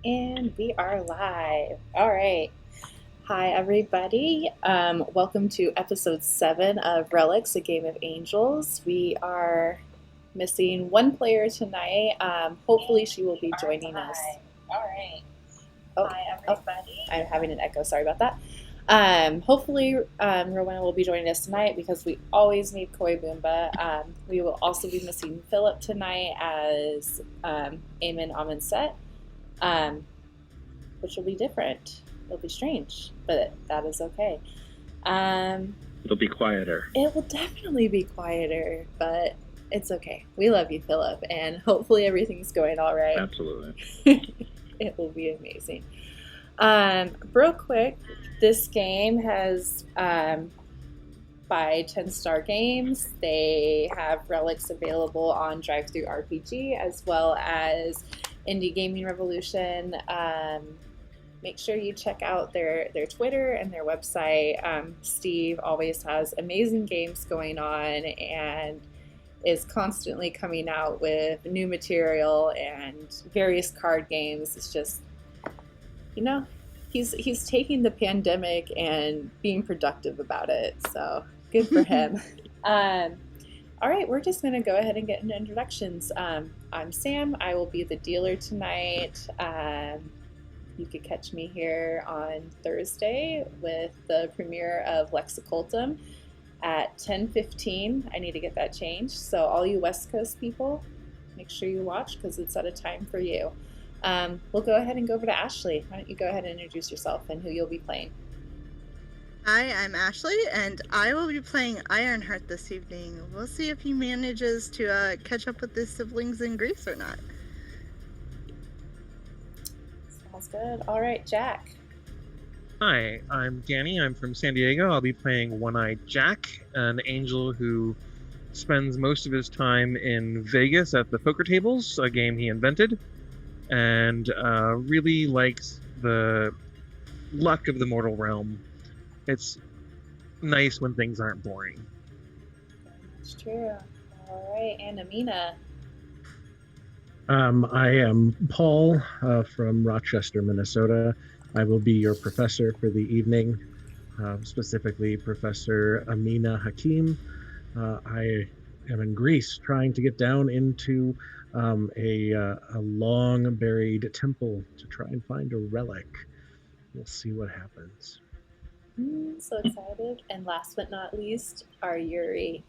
And we are live. All right. Hi, everybody. Welcome to episode 7 of Relics, a Game of Angels. We are missing one player tonight. Hopefully, she will be joining us. All right. Oh, Hi, oh, everybody. I'm having an echo. Sorry about that. Hopefully, Rowena will be joining us tonight because we always need Koy Bumba. We will also be missing Philip tonight as Amon set. Um, which will be different. It'll be strange, but that is okay. It'll be quieter. It will definitely be quieter, but it's okay. We love you, Philip, and hopefully everything's going all right. Absolutely. It will be amazing. Real quick, this game has by 10 Star Games. They have Relics available on Drive-Thru RPG as well as Indie Gaming Revolution. Make sure you check out their Twitter and their website. Steve always has amazing games going on and is constantly coming out with new material and various card games. It's just, he's taking the pandemic and being productive about it. So good for him. All right, we're just going to go ahead and get into introductions. I'm Sam. I will be the dealer tonight. You could catch me here on Thursday with the premiere of Lexicultum at 10:15. I need to get that changed. So all you West Coast people, make sure you watch because it's at a time for you. We'll go ahead and go over to Ashley. Why don't you go ahead and introduce yourself and who you'll be playing? Hi, I'm Ashley, and I will be playing Ironheart this evening. We'll see if he manages to catch up with his siblings in Greece or not. Sounds good. All right, Jack. Hi, I'm Danny. I'm from San Diego. I'll be playing One-Eyed Jack, an angel who spends most of his time in Vegas at the poker tables, a game he invented, and really likes the luck of the mortal realm. It's nice when things aren't boring. That's true. All right, and Amina. I am Paul from Rochester, Minnesota. I will be your professor for the evening, specifically Professor Amina Hakim. I am in Greece trying to get down into a long buried temple to try and find a relic. We'll see what happens. So excited. And last but not least, our Yuurei.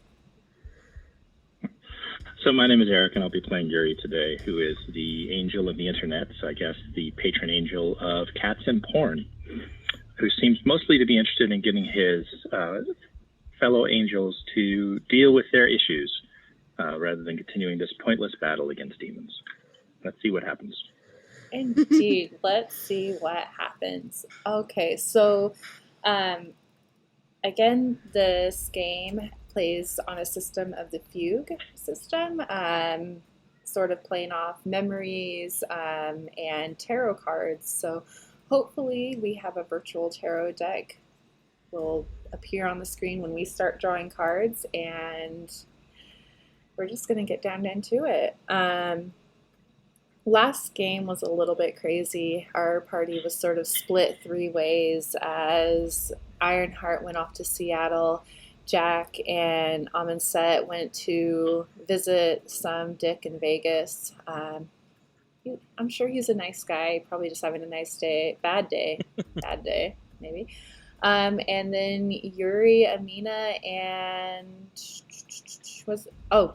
So my name is Eric, and I'll be playing Yuurei today, who is the angel of the internet, so I guess the patron angel of cats and porn, who seems mostly to be interested in getting his fellow angels to deal with their issues rather than continuing this pointless battle against demons. Let's see what happens. Indeed. Let's see what happens. Okay, so again, this game plays on a system of the fugue system, sort of playing off memories and tarot cards. So hopefully we have a virtual tarot deck will appear on the screen when we start drawing cards, and we're just going to get down into it. Last game was a little bit crazy. Our party was sort of split 3 ways as Ironheart went off to Seattle. Jack and Amon went to visit some Dick in Vegas. I'm sure he's a nice guy, probably just having a nice day, bad day, maybe. And then Yuurei, Amina, and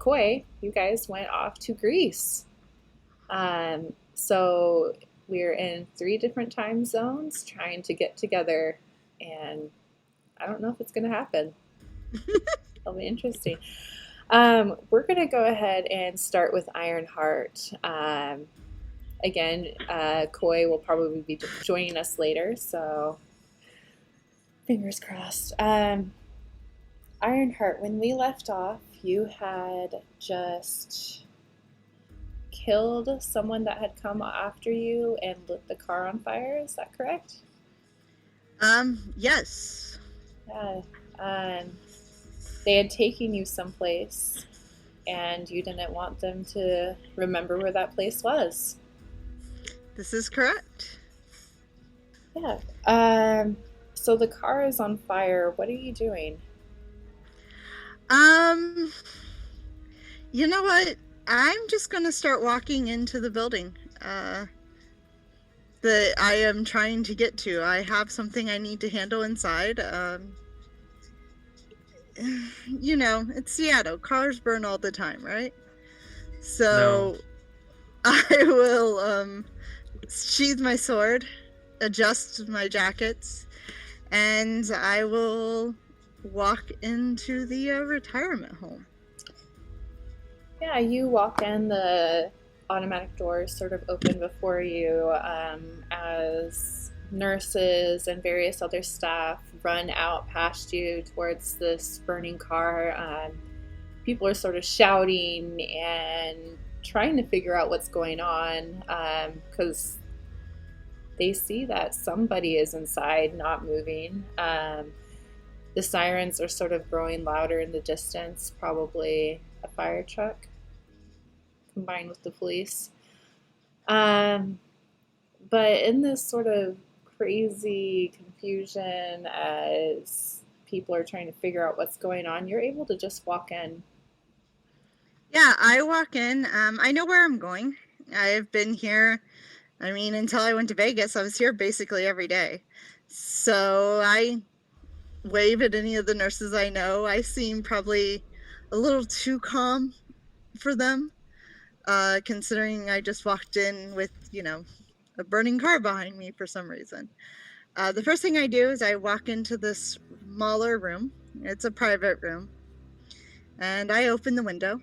Koy, you guys went off to Greece. So we're in 3 different time zones trying to get together, and I don't know if it's going to happen. It'll be interesting. We're going to go ahead and start with Ironheart. Again, Koy will probably be joining us later, so fingers crossed. Ironheart, when we left off, you had just killed someone that had come after you and lit the car on fire. Is that correct? Yes. Yeah. They had taken you someplace, and you didn't want them to remember where that place was. This is correct. Yeah. So the car is on fire. What are you doing? Um, you know what? I'm just gonna start walking into the building that I am trying to get to. I have something I need to handle inside. You know, it's Seattle. Cars burn all the time, right? So I will sheathe my sword, adjust my jackets, and I will walk into the retirement home. Yeah, you walk in, the automatic doors sort of open before you as nurses and various other staff run out past you towards this burning car. People are sort of shouting and trying to figure out what's going on because they see that somebody is inside not moving. The sirens are sort of growing louder in the distance, probably a fire truck combined with the police. Um, but in this sort of crazy confusion as people are trying to figure out what's going on, you're able to just walk in. Yeah, I walk in. I know where I'm going. I've been here, I mean, until I went to Vegas, I was here basically every day. So I wave at any of the nurses I know. I seem probably a little too calm for them, considering I just walked in with, you know, a burning car behind me for some reason. The first thing I do is I walk into this smaller room. It's a private room. And I open the window.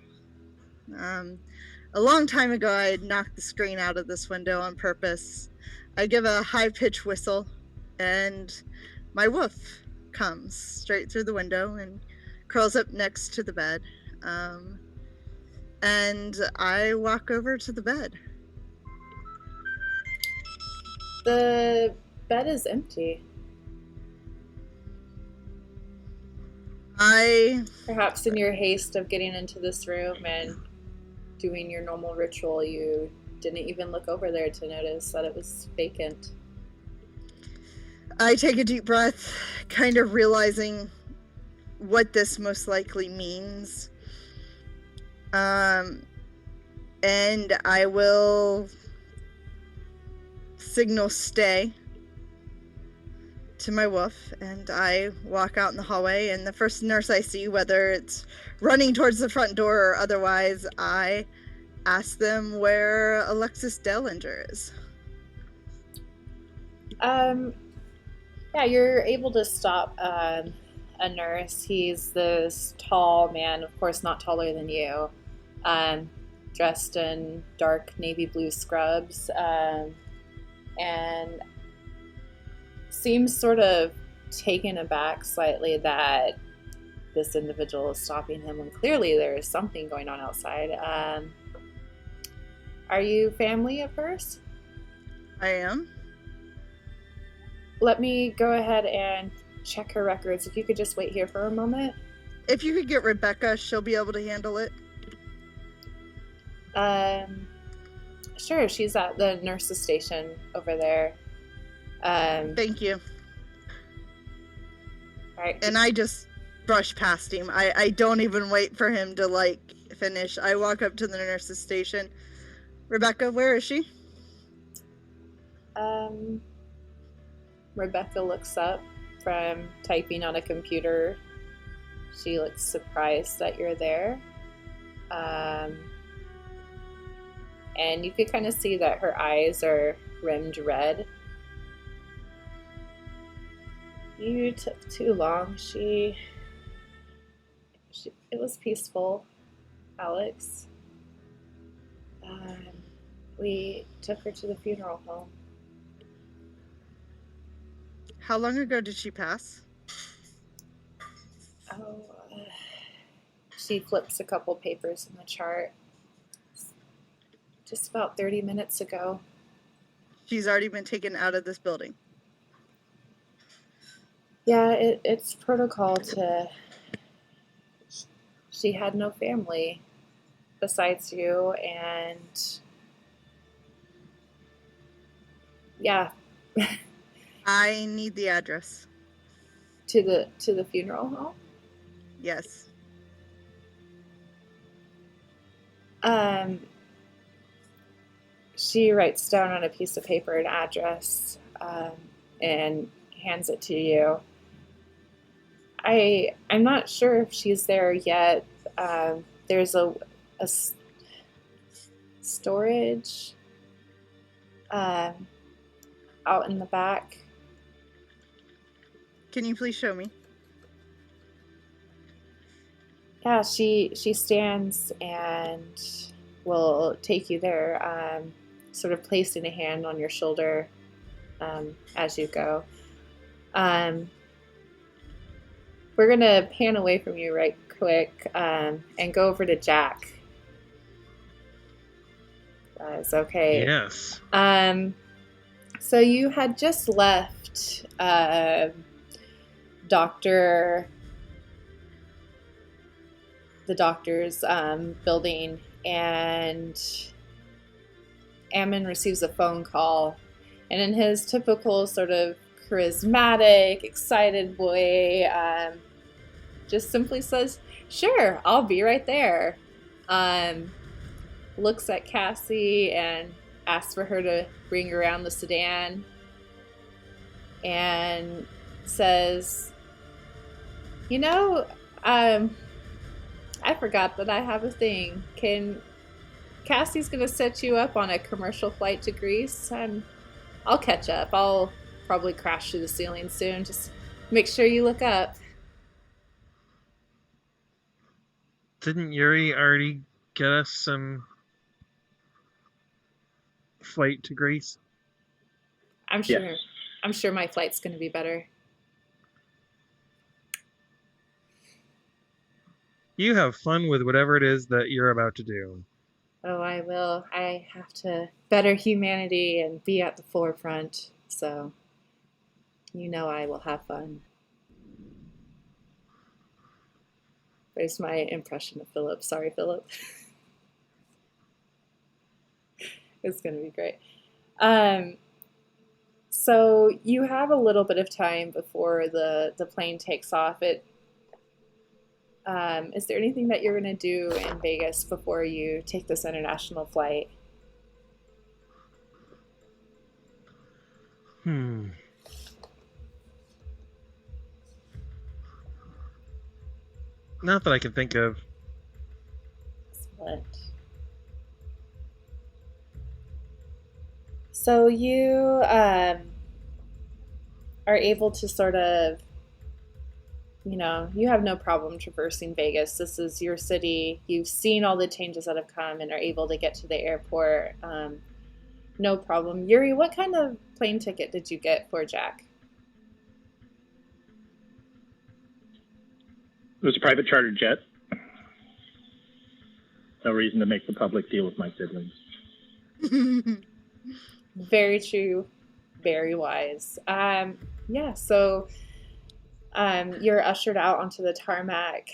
A long time ago, I had knocked the screen out of this window on purpose. I give a high-pitched whistle, and my wolf comes straight through the window and curls up next to the bed. And I walk over to the bed. The bed is empty. Perhaps in your haste of getting into this room and doing your normal ritual, you didn't even look over there to notice that it was vacant. I take a deep breath, kind of realizing what this most likely means. And I will signal stay to my wolf, and I walk out in the hallway, and the first nurse I see, whether it's running towards the front door or otherwise, I ask them where Alexis Dellinger is. Yeah, you're able to stop a nurse. He's this tall man, of course not taller than you, dressed in dark navy blue scrubs, and seems sort of taken aback slightly that this individual is stopping him when clearly there is something going on outside. Are you family of hers? I am. Let me go ahead and check her records. If you could just wait here for a moment. If you could get Rebecca, she'll be able to handle it. Sure, she's at the nurse's station over there. Thank you. All right. And I just brush past him. I don't even wait for him to, like, finish. I walk up to the nurse's station. Rebecca, where is she? Rebecca looks up from typing on a computer. She looks surprised that you're there. And you could kind of see that her eyes are rimmed red. You took too long. It was peaceful, Alex. We took her to the funeral home. How long ago did she pass? Oh, she flips a couple papers in the chart. Just about 30 minutes ago. She's already been taken out of this building. Yeah, it's protocol to... She had no family besides you, and Yeah, I need the address. to the funeral home. Yes. She writes down on a piece of paper an address, and hands it to you. I'm not sure if she's there yet. There's a storage out in the back. Can you please show me? Yeah, she stands and will take you there, sort of placing a hand on your shoulder as you go. We're gonna pan away from you right quick and go over to Jack. It's okay. Yes. So you had just left the doctor's building, and Amon receives a phone call, and in his typical sort of charismatic, excited way, just simply says, "Sure, I'll be right there." Looks at Cassie and asks for her to bring around the sedan, and says, "You know, I forgot that I have a thing. Cassie's gonna set you up on a commercial flight to Greece, and I'll catch up. I'll probably crash through the ceiling soon. Just make sure you look up." Didn't Yuurei already get us some flight to Greece? I'm sure. Yes. I'm sure my flight's gonna be better. You have fun with whatever it is that you're about to do. Oh, I will. I have to better humanity and be at the forefront. So, you know, I will have fun. There's my impression of Philip. Sorry, Philip. It's going to be great. So you have a little bit of time before the plane takes off. Is there anything that you're going to do in Vegas before you take this international flight? Not that I can think of. Excellent. So you are able to sort of, you have no problem traversing Vegas. This is your city. You've seen all the changes that have come and are able to get to the airport. No problem. Yuurei, what kind of plane ticket did you get for Jack? It was a private charter jet. No reason to make the public deal with my siblings. Very true. Very wise. Yeah, so you're ushered out onto the tarmac.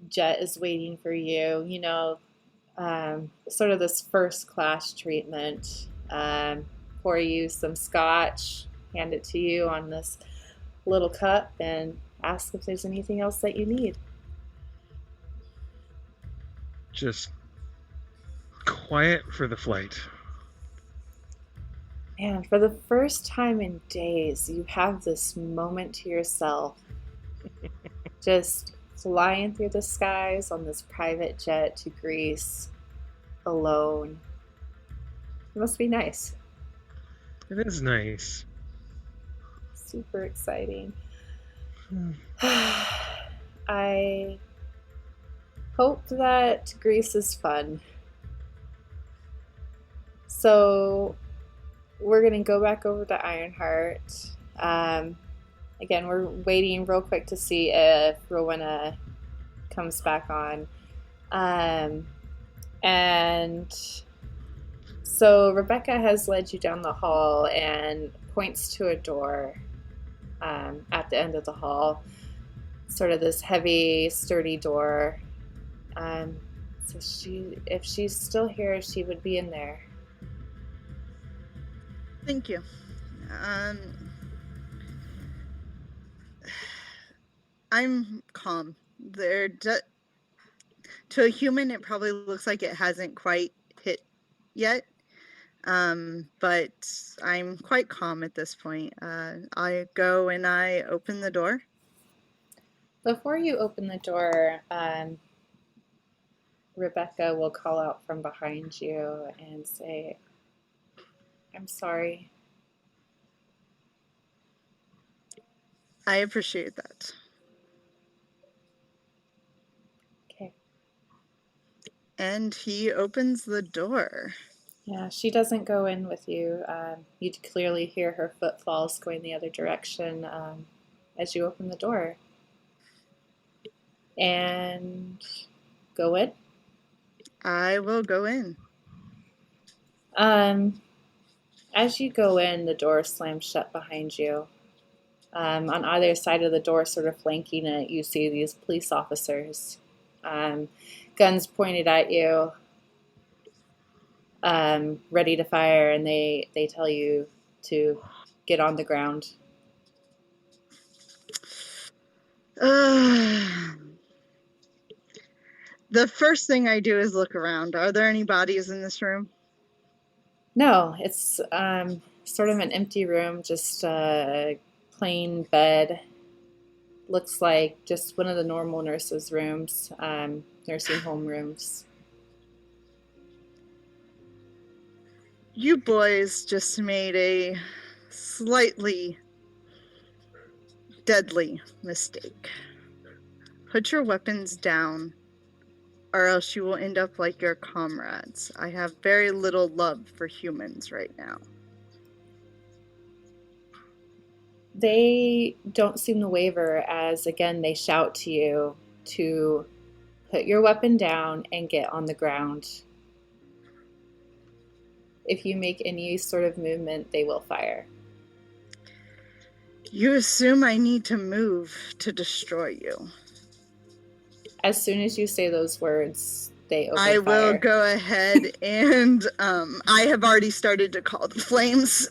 Jet is waiting for you. Sort of this first class treatment. Pour you some scotch, hand it to you on this little cup, and ask if there's anything else that you need. Just quiet for the flight. And for the first time in days, you have this moment to yourself. Just flying through the skies on this private jet to Greece, alone. It must be nice. It is nice. Super exciting. I hope that Greece is fun. So we're going to go back over to Ironheart. Again, we're waiting real quick to see if Rowena comes back on. And so Rebecca has led you down the hall and points to a door at the end of the hall. Sort of this heavy, sturdy door. So if she's still here, she would be in there. Thank you. I'm calm. To a human, it probably looks like it hasn't quite hit yet. But I'm quite calm at this point. I go and I open the door. Before you open the door, Rebecca will call out from behind you and say, "I'm sorry." I appreciate that. Okay. And he opens the door. Yeah, she doesn't go in with you. You clearly hear her footfalls going the other direction as you open the door. And go in. I will go in. As you go in, the door slams shut behind you. On either side of the door, sort of flanking it, you see these police officers, guns pointed at you, ready to fire, and they tell you to get on the ground. The first thing I do is look around. Are there any bodies in this room? No, it's sort of an empty room, just a plain bed. Looks like just one of the normal nurses' rooms, nursing home rooms. You boys just made a slightly deadly mistake. Put your weapons down, or else you will end up like your comrades. I have very little love for humans right now. They don't seem to waver as, again, they shout to you to put your weapon down and get on the ground. If you make any sort of movement, they will fire. You assume I need to move to destroy you. As soon as you say those words, they open fire. I will go ahead and I have already started to call the flames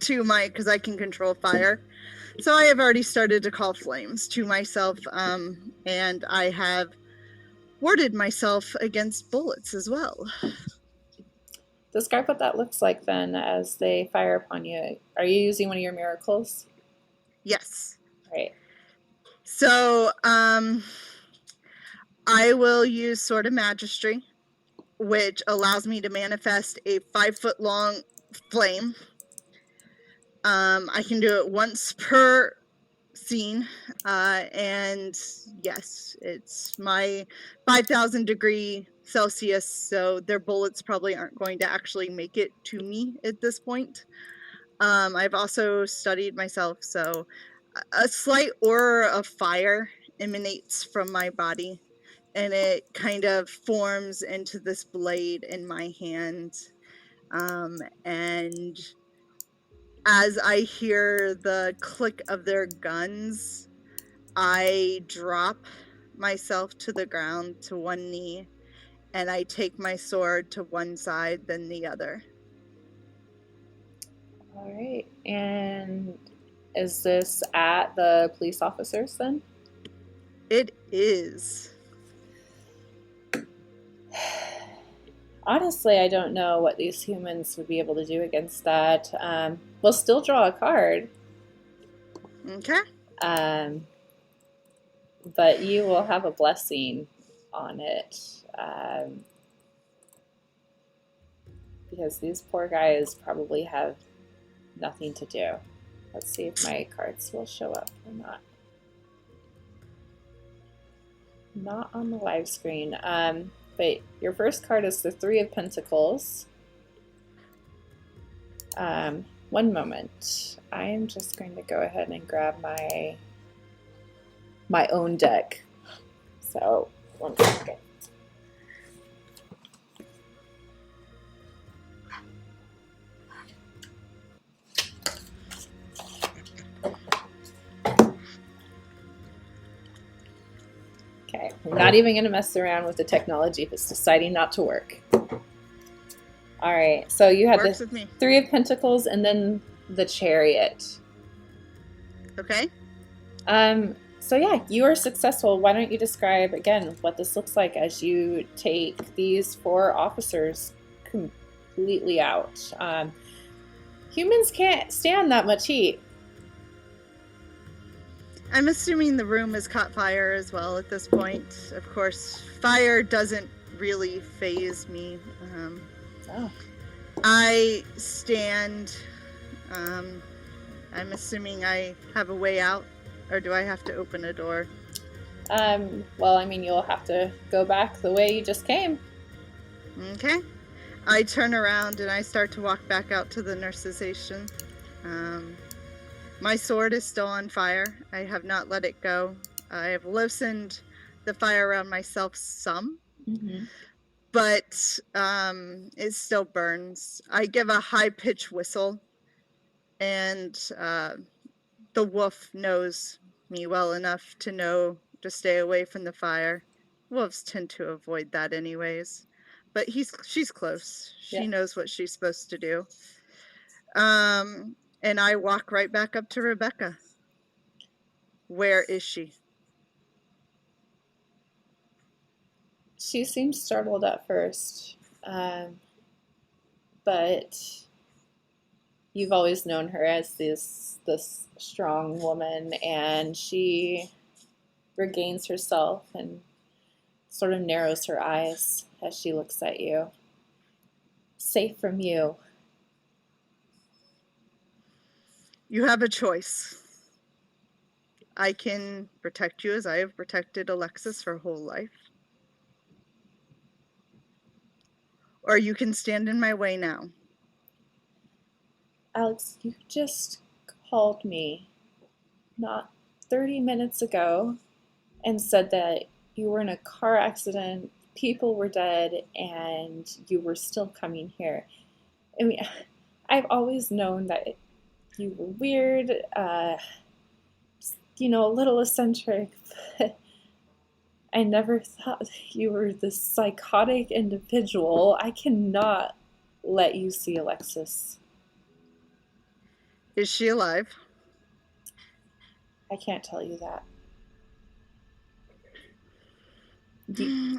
to because I can control fire. So I have already started to call flames to myself, and I have warded myself against bullets as well. Describe what that looks like then as they fire upon you. Are you using one of your miracles? Yes. Right. So I will use Sword of Magistry, which allows me to manifest a 5-foot-long flame. I can do it once per scene, and yes, it's my 5,000 degree Celsius, so their bullets probably aren't going to actually make it to me at this point. I've also studied myself, so a slight aura of fire emanates from my body, and it kind of forms into this blade in my hand. And as I hear the click of their guns, I drop myself to the ground to one knee, and I take my sword to one side, then the other. All right. And is this at the police officers then? It is. Honestly, I don't know what these humans would be able to do against that. We'll still draw a card. Okay. But you will have a blessing on it. Because these poor guys probably have nothing to do. Let's see if my cards will show up or not. Not on the live screen. But your first card is the Three of Pentacles. One moment. I am just going to go ahead and grab my own deck. So, 1 second. Okay, I'm not even going to mess around with the technology if it's deciding not to work. All right, so you have the Three of Pentacles, and then the chariot. Okay. So yeah, you are successful. Why don't you describe again what this looks like as you take these 4 officers completely out? Humans can't stand that much heat. I'm assuming the room has caught fire as well at this point. Of course, fire doesn't really faze me. Oh. I stand. I'm assuming I have a way out, or do I have to open a door? Well, I mean, you'll have to go back the way you just came. Okay. I turn around and I start to walk back out to the nurse's station. My sword is still on fire. I have not let it go. I have loosened the fire around myself some, but it still burns. I give a high-pitched whistle, and the wolf knows me well enough to know to stay away from the fire. Wolves tend to avoid that anyways, but she's close. She knows what she's supposed to do. And I walk right back up to Rebecca. Where is she? She seems startled at first, but you've always known her as this strong woman, and she regains herself and sort of narrows her eyes as she looks at you. Safe from you. You have a choice. I can protect you as I have protected Alexis her whole life. Or you can stand in my way now. Alex, you just called me not 30 minutes ago and said that you were in a car accident, people were dead, and you were still coming here. I mean, I've always known that you were weird, a little eccentric, but I never thought you were this psychotic individual. I cannot let you see Alexis. Is she alive? I can't tell you that.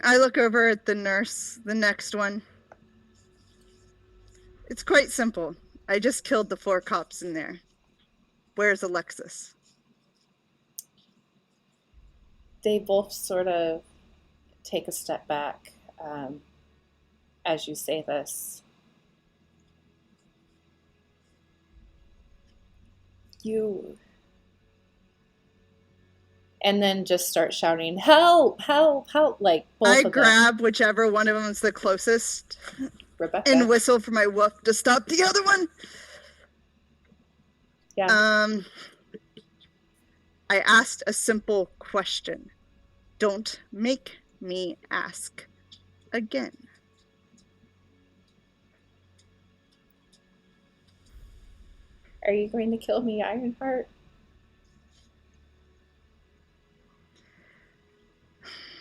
I look over at the nurse, the next one. It's quite simple. I just killed the 4 cops in there. Where's Alexis? They both sort of take a step back as you say this. And then just start shouting, help, help, help, like both of them. I grab whichever one of them is the closest Rebecca. And whistle for my wolf to stop the other one. Yeah. I asked a simple question. Don't make me ask again. Are you going to kill me, Ironheart?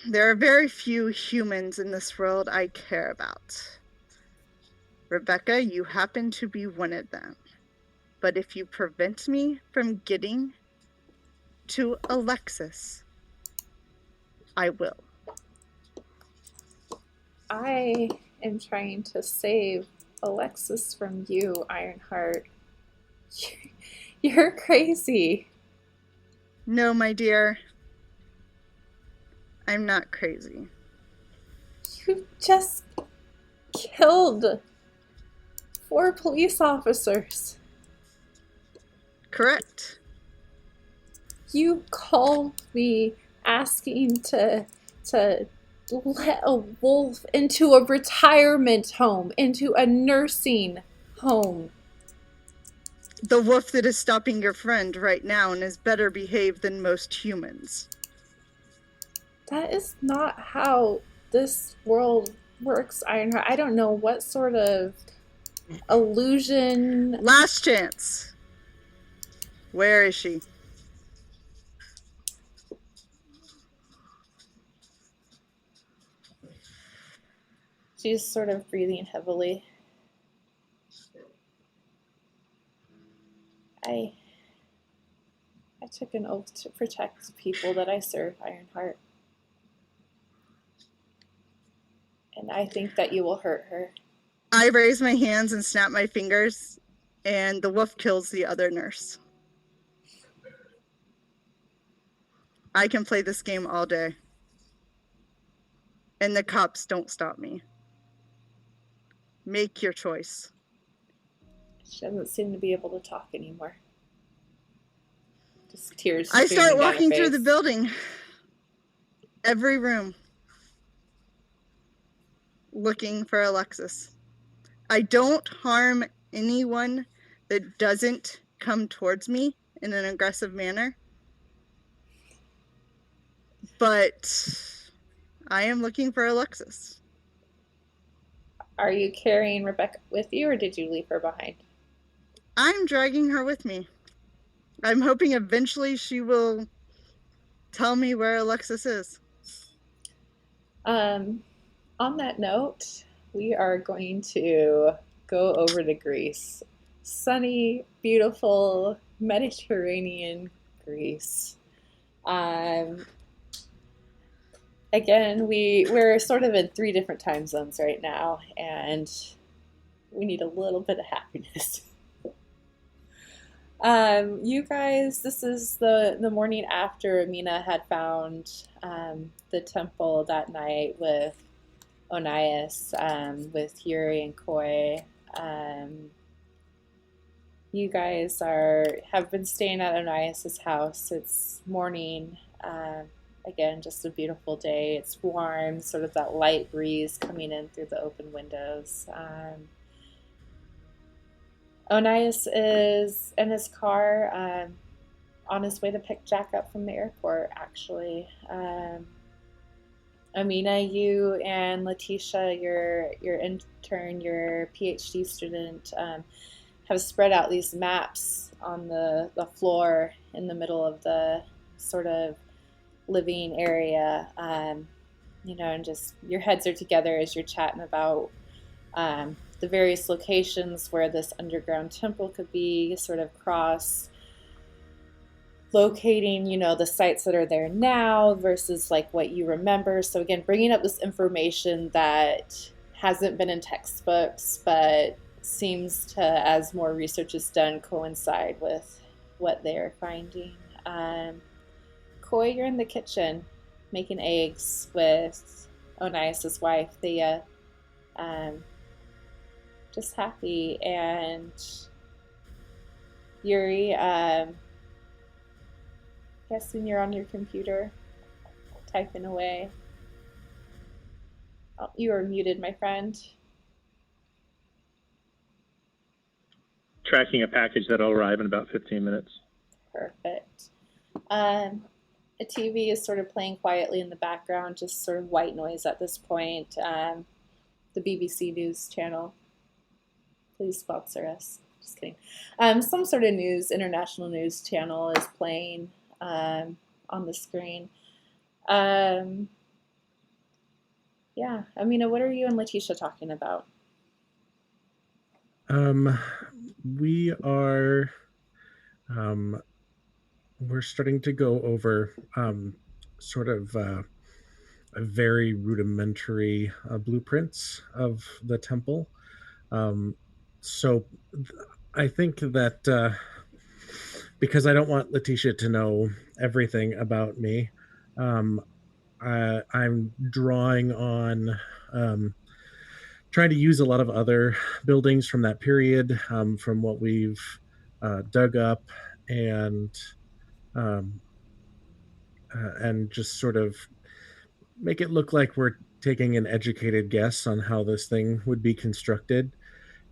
There are very few humans in this world I care about. Rebecca, you happen to be one of them. But if you prevent me from getting to Alexis, I will. I am trying to save Alexis from you, Ironheart. You're crazy. No, my dear. I'm not crazy. You just killed 4 police officers. Correct. You called me asking to let a wolf into a retirement home, into a nursing home. The wolf that is stopping your friend right now and is better behaved than most humans. That is not how this world works, Ironheart. I don't know what sort of illusion. Last chance. Where is she? She's sort of breathing heavily. I took an oath to protect the people that I serve, Ironheart. And I think that you will hurt her. I raise my hands and snap my fingers, and the wolf kills the other nurse. I can play this game all day. And the cops don't stop me. Make your choice. She doesn't seem to be able to talk anymore. Just tears. I start streaming down her walking through face. the building. Every room. Looking for Alexis. I don't harm anyone that doesn't come towards me in an aggressive manner. But I am looking for Alexis. Are you carrying Rebecca with you, or did you leave her behind? I'm dragging her with me. I'm hoping eventually she will tell me where Alexis is. On that note, we are going to go over to Greece. Sunny, beautiful, Mediterranean Greece. Again, we're sort of in 3 different time zones right now, and we need a little bit of happiness. You guys, this is the morning after Amina had found the temple that night with Onias, with Yuurei and Koy. You guys have been staying at Onias's house. It's morning. Again, just a beautiful day. It's warm, sort of that light breeze coming in through the open windows. Onias is in his car on his way to pick Jack up from the airport, actually. Amina, you and Letitia, your intern, your PhD student, have spread out these maps on the floor in the middle of the sort of living area, and just your heads are together as you're chatting about the various locations where this underground temple could be, sort of cross locating, the sites that are there now versus like what you remember. So again, bringing up this information that hasn't been in textbooks, but seems to, as more research is done, coincide with what they're finding. Koy, you're in the kitchen making eggs with Onias's wife, Thea. Just happy. And Yuurei, guessing you're on your computer typing away. Oh, you are muted, my friend. Tracking a package that'll arrive in about 15 minutes. Perfect. A TV is sort of playing quietly in the background, just sort of white noise at this point. The BBC News channel. Please sponsor us. Just kidding. Some sort of international news channel is playing on the screen. Yeah, Amina, what are you and Letitia talking about? We are we're starting to go over sort of very rudimentary blueprints of the temple. So I think that because I don't want Letitia to know everything about me, I'm drawing on trying to use a lot of other buildings from that period, from what we've dug up, and just sort of make it look like we're taking an educated guess on how this thing would be constructed,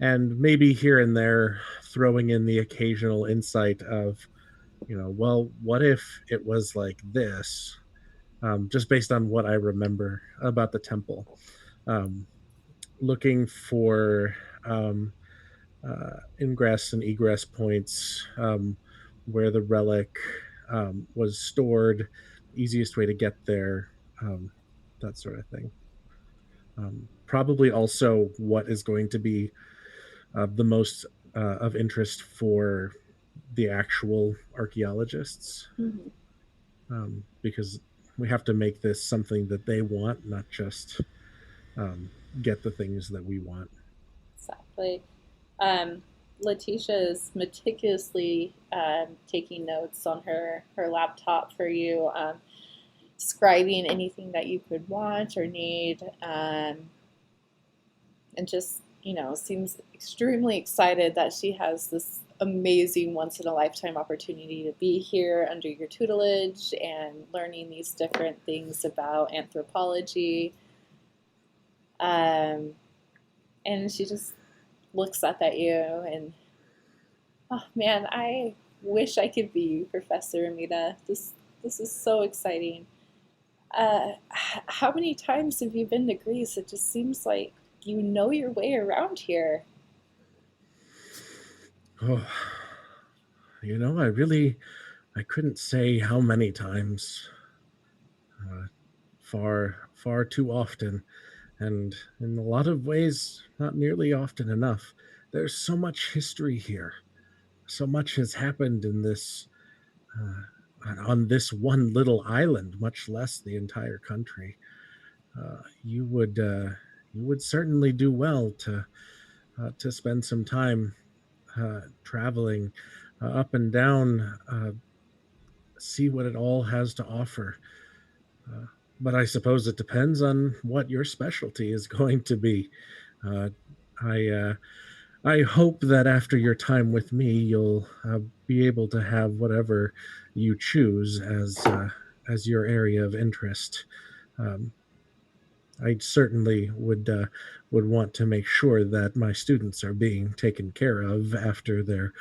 and maybe here and there throwing in the occasional insight of, well, what if it was like this, just based on what I remember about the temple. Looking for ingress and egress points, where the relic was stored, easiest way to get there, that sort of thing. Probably also what is going to be the most of interest for the actual archaeologists, because we have to make this something that they want, not just get the things that we want. Exactly. Letitia is meticulously taking notes on her laptop for you, describing anything that you could want or need, and just, seems extremely excited that she has this amazing once in a lifetime opportunity to be here under your tutelage and learning these different things about anthropology. Um, and she just looks up at you and, oh man, I wish I could be you, Professor Amina. This is so exciting. How many times have you been to Greece? It just seems like you know your way around here. Oh, I couldn't say how many times. Far too often, and in a lot of ways, not nearly often enough. There's so much history here. So much has happened in this on this one little island, much less the entire country. You would certainly do well to spend some time traveling up and down, see what it all has to offer. Uh, but I suppose it depends on what your specialty is going to be. Uh, I I hope that after your time with me, you'll be able to have whatever you choose as your area of interest. Um, I certainly would want to make sure that my students are being taken care of after their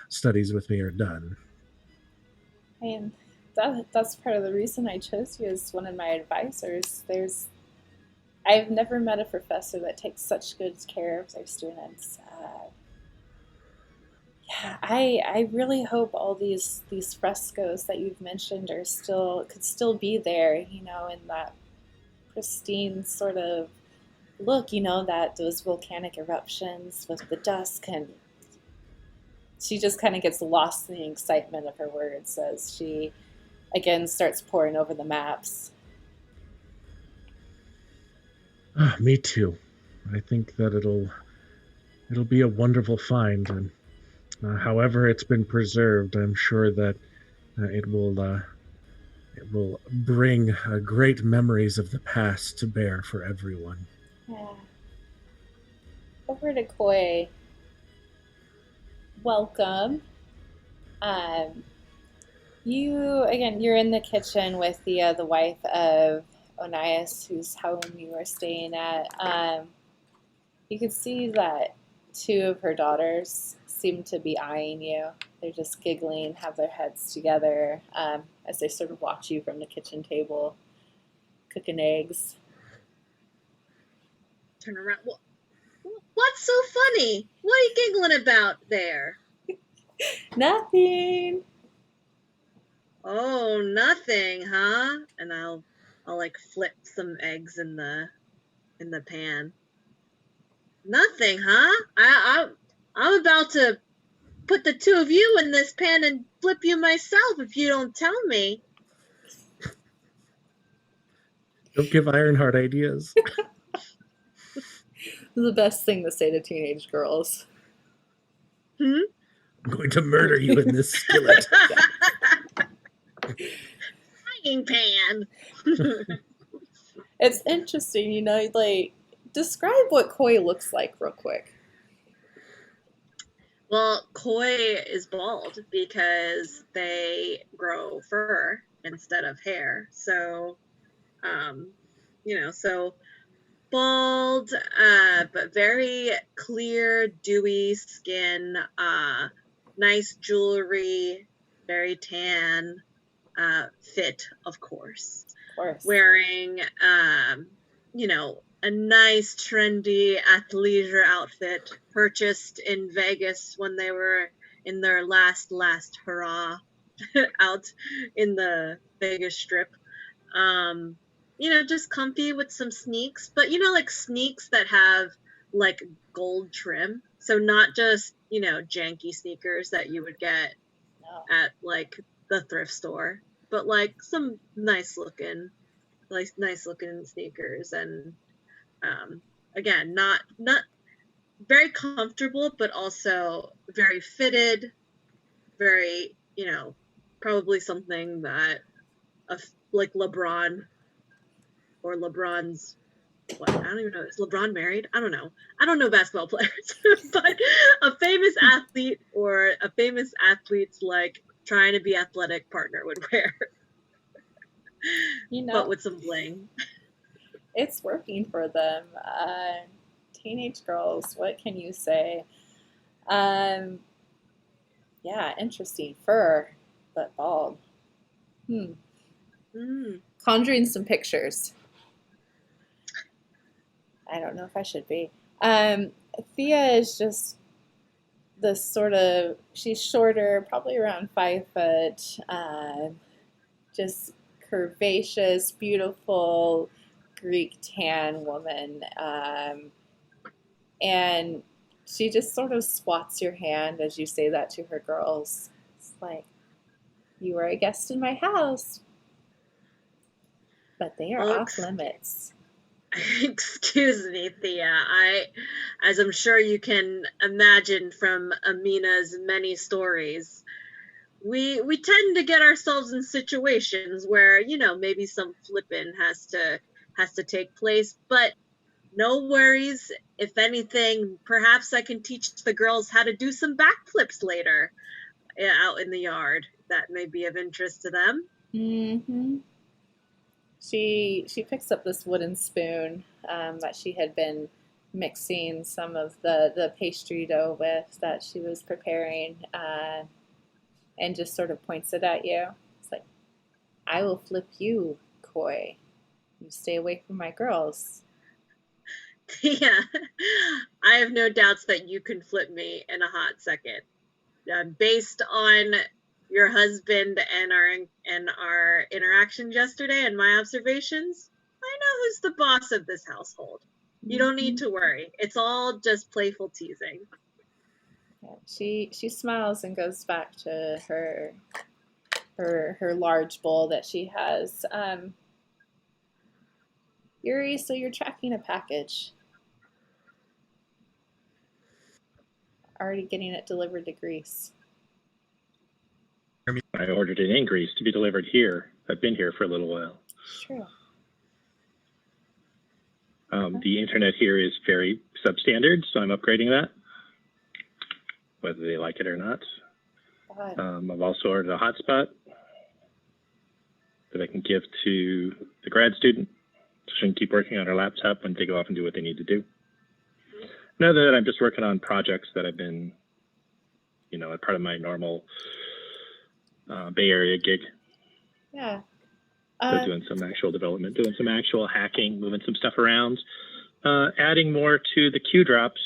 studies with me are done. I mean, that's part of the reason I chose you as one of my advisors. I've never met a professor that takes such good care of their students. Yeah, I really hope all these frescoes that you've mentioned could still be there, in that pristine sort of look, that those volcanic eruptions with the dusk, and she just kind of gets lost in the excitement of her words as she again starts poring over the maps. Me too. I think that it'll be a wonderful find, and however it's been preserved, I'm sure that it will bring great memories of the past to bear for everyone. Yeah. Over to Koy. Welcome. Um, you're in the kitchen with the wife of Onias, whose home you are staying at. You can see that two of her daughters seem to be eyeing you. They're just giggling, have their heads together, as they sort of watch you from the kitchen table, cooking eggs. Turn around. What's so funny? What are you giggling about there? Nothing. Oh, nothing, huh? And I'll like flip some eggs in the pan. Nothing, huh? I'm about to put the two of you in this pan and flip you myself if you don't tell me. Don't give Ironheart ideas. The best thing to say to teenage girls. Hmm? I'm going to murder you in this skillet. Frying pan. It's interesting, like, describe what Koy looks like real quick. Well, Koy is bald because they grow fur instead of hair. So, so bald, but very clear, dewy skin, nice jewelry, very tan, fit, of course. Of course. Wearing, a nice, trendy athleisure outfit purchased in Vegas when they were in their last hurrah out in the Vegas Strip. Just comfy with some sneaks, but like sneaks that have like gold trim. So not just, janky sneakers that you would get No. at like the thrift store, but like some nice looking sneakers, and again, not very comfortable, but also very fitted, very, probably something that like LeBron or LeBron's, what, I don't even know, is LeBron married? I don't know basketball players, but a famous athlete or a famous athlete's like trying to be athletic partner would wear, You but know, with some bling. it's working for them. Teenage girls, what can you say? Um, yeah, interesting. Fur, but bald. Hmm. Mm. Conjuring some pictures. I don't know if I should be. Thea is just this sort of, she's shorter, probably around 5 foot, just curvaceous, beautiful Greek tan woman. And she just sort of swats your hand as you say that to her girls. It's like, you are a guest in my house, but they are Well, off limits. excuse me, Thea. As I'm sure you can imagine from Amina's many stories, we tend to get ourselves in situations where, maybe some flipping has to take place, but no worries. If anything, perhaps I can teach the girls how to do some backflips later, out in the yard. That may be of interest to them. Mm-hmm. She picks up this wooden spoon that she had been mixing some of the pastry dough with that she was preparing, and just sort of points it at you. It's like, I will flip you, Koy. You stay away from my girls. Yeah, I have no doubts that you can flip me in a hot second. Based on your husband and our interactions yesterday and my observations, I know who's the boss of this household. You don't need Mm-hmm. to worry. It's all just playful teasing. Yeah, she smiles and goes back to her large bowl that she has. Yuurei, so you're tracking a package. Already getting it delivered to Greece. I ordered it in Greece to be delivered here. I've been here for a little while. True. The internet here is very substandard, so I'm upgrading that, whether they like it or not. I've also ordered a hotspot that I can give to the grad student so she can keep working on her laptop when they go off and do what they need to do. Another that I'm just working on projects that I've been, a part of my normal Bay Area gig. Yeah. So doing some actual development, doing some actual hacking, moving some stuff around, adding more to the Q drops,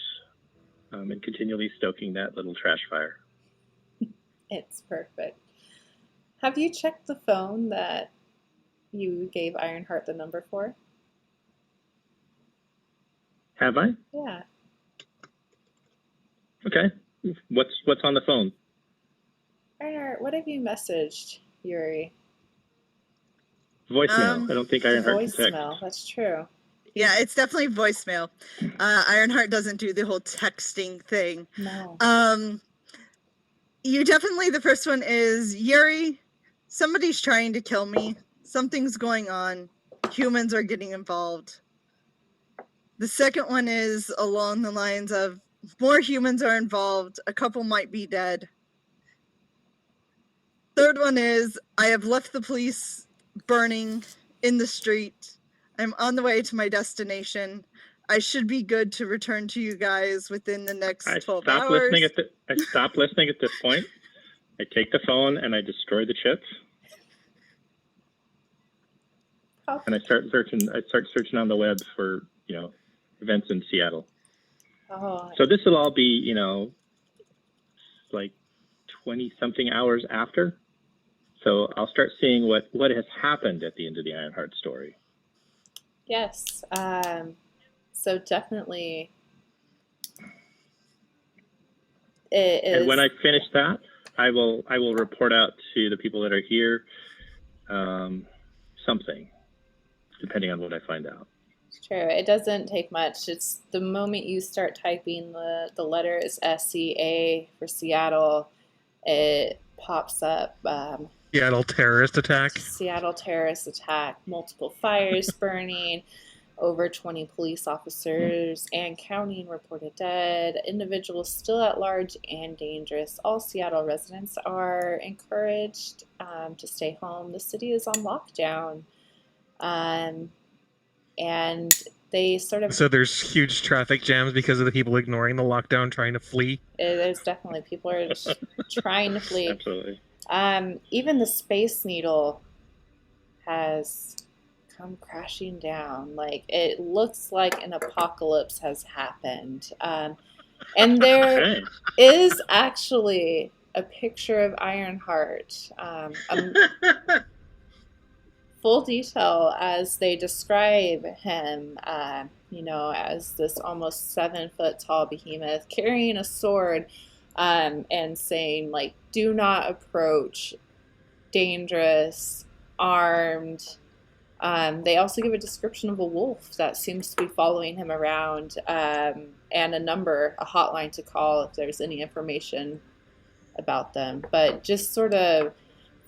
and continually stoking that little trash fire. It's perfect. Have you checked the phone that you gave Ironheart the number for? Have I? Yeah. Okay. What's on the phone? Ironheart, what have you messaged Yuurei? Voicemail. I don't think Ironheart can text. Voicemail. That's true. Yeah, it's definitely voicemail. Ironheart doesn't do the whole texting thing. No. You definitely, the first one is, Yuurei, somebody's trying to kill me. Something's going on. Humans are getting involved. The second one is along the lines of, more humans are involved. A couple might be dead. Third one is, I have left the police burning in the street. I'm on the way to my destination. I should be good to return to you guys within the next 12 hours. I stop listening at this point. I take the phone and I destroy the chips. And I start searching on the web for, events in Seattle. Oh. So this will all be, like 20-something hours after. So I'll start seeing what has happened at the end of the Ironheart story. Yes. So definitely it is. And when I finish that, I will report out to the people that are here something, depending on what I find out. It's true. It doesn't take much. It's the moment you start typing the letters SCA for Seattle, it pops up. Seattle terrorist attack. Seattle terrorist attack, multiple fires burning, over 20 police officers and counting reported dead, individuals still at large and dangerous. All Seattle residents are encouraged to stay home. The city is on lockdown. And they sort of... So there's huge traffic jams because of the people ignoring the lockdown, trying to flee? There's definitely people are just trying to flee. Absolutely. Even the Space Needle has come crashing down. Like, it looks like an apocalypse has happened. And there is actually a picture of Ironheart. Full detail as they describe him, as this almost 7-foot tall behemoth carrying a sword, and saying, like, do not approach, dangerous, armed. They also give a description of a wolf that seems to be following him around, and a hotline to call if there's any information about them. But just sort of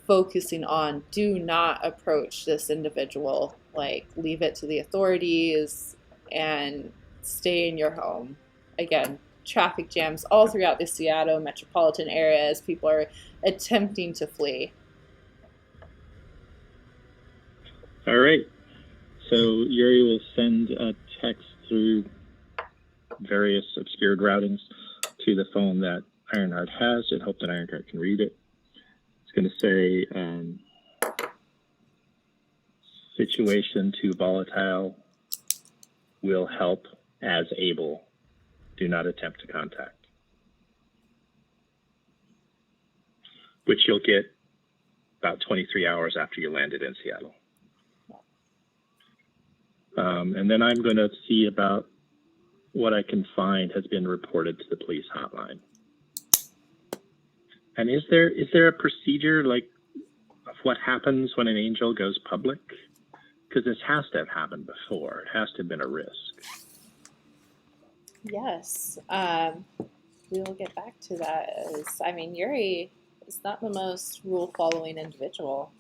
focusing on, do not approach this individual, like, leave it to the authorities and stay in your home. Again, traffic jams all throughout the Seattle metropolitan area as people are attempting to flee. All right. So Yuurei will send a text through various obscured routings to the phone that Ironheart has and hope that Ironheart can read it. It's going to say, situation too volatile, will help as able, do not attempt to contact. Which you'll get about 23 hours after you landed in Seattle. And then I'm going to see about what I can find has been reported to the police hotline. And is there a procedure, like, of what happens when an angel goes public? Because this has to have happened before. It has to have been a risk. Yes. We will get back to that. Yuurei is not the most rule-following individual.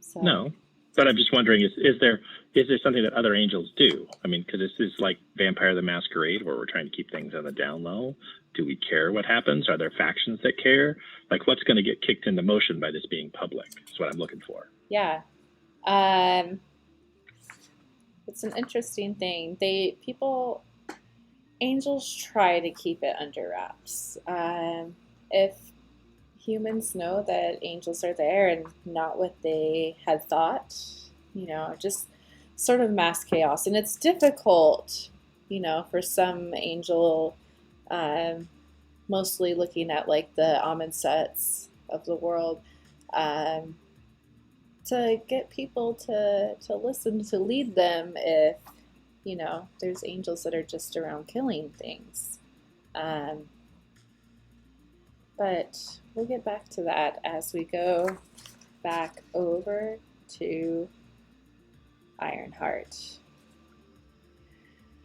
So. No. But I'm just wondering, is there something that other angels do? I mean, because this is like Vampire the Masquerade, where we're trying to keep things on the down low. Do we care what happens? Are there factions that care? Like, what's going to get kicked into motion by this being public? Is what I'm looking for. Yeah. It's an interesting thing. Angels try to keep it under wraps. If humans know that angels are there and not what they had thought, just sort of mass chaos. And it's difficult, for some angel, mostly looking at, like, the Amon sets of the world, to get people to listen, to lead them if, there's angels that are just around killing things. But we'll get back to that as we go back over to Ironheart,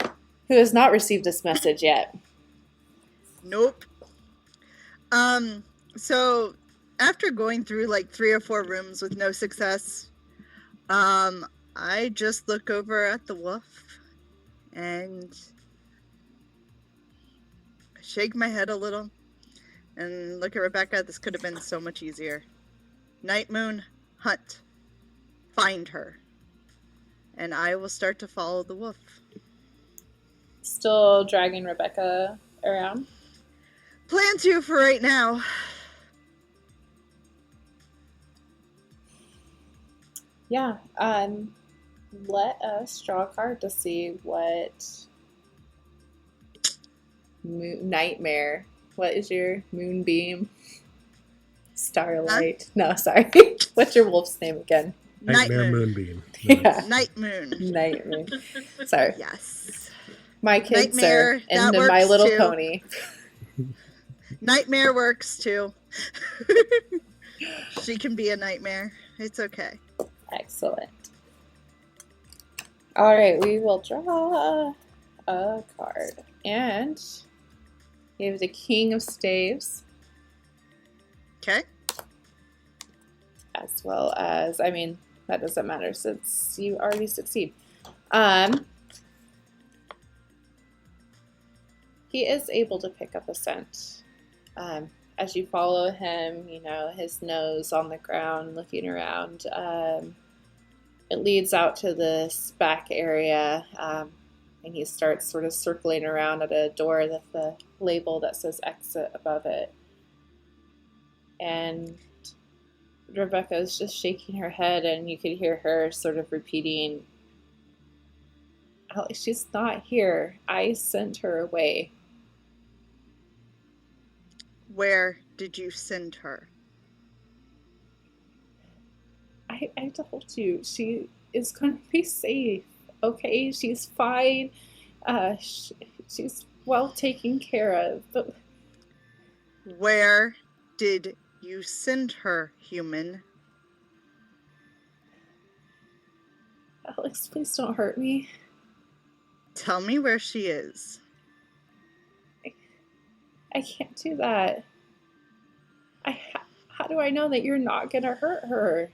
who has not received this message yet. Nope. So after going through like 3 or 4 rooms with no success, I just look over at the wolf and shake my head a little and look at Rebecca. This could have been so much easier. Night Moon, hunt. Find her. And I will start to follow the wolf. Still dragging Rebecca around? Plan to for right now. Yeah. Let us draw a card to see what nightmare. What is your moonbeam? Starlight. Huh? No, sorry. What's your wolf's name again? Nightmare Moonbeam. Yeah. Night Moon. Night Moon. Sorry. Yes. My kids Nightmare, are into My Little Pony. Nightmare works too. She can be a nightmare. It's okay. Excellent. All right, we will draw a card. And we have the King of Staves, Okay. as well as, I mean, that doesn't matter since you already succeed. He is able to pick up a scent. As you follow him, you know, his nose on the ground, looking around, it leads out to this back area, and he starts sort of circling around at a door with the label that says exit above it. And Rebecca is just shaking her head, and you could hear her sort of repeating, Alex, she's not here. I sent her away. Where did you send her? I told you, she is going to be safe, okay? She's fine. She's well taken care of. But Where did you send her, human? Alex, please don't hurt me. Tell me where she is. I can't do that. How do I know that you're not going to hurt her?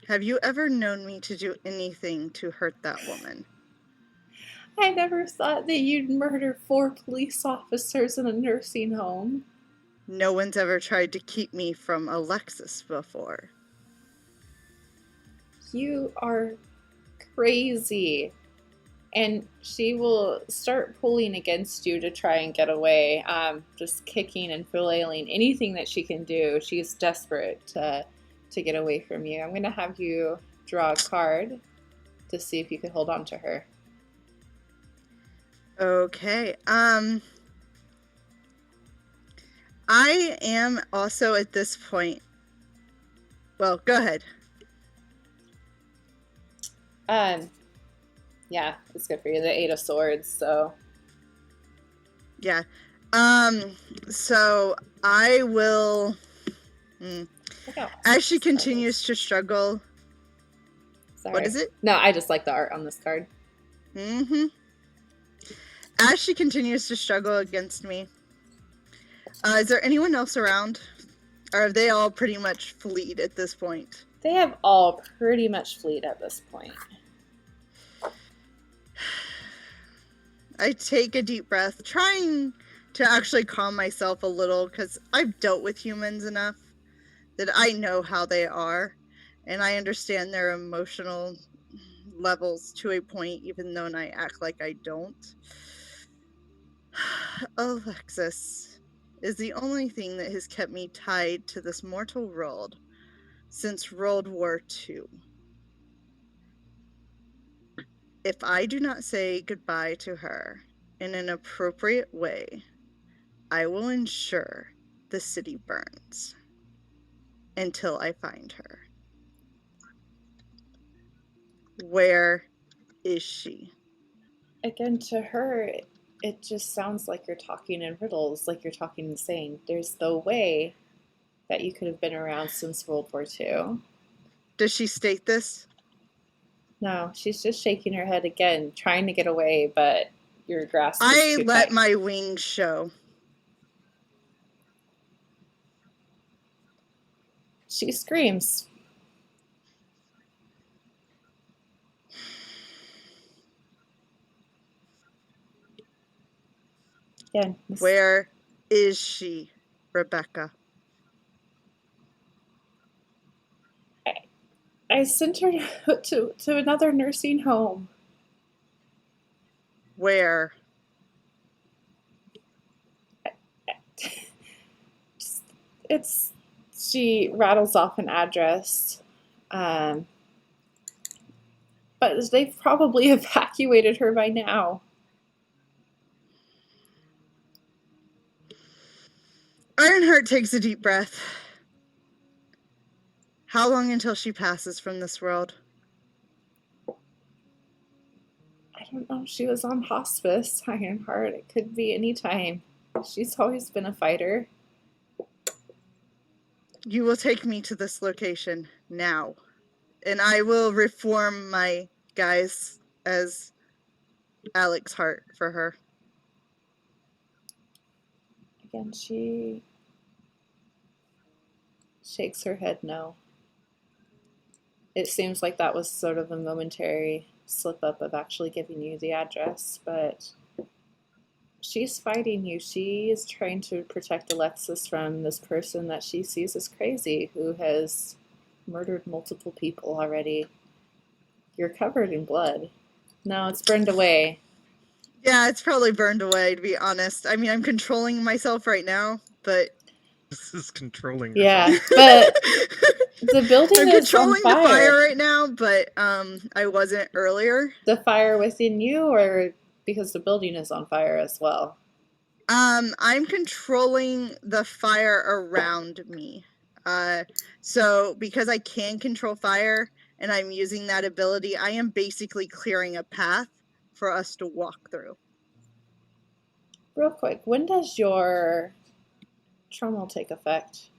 Have you ever known me to do anything to hurt that woman? I never thought that you'd murder 4 police officers in a nursing home. No one's ever tried to keep me from Alexis before. You are crazy. And she will start pulling against you to try and get away, just kicking and flailing, anything that she can do. She's desperate to get away from you. I'm going to have you draw a card to see if you can hold on to her. Okay. I am also at this point. Well, go ahead. Yeah, it's good for you. The 8 of Swords, so. Yeah. So I will. As she continues to struggle. Sorry. What is it? No, I just like the art on this card. Mm-hmm. As she continues to struggle against me, is there anyone else around? Or have they all pretty much fleed at this point? They have all pretty much fleed at this point. I take a deep breath, trying to actually calm myself a little, because I've dealt with humans enough that I know how they are, and I understand their emotional levels to a point, even though I act like I don't. Alexis is the only thing that has kept me tied to this mortal world since World War II. If I do not say goodbye to her in an appropriate way, I will ensure the city burns until I find her. Where is she? Again, to her, it just sounds like you're talking in riddles, like you're talking and saying, there's no way that you could have been around since World War II. Does she state this? No, she's just shaking her head again, trying to get away, but your grasp is I too let tight. my wings show. She screams. Again, Where is she, Rebecca? I sent her to another nursing home. Where? She rattles off an address, but they've probably evacuated her by now. Ironheart takes a deep breath. How long until she passes from this world? I don't know. She was on hospice, Ironheart. It could be any time. She's always been a fighter. You will take me to this location now, and I will reform my guys as Alex Hart for her. Again, she shakes her head no. It seems like that was sort of a momentary slip up of actually giving you the address, but she's fighting you. She is trying to protect Alexis from this person that she sees as crazy, who has murdered multiple people already. You're covered in blood. No, it's burned away. Yeah, it's probably burned away, to be honest. I mean, I'm controlling myself right now, but... This is controlling Yeah, yourself. but the building I'm is on controlling the fire fire. right now, but I wasn't earlier. The fire within you, or because the building is on fire as well? I'm controlling the fire around me. So because I can control fire and I'm using that ability, I am basically clearing a path for us to walk through. Real quick, when does your tremel take effect?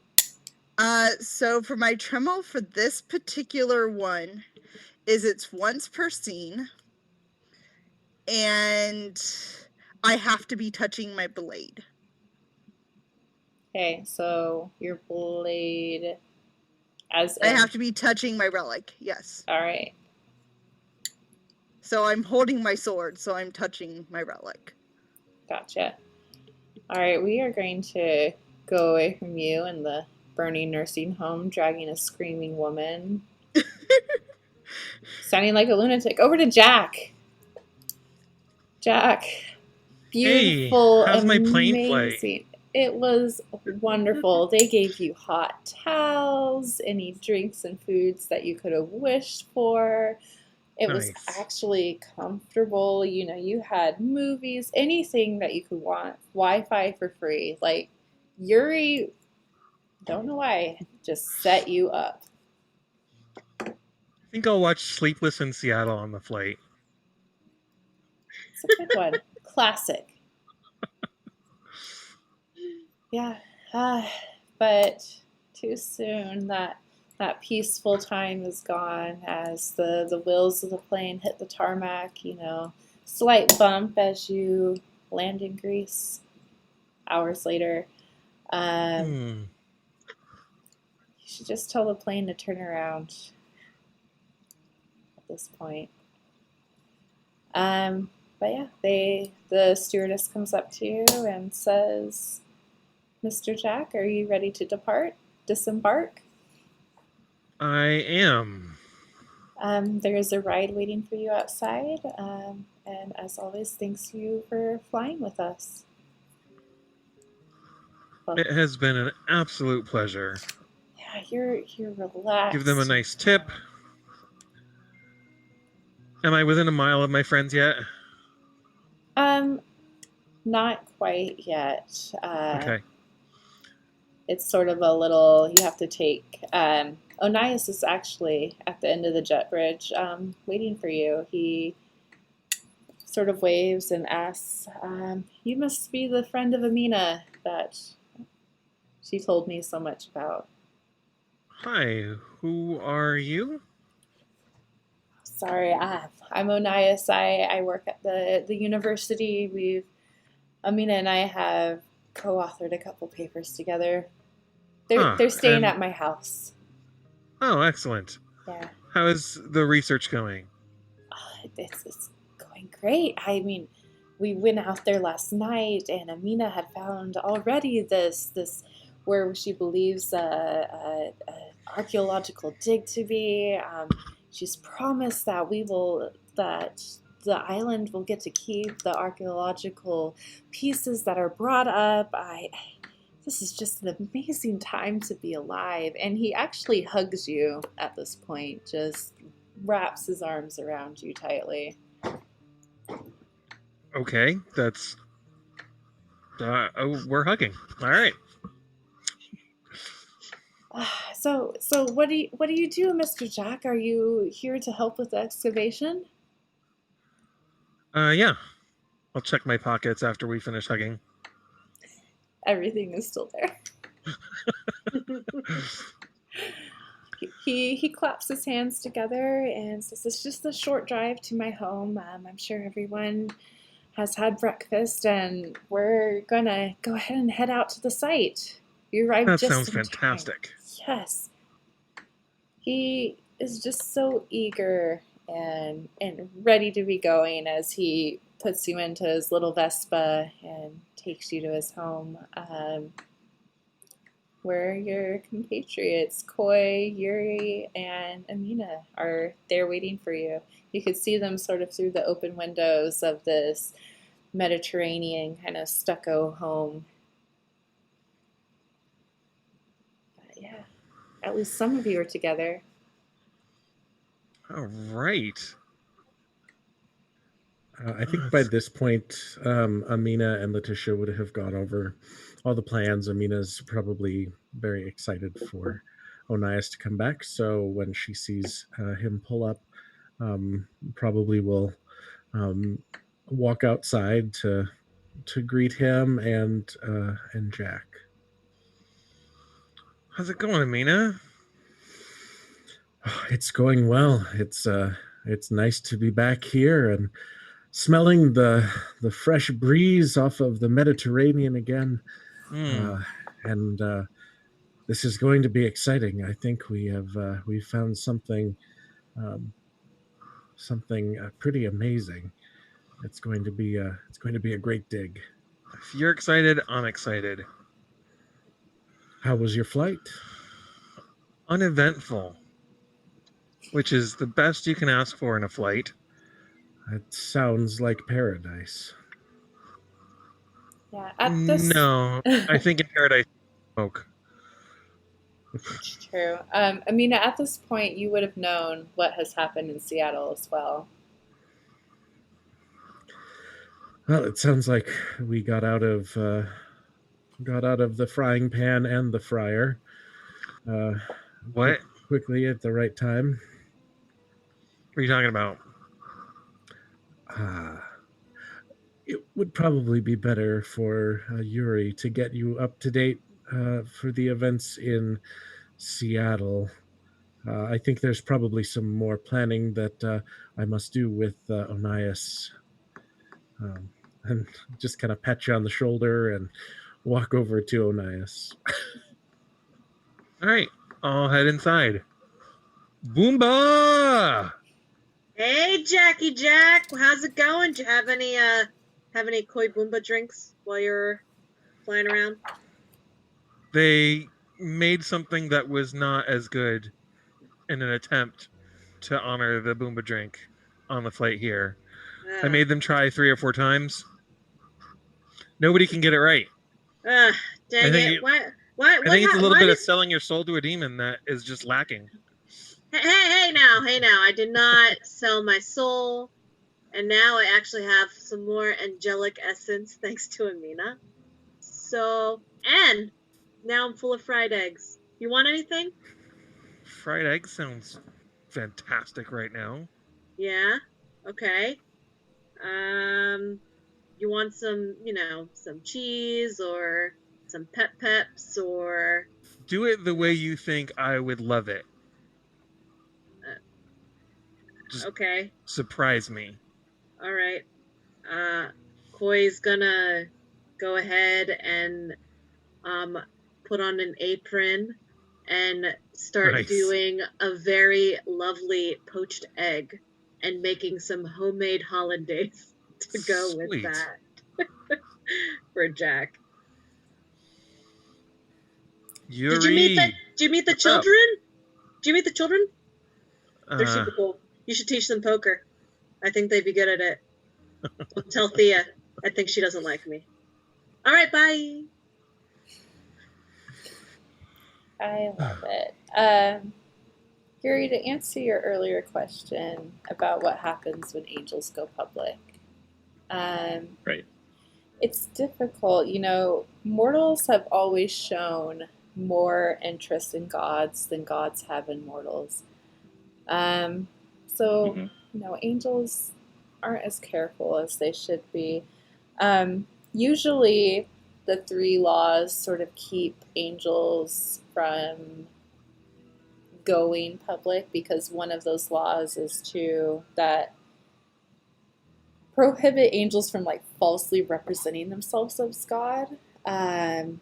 So for my tremel for this particular one is it's once per scene, and I have to be touching my blade. Okay, so your blade as I in... have to be touching my relic, yes. All right. So I'm holding my sword, so I'm touching my relic. Gotcha. All right, we are going to go away from you in the burning nursing home, dragging a screaming woman, sounding like a lunatic, over to Jack. Jack, beautiful, how's my plane amazing. flight? It was wonderful. They gave you hot towels, any drinks and foods that you could have wished for. It was Nice. actually comfortable. You know, you had movies, anything that you could want. Wi-Fi for free. Like, Yuurei, don't know why, just set you up. I think I'll watch Sleepless in Seattle on the flight. It's a good one. Classic. Yeah. But too soon. That peaceful time is gone as the wheels of the plane hit the tarmac. You know, slight bump as you land in Greece. Hours later. You should just tell the plane to turn around at this point. But yeah, the stewardess comes up to you and says, "Mr. Jack, are you ready to disembark?" I am. There is a ride waiting for you outside, and as always, thanks you for flying with us. Well, It has been an absolute pleasure. yeah, you're relaxed. Give them a nice tip. Am I within a mile of my friends yet? Not quite yet. Okay. It's sort of a little, you have to take, Onias is actually at the end of the jet bridge, waiting for you. He sort of waves and asks, "You must be the friend of Amina that she told me so much about." Hi, who are you? Sorry, I'm Onias. I work at the university. Amina and I have co-authored a couple papers together. They're staying at my house. Oh, excellent. Yeah. How is the research going? It's going great. I mean, we went out there last night, and Amina had found already this where she believes a archaeological dig to be. She's promised that the island will get to keep the archaeological pieces that are brought up. This is just an amazing time to be alive. And he actually hugs you at this point, just wraps his arms around you tightly. Okay, that's... we're hugging. All right. So what do you do, Mr. Jack? Are you here to help with the excavation? Yeah. I'll check my pockets after we finish hugging. Everything is still there. He claps his hands together and says, "It's just a short drive to my home. I'm sure everyone has had breakfast, and we're gonna go ahead and head out to the site. You arrived That just sounds in time." fantastic. Yes. He is just so eager and ready to be going as he puts you into his little Vespa and takes you to his home. Where your compatriots, Koy, Yuurei, and Amina, are there waiting for you. You could see them sort of through the open windows of this Mediterranean kind of stucco home. But yeah, at least some of you are together. All right. I think by this point, Amina and Letitia would have gone over all the plans. Amina's probably very excited for Onias to come back. So when she sees him pull up, probably will walk outside to greet him and Jack. How's it going, Amina? It's going well. It's nice to be back here and smelling the fresh breeze off of the Mediterranean again. And this is going to be exciting. I think we found something pretty amazing. It's going to be a great dig. If you're excited, I'm excited. How was your flight? Uneventful, which is the best you can ask for in a flight. It sounds like paradise. Yeah, at this. No, I think in paradise, smoke. True. Amina, at this point, you would have known what has happened in Seattle as well. Well, it sounds like we got out of the frying pan and the fryer. What? Quickly at the right time. What are you talking about? It would probably be better for Yuurei to get you up to date for the events in Seattle. I think there's probably some more planning that I must do with Onias. And just kind of pat you on the shoulder and walk over to Onias. All right, I'll head inside. Boomba! Hey, Jackie Jack, how's it going? Do you have any Koy Bumba drinks while you're flying around? They made something that was not as good in an attempt to honor the Boomba drink on the flight here. I made them try 3 or 4 times. Nobody can get it right. Dang it! Why? I think it's a little bit of selling your soul to a demon that is just lacking. Hey now! I did not sell my soul, and now I actually have some more angelic essence thanks to Amina. So, and now I'm full of fried eggs. You want anything? Fried egg sounds fantastic right now. Yeah. Okay. You want some, some cheese or some peps or... Do it the way you think I would love it. Just okay. Surprise me. All right. Koy's gonna go ahead and put on an apron and start doing a very lovely poached egg and making some homemade hollandaise to go with that for Jack. Yuurei. Did you meet the children? Did you meet the children? They're super cool. You should teach them poker. I think they'd be good at it. Don't tell Thea. I think she doesn't like me. All right, bye. I love it. Yuurei, to answer your earlier question about what happens when angels go public. Right. It's difficult. Mortals have always shown more interest in gods than gods have in mortals. Angels aren't as careful as they should be. Usually the three laws sort of keep angels from going public, because one of those laws is that prohibit angels from like falsely representing themselves as God. And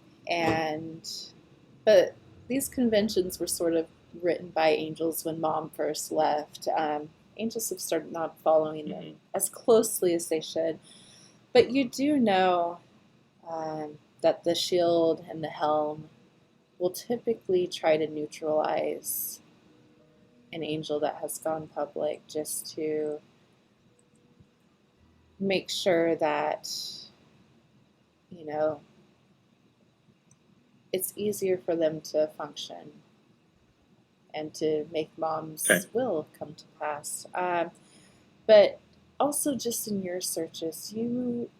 but these conventions were sort of written by angels when Mom first left. Angels have started not following them as closely as they should. But you do know that the shield and the helm will typically try to neutralize an angel that has gone public, just to make sure that, you know, it's easier for them to function and to make Mom's will come to pass. But also, just in your searches, you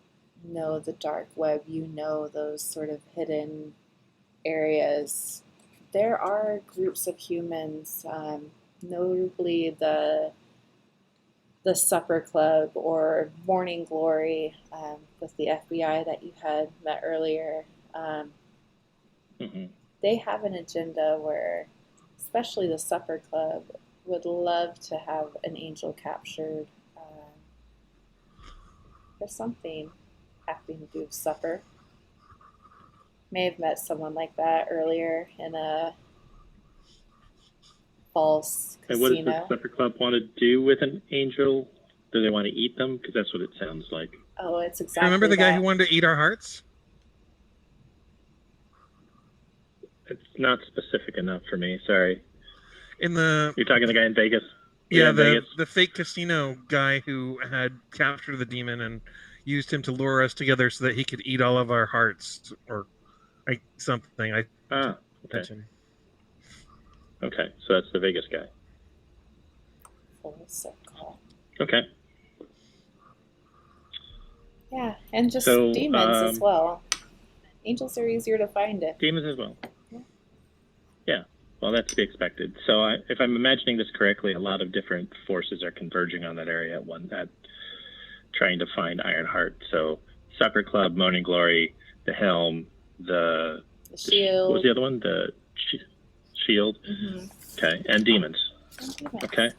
know the dark web, you know those sort of hidden areas. There are groups of humans, notably the Supper Club or Morning Glory, with the FBI that you had met earlier. They have an agenda where, especially the Supper Club, would love to have an angel captured for something having to do with supper. May have met someone like that earlier in a false casino. And what does the Supper Club want to do with an angel? Do they want to eat them? Because that's what it sounds like. Oh, it's exactly Remember the that. guy who wanted to eat our hearts? It's not specific enough for me. Sorry. You're talking the guy in Vegas. Yeah, Vegas. the fake casino guy who had captured the demon and used him to lure us together so that he could eat all of our hearts, or something. Okay. Okay, so that's the Vegas guy. Full circle. Okay. Yeah, and just demons as well. Angels are easier to find it. Demons as well. Yeah. Well, that's to be expected. So if I'm imagining this correctly, a lot of different forces are converging on that area at trying to find Ironheart. So Supper Club, Morning Glory, the Helm, the Shield. What was the other one? The Shield. Okay, and demons. Okay.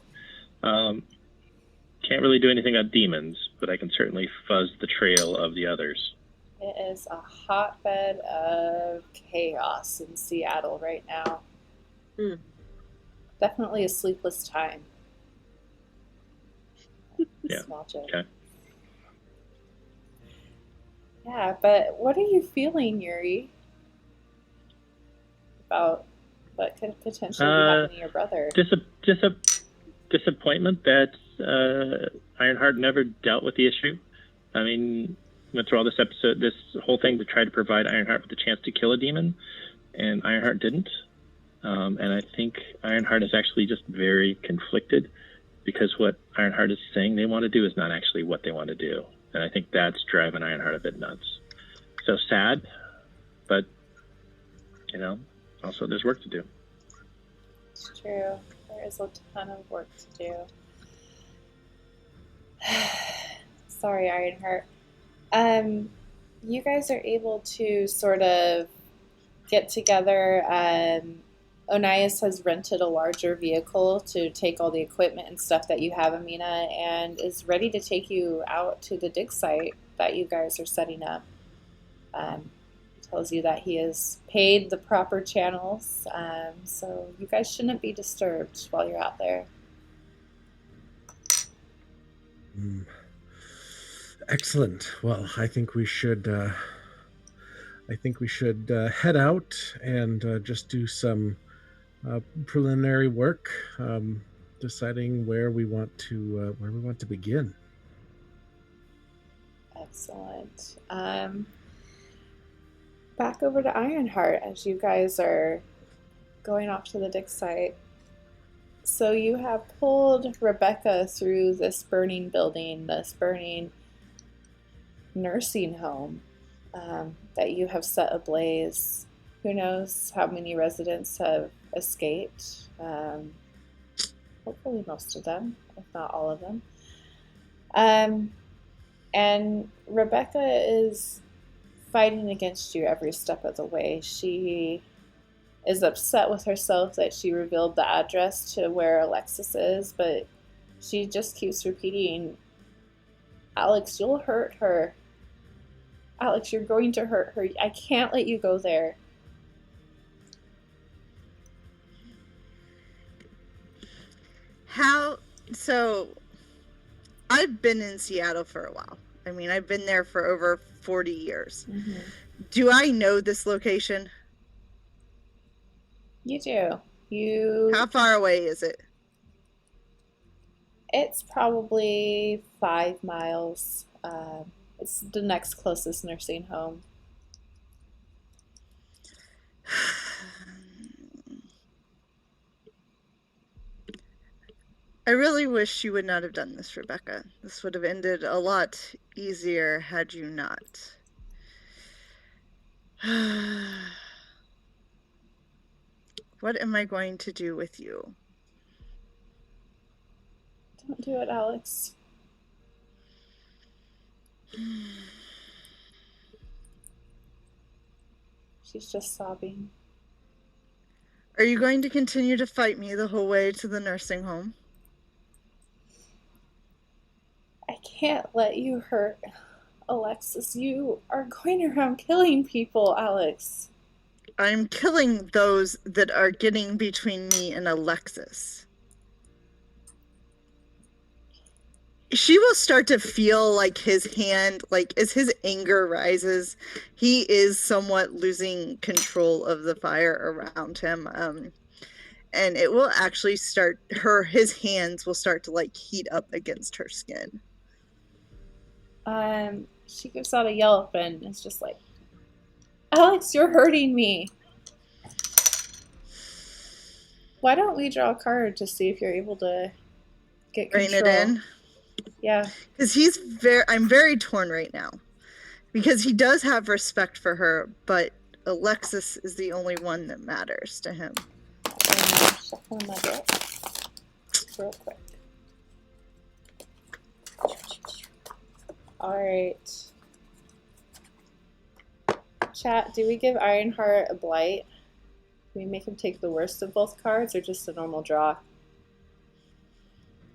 Can't really do anything on demons, but I can certainly fuzz the trail of the others. It is a hotbed of chaos in Seattle right now. Definitely a sleepless time. Yeah. Small joke. Okay. Yeah, but what are you feeling, Yuurei, about what could potentially be happening to your brother? Disappointment that Ironheart never dealt with the issue. I mean, went through all this whole thing to try to provide Ironheart with a chance to kill a demon, and Ironheart didn't. And I think Ironheart is actually just very conflicted, because what Ironheart is saying they want to do is not actually what they want to do. And I think that's driving Ironheart a bit nuts. So sad, but, also there's work to do. It's true. There is a ton of work to do. Sorry, Ironheart. You guys are able to sort of get together. Onias has rented a larger vehicle to take all the equipment and stuff that you have, Amina, and is ready to take you out to the dig site that you guys are setting up. Tells you that he has paid the proper channels, so you guys shouldn't be disturbed while you're out there. Excellent. Well, I think we should head out and just do some preliminary work, deciding where we want to begin. Excellent. Back over to Ironheart as you guys are going off to the dig site. So you have pulled Rebecca through this burning building, this burning nursing home that you have set ablaze. Who knows how many residents have escaped? Hopefully most of them, if not all of them. And Rebecca is fighting against you every step of the way. She is upset with herself that she revealed the address to where Alexis is, but she just keeps repeating, Alex, you'll hurt her. Alex, you're going to hurt her. I can't let you go there. So I've been in Seattle for a while. I mean, I've been there for over 40 years. Mm-hmm. Do I know this location? You do. How far away is it? It's probably 5 miles. It's the next closest nursing home. I really wish you would not have done this, Rebecca. This would have ended a lot easier had you not. What am I going to do with you? Don't do it, Alex. She's just sobbing. Are you going to continue to fight me the whole way to the nursing home? I can't let you hurt Alexis. You are going around killing people, Alex. I'm killing those that are getting between me and Alexis. She will start to feel like his hand, like as his anger rises, he is somewhat losing control of the fire around him. And it will actually start, his hands will start to like heat up against her skin. She gives out a yelp and is just like, Alex, you're hurting me. Why don't we draw a card to see if you're able to get control? Rein it in. Yeah. Because I'm very torn right now. Because he does have respect for her, but Alexis is the only one that matters to him. I'm shuffling my deck real quick. Alright. Chat, do we give Ironheart a blight? Do we make him take the worst of both cards or just a normal draw?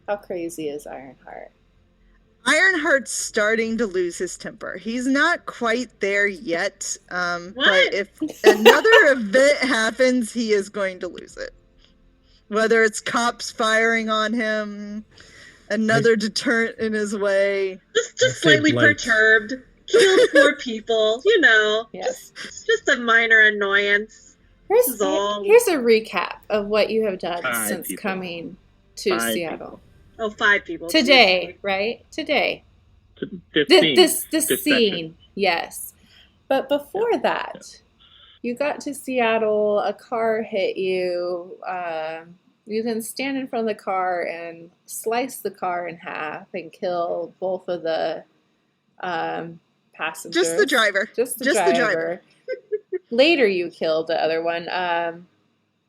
How crazy is Ironheart? Ironheart's starting to lose his temper. He's not quite there yet, but if another event happens, he is going to lose it. Whether it's cops firing on him, another deterrent in his way. Just slightly perturbed. Killed 4 people, you know. Yes. It's just a minor annoyance. Here's a recap of what you have done since people. coming to 5 Seattle. people. Oh, 5 people. Today, right? Today. This scene, yes. But before that, you got to Seattle, a car hit you. You then stand in front of the car and slice the car in half and kill both of the passengers. Just the driver. Just the driver. Later, you killed the other one.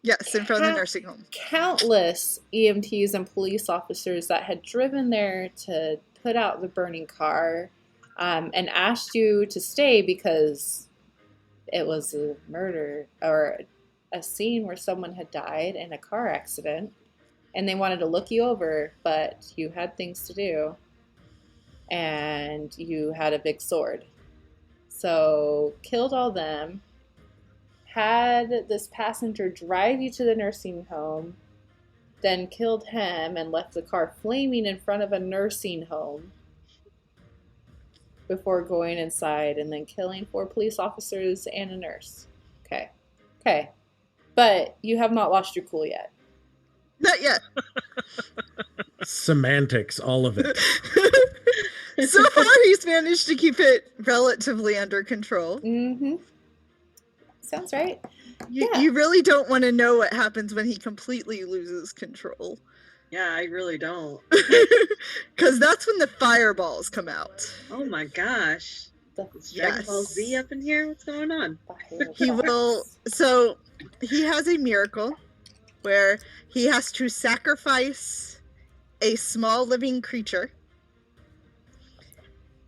Yes, in front of the nursing home. Countless EMTs and police officers that had driven there to put out the burning car and asked you to stay because it was a murder or a scene where someone had died in a car accident, and they wanted to look you over, but you had things to do, and you had a big sword. So killed all them, had this passenger drive you to the nursing home, then killed him and left the car flaming in front of a nursing home before going inside and then killing 4 police officers and a nurse. Okay. But you have not lost your cool yet. Not yet. Semantics, all of it. So far, he's managed to keep it relatively under control. Mm-hmm. Sounds right. You really don't want to know what happens when he completely loses control. Yeah, I really don't. Because that's when the fireballs come out. Oh my gosh. Is Dragon Ball Z up in here? What's going on? He will. So he has a miracle where he has to sacrifice a small living creature.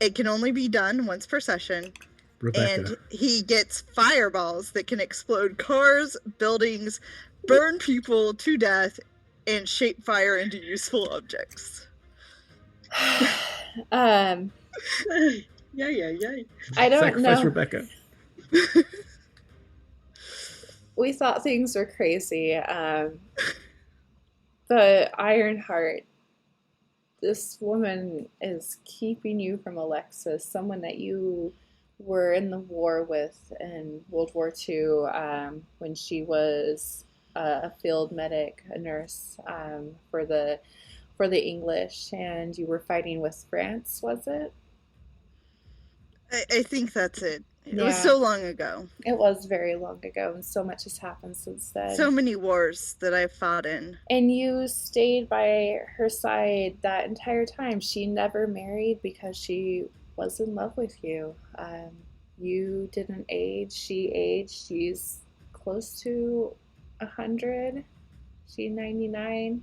It can only be done once per session. Rebecca. And he gets fireballs that can explode cars, buildings, burn people to death, and shape fire into useful objects. um, Yay. I don't Sacrifice know. Rebecca. We thought things were crazy. The Ironheart, this woman is keeping you from Alexis, someone that you were in the war with in World War II, when she was a field medic, a nurse, for the English, and you were fighting with France, was it? I think that's it. It was Yeah. so long ago. It was very long ago, and so much has happened since then. So many wars that I fought in. And you stayed by her side that entire time. She never married because she was in love with you. You didn't age. She aged. She's close to 100. She's 99.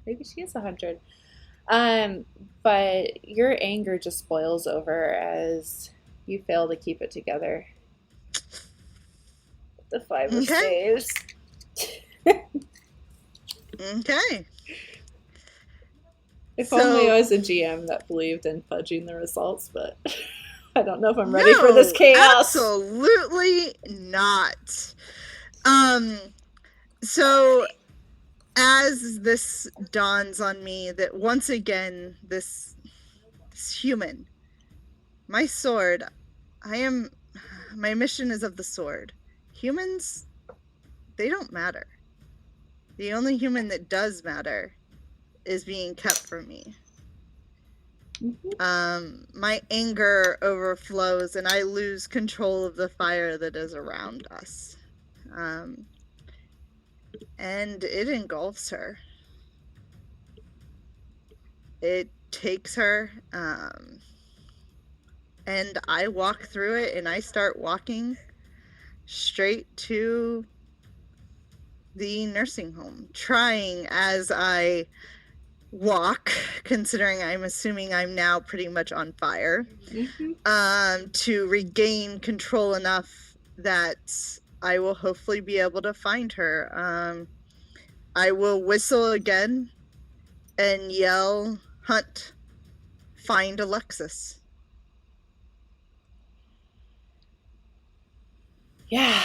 Maybe she is 100. But your anger just boils over as you fail to keep it together. The 5 of Staves. Okay. If only I was a GM that believed in fudging the results, but I don't know if I'm ready for this chaos. Absolutely not. So as this dawns on me that once again this human, my sword, my mission is of the sword. Humans, they don't matter. The only human that does matter is being kept from me. My anger overflows and I lose control of the fire that is around us. And it engulfs her. It takes her, and I walk through it, and I start walking straight to the nursing home, trying as I walk, considering I'm assuming I'm now pretty much on fire, to regain control enough that I will hopefully be able to find her. I will whistle again and yell, "Hunt, find Alexis." Yeah.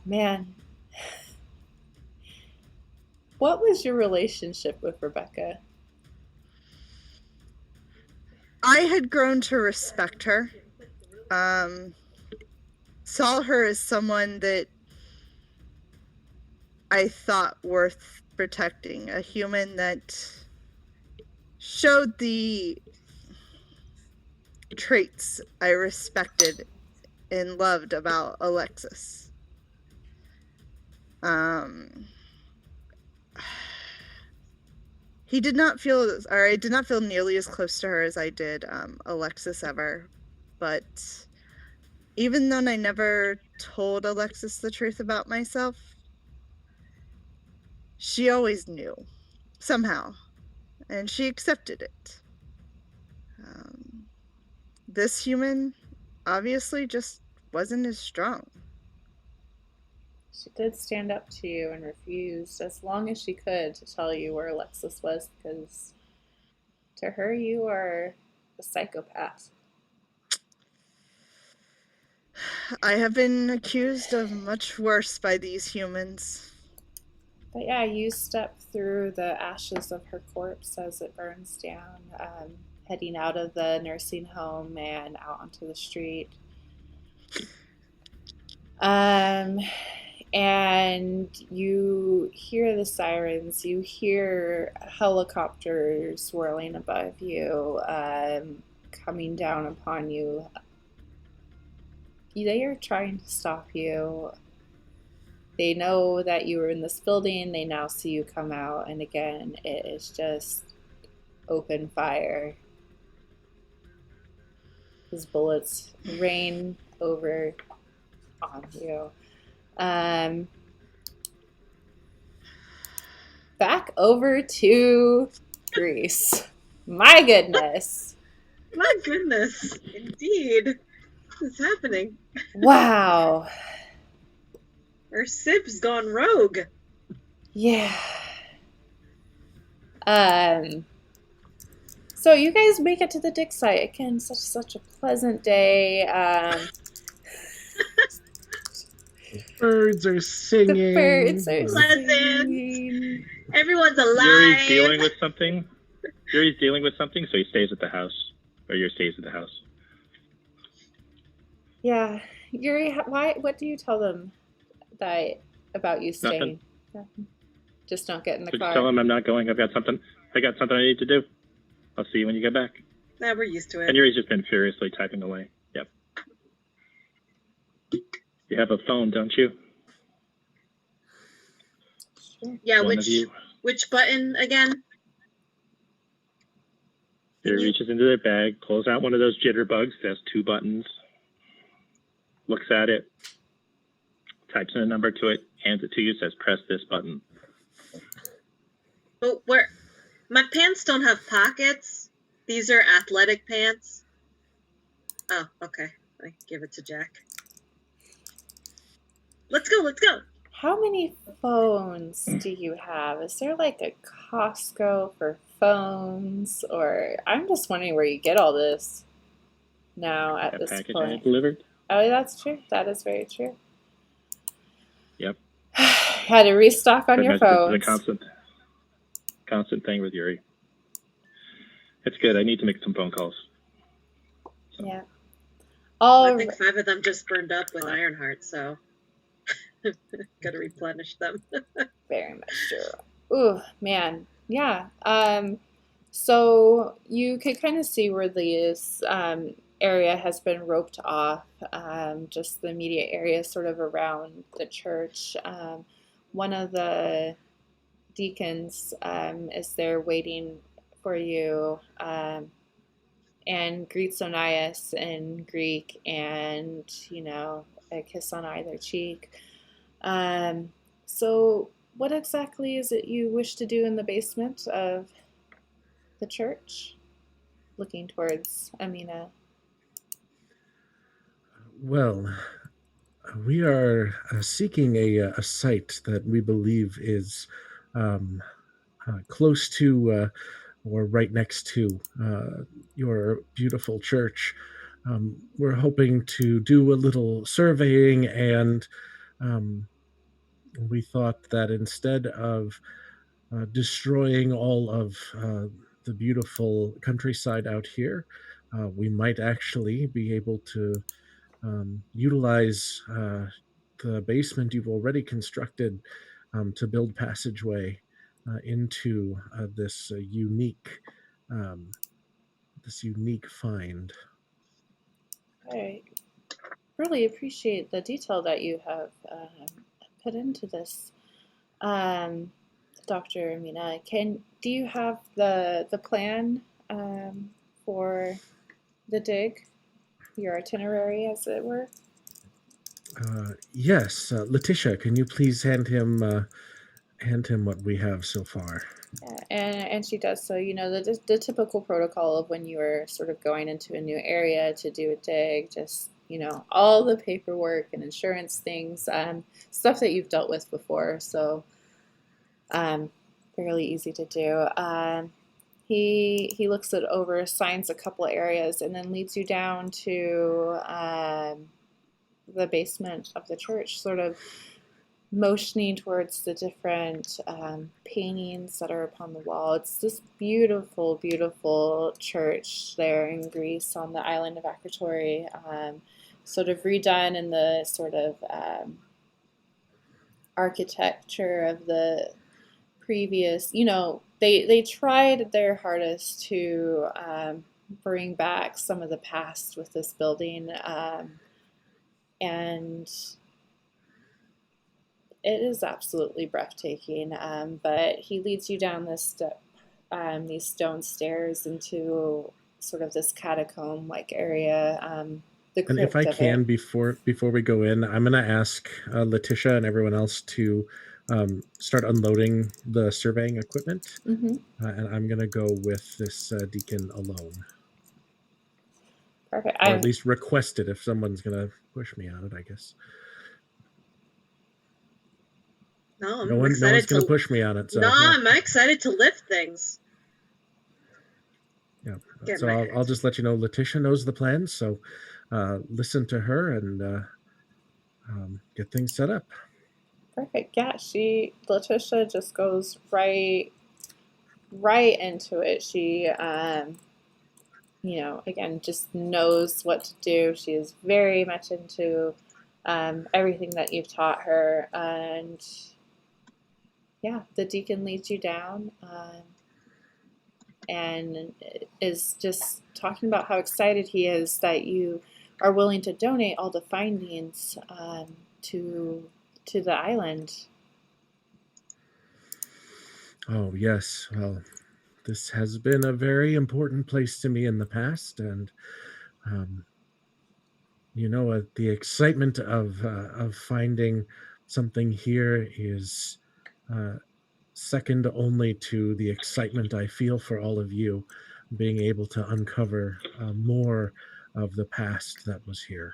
Man. What was your relationship with Rebecca? I had grown to respect her. Saw her as someone that I thought worth protecting. A human that showed the traits I respected and loved about Alexis. I did not feel nearly as close to her as I did Alexis ever. But even though I never told Alexis the truth about myself, she always knew, somehow, and she accepted it. This human obviously just wasn't as strong. She did stand up to you and refused as long as she could to tell you where Alexis was, because to her you are a psychopath. I have been accused of much worse by these humans. But yeah, you step through the ashes of her corpse as it burns down, heading out of the nursing home and out onto the street. And you hear the sirens, you hear helicopters swirling above you, coming down upon you. They are trying to stop you. They know that you were in this building. They now see you come out, and again, it is just open fire. His bullets rain over on you. Back over to Greece. My goodness. My goodness, indeed. What's happening? Wow. Our Sib's gone rogue. Yeah. So you guys make it to the dig site again. Such a pleasant day. Birds are The singing. birds are Pleasant. singing. Everyone's Yurei's alive. dealing with something. Yurei's dealing with something, so he stays at the house, or Yuri stays at the house. Yeah, Yuri. Why? What do you tell them about you staying? Nothing. Just don't get in the So car. just tell him I'm not going. I got something I need to do. I'll see you when you get back. Nah, we're used to it. And Yuri's just been furiously typing away. Yep. You have a phone, don't you? Yeah, One of you. which button again? Yuri reaches into their bag, pulls out one of those jitterbugs that has 2 buttons, looks at it, types in a number to it, hands it to you, says, press this button. Oh, my pants don't have pockets. These are athletic pants. Oh, okay. I give it to Jack. Let's go. How many phones do you have? Is there like a Costco for phones? Or I'm just wondering where you get all this now at That this package I had point. delivered. Oh, that's true. That is very true. Yep. Had to restock on your This is phones. a constant thing with Yuri. It's good. I need to make some phone calls. So. Yeah. I think 5 of them just burned up with Ironheart, so gotta replenish them. Very much true. Ooh, man. Yeah. So you could kind of see where this area has been roped off, just the immediate area sort of around the church. One of the deacons is there waiting for you and greets Onias in Greek and, a kiss on either cheek. So what exactly is it you wish to do in the basement of the church? Looking towards Amina. Well, we are seeking a site that we believe is close to or right next to your beautiful church. We're hoping to do a little surveying, and we thought that instead of destroying all of the beautiful countryside out here, we might actually be able to utilize the basement you've already constructed to build passageway into this unique find. I really appreciate the detail that you have put into this, Dr. Amina. Do you have the plan for the dig, your itinerary, as it were? Yes, Letitia, can you please hand him what we have so far? Yeah, and she does so. The typical protocol of when you are sort of going into a new area to do a dig, just all the paperwork and insurance things, stuff that you've dealt with before. So fairly easy to do. He looks it over, assigns a couple of areas, and then leads you down to the basement of the church, sort of motioning towards the different paintings that are upon the wall. It's this beautiful, beautiful church there in Greece on the island of Akrotiri, sort of redone in the sort of architecture of the previous, they tried their hardest to bring back some of the past with this building, and it is absolutely breathtaking. But he leads you down these stone stairs into sort of this catacomb-like area. And if I can, before we go in, I'm going to ask Letitia and everyone else to start unloading the surveying equipment. Mm-hmm. And I'm going to go with this deacon alone. Perfect. Or at least request it if someone's going to push me on it, I guess. No, No I'm one's excited going to to. push me on it. So No, yeah. I'm excited to lift things. Yeah. Get So my I'll just let you know. Letitia knows the plans, so listen to her and get things set up. Perfect. Yeah, Letitia just goes right into it. She, again, just knows what to do. She is very much into everything that you've taught her, and yeah, the deacon leads you down. And is just talking about how excited he is that you are willing to donate all the findings to the island. Oh, yes. Well, this has been a very important place to me in the past, and the excitement of finding something here is second only to the excitement I feel for all of you being able to uncover more of the past that was here.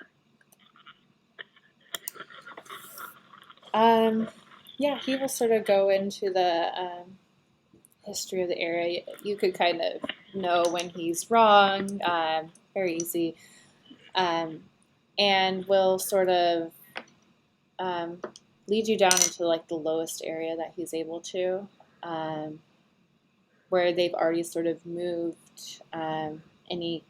Yeah, he will sort of go into the history of the area. You could kind of know when he's wrong, very easy, and will sort of um, lead you down into like the lowest area that he's able to, where they've already sort of moved any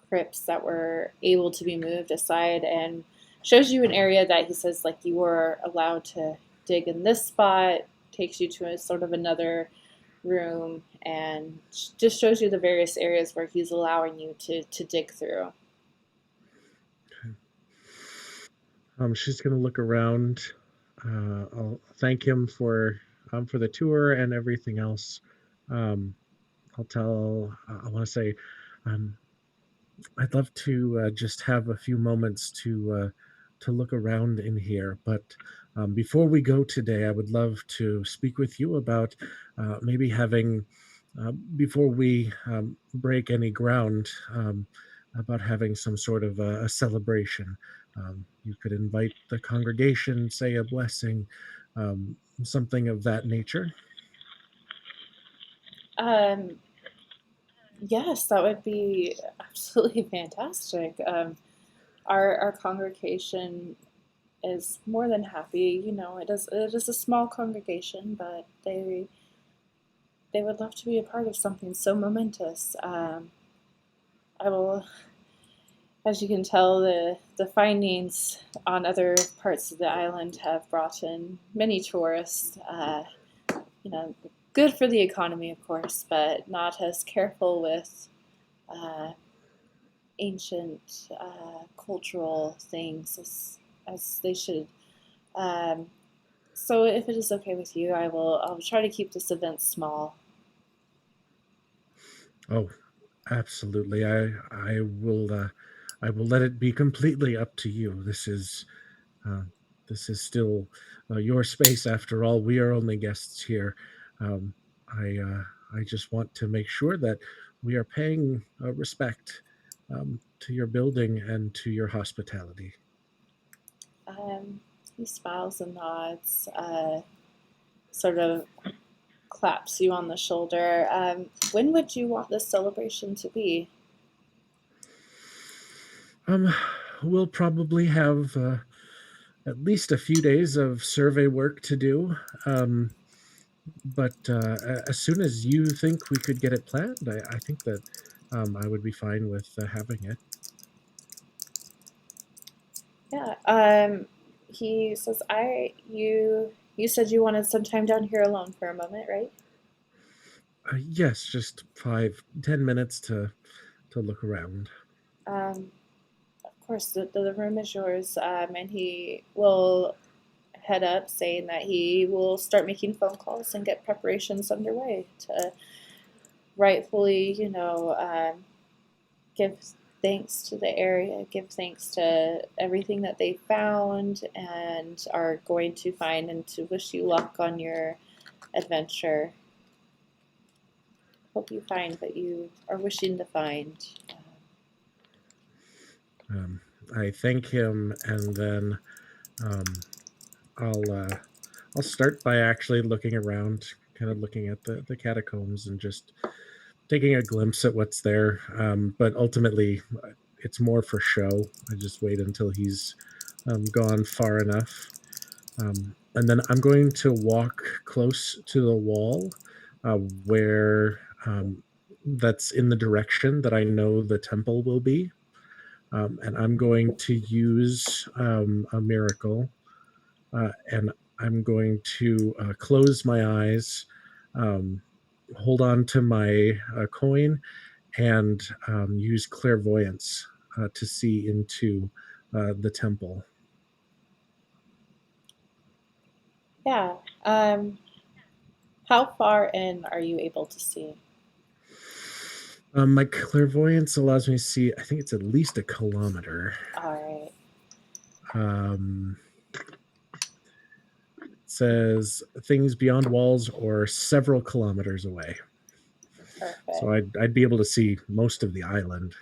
crypts that were able to be moved aside, and shows you an area that he says like you were allowed to dig in this spot, takes you to a sort of another room, and just shows you the various areas where he's allowing you to dig through. She's going to look around. I'll thank him for the tour and everything else. I want to say, I'd love to just have a few moments to look around in here. But before we go today, I would love to speak with you about maybe having, before we break any ground, about having some sort of a celebration. You could invite the congregation, say a blessing, something of that nature. Yes, that would be absolutely fantastic. Our congregation is more than happy. It is a small congregation, but they would love to be a part of something so momentous. I will, as you can tell, the findings on other parts of the island have brought in many tourists. You know, good for the economy, of course, but not as careful with uh, ancient cultural things as they should. Um, so, if it is okay with you, I'll try to keep this event small. Oh, absolutely. I will let it be completely up to you. Uh, this is still your space after all. We are only guests here. Um, I just want to make sure that we are paying respect to your building and to your hospitality. Um, he smiles and nods, sort of claps you on the shoulder. When would you want this celebration to be? Um, we'll probably have at least a few days of survey work to do. But as soon as you think we could get it planned, I think that I would be fine with having it. Yeah. He says, You said you wanted some time down here alone for a moment, right? Yes, just 5-10 minutes to look around. Of course, the room is yours, and he will head up saying that he will start making phone calls and get preparations underway to rightfully, give thanks to the area, give thanks to everything that they found and are going to find, and to wish you luck on your adventure. Hope you find what you are wishing to find. I thank him, and then I'll start by actually looking around, kind of looking at the catacombs and just taking a glimpse at what's there. But ultimately, it's more for show. I just wait until he's gone far enough. And then I'm going to walk close to the wall where that's in the direction that I know the temple will be. And I'm going to use a miracle, and I'm going to close my eyes, um, hold on to my coin, and use clairvoyance to see into the temple. Yeah. How far in are you able to see? My clairvoyance allows me to see, I think it's at least a kilometer. All right. Um, it says things beyond walls or several kilometers away. Perfect. So I'd be able to see most of the island.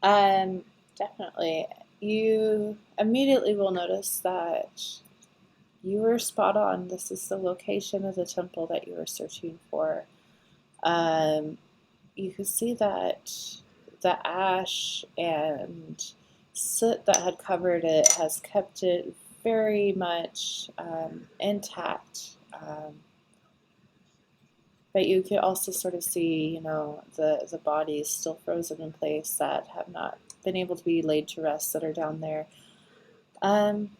Definitely. You immediately will notice that you were spot on. This is the location of the temple that you were searching for. Um, you could see that the ash and soot that had covered it has kept it very much intact. But you could also sort of see, the bodies still frozen in place that have not been able to be laid to rest that are down there. Um,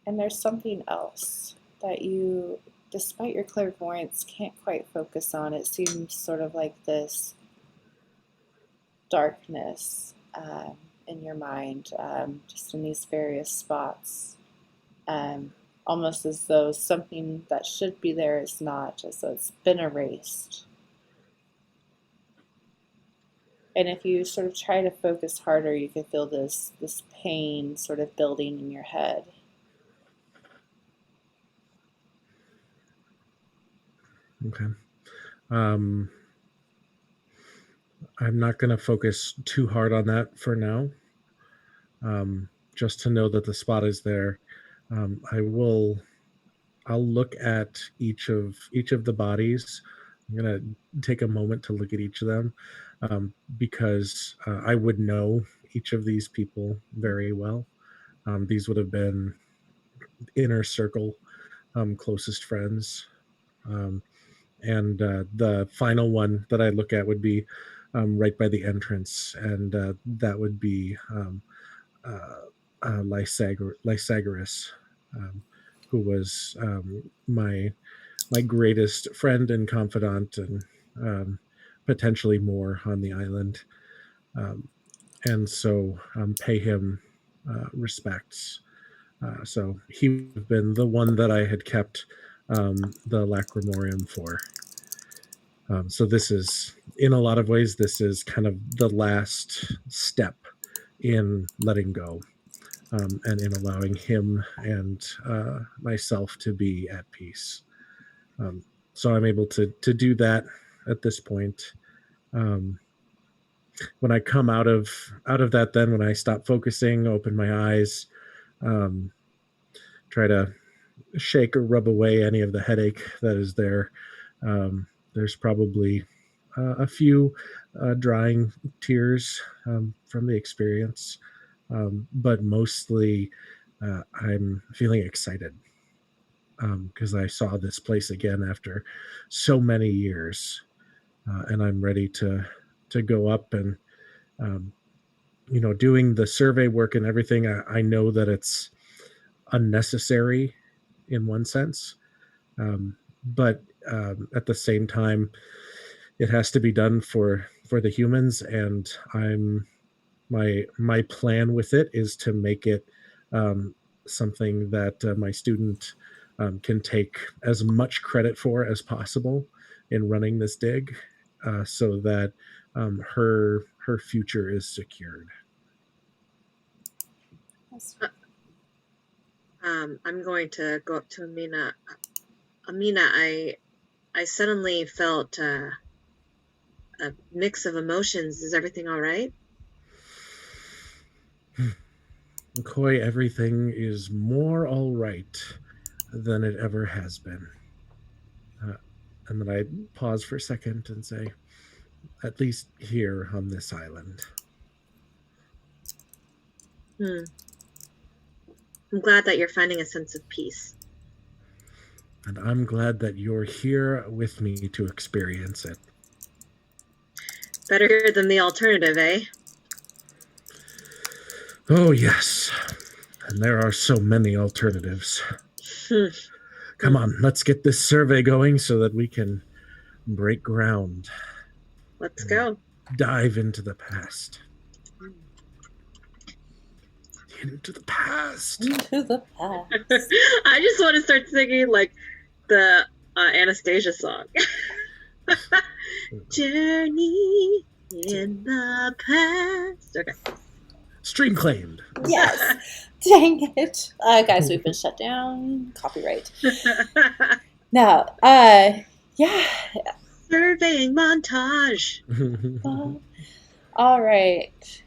and there's something else that you, despite your clairvoyance, can't quite focus on. It seems sort of like this darkness in your mind, just in these various spots. Almost as though something that should be there is not, as though it's been erased. And if you sort of try to focus harder, you can feel this pain sort of building in your head. Okay. Um, I'm not going to focus too hard on that for now. Just to know that the spot is there. I'll look at each of the bodies. I'm gonna take a moment to look at each of them, because I would know each of these people very well. These would have been inner circle, closest friends. And the final one that I look at would be right by the entrance, and that would be uh, Lysagoras, who was my greatest friend and confidant, and potentially more on the island. Um, and so pay him respects. So he would have been the one that I had kept the lacrimorium for. So this is, in a lot of ways, this is kind of the last step in letting go, and in allowing him and myself to be at peace. So I'm able to do that at this point. Um, when I come out of that, then when I stop focusing, open my eyes, um, try to shake or rub away any of the headache that is there. There's probably a few drying tears from the experience, but mostly I'm feeling excited because I saw this place again after so many years, and I'm ready to go up and doing the survey work and everything. I know that it's unnecessary in one sense, but at the same time, it has to be done for the humans, and my plan with it is to make it something that my student can take as much credit for as possible in running this dig, so that her future is secured. I'm going to go up to Amina. Amina, I suddenly felt a mix of emotions. Is everything all right? Koy, everything is more all right than it ever has been. And then I pause for a second and say, at least here on this island. I'm glad that you're finding a sense of peace. And I'm glad that you're here with me to experience it. Better than the alternative, eh? Oh, yes. And there are so many alternatives. Come on, let's get this survey going so that we can break ground. Let's go. Dive into the past. Into the past. Into the past. I just want to start singing like the Anastasia song. Journey in the past. Okay. Stream claimed. Yes. Dang it. Guys, we've been shut down. Copyright. No. Yeah. Surveying montage. All right.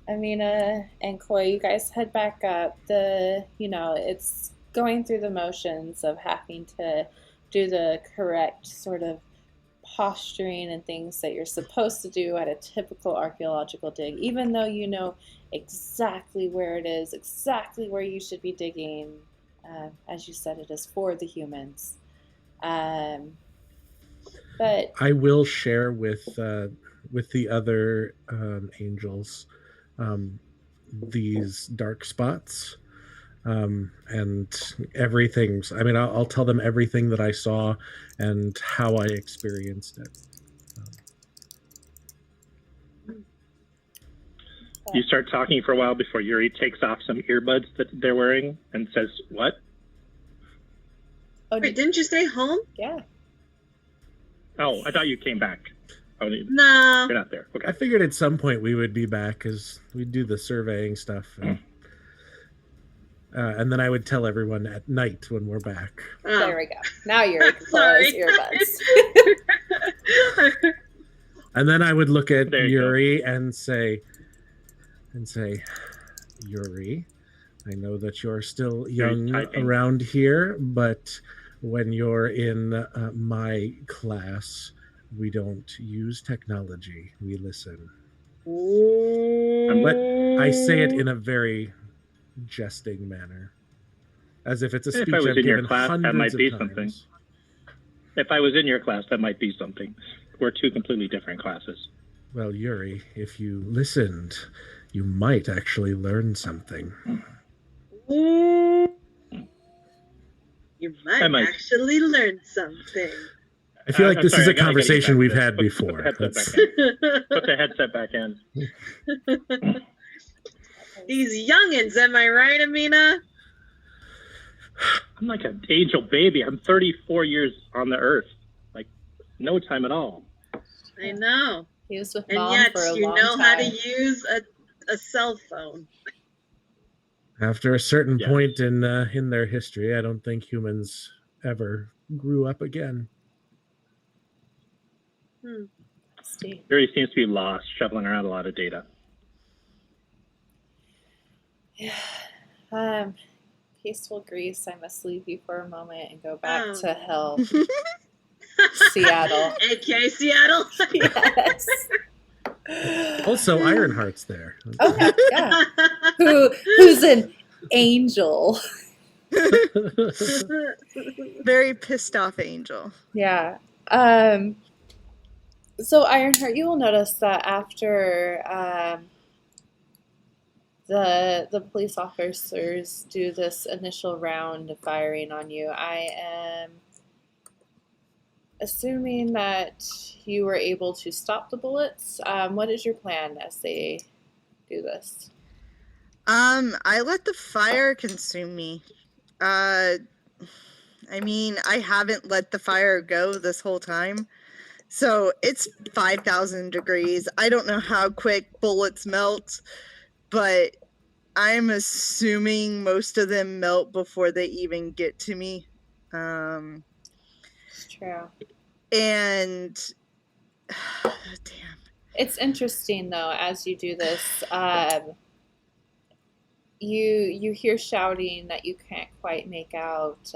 Amina and Koy, you guys head back up. It's going through the motions of having to do the correct sort of posturing and things that you're supposed to do at a typical archaeological dig, even though you know exactly where it is, exactly where you should be digging. As you said, it is for the humans. But I will share with the other angels these dark spots and everything. I mean, I'll tell them everything that I saw and how I experienced it. You start talking for a while before Yuurei takes off some earbuds that they're wearing and says, "What?" oh, Wait, didn't you stay home? yeah. Oh, I thought you came back. Oh, No. you're not there. Okay. I figured at some point we would be back because we'd do the surveying stuff. And then I would tell everyone at night when we're back. Oh. There we go. Now you're in Sorry. earbuds. And then I would look at There you go. Yuurei and say, Yuurei, I know that you're still young typing. around here, but when you're in my class, we don't use technology. We listen. But I say it in a very jesting manner, as if it's a If speech I was I've in your given class, that hundreds might of be times. something. If I was in your class, that might be something. We're two completely different classes. Well, Yuurei, if you listened, you might actually learn something. You I might might. actually learn something. I feel like I'm this sorry, is I a gotta get you conversation back we've to this. had Put before. the headset That's- back in. Put the headset back in. These youngins, am I right, Amina? I'm like an angel baby. I'm 34 years on the earth. Like, no time at all. I know. He was with And Mom yet for a you long know time. how to use a cell phone. After a certain Yes. point in their history, I don't think humans ever grew up again. Steve. Yuurei seems to be lost, shoveling around a lot of data. Yeah. Peaceful Greece, I must leave you for a moment and go back to hell. Seattle. AK Seattle. Yes. Also, Ironheart's there. Oh yeah. Who's an angel? Very pissed off angel. Yeah. So Ironheart, you will notice that after the police officers do this initial round of firing on you, I am assuming that you were able to stop the bullets. What is your plan as they do this? I let the fire consume me. I mean, I haven't let the fire go this whole time. So it's 5,000 degrees. I don't know how quick bullets melt, but I'm assuming most of them melt before they even get to me. It's true. And damn. It's interesting though, as you do this, you hear shouting that you can't quite make out.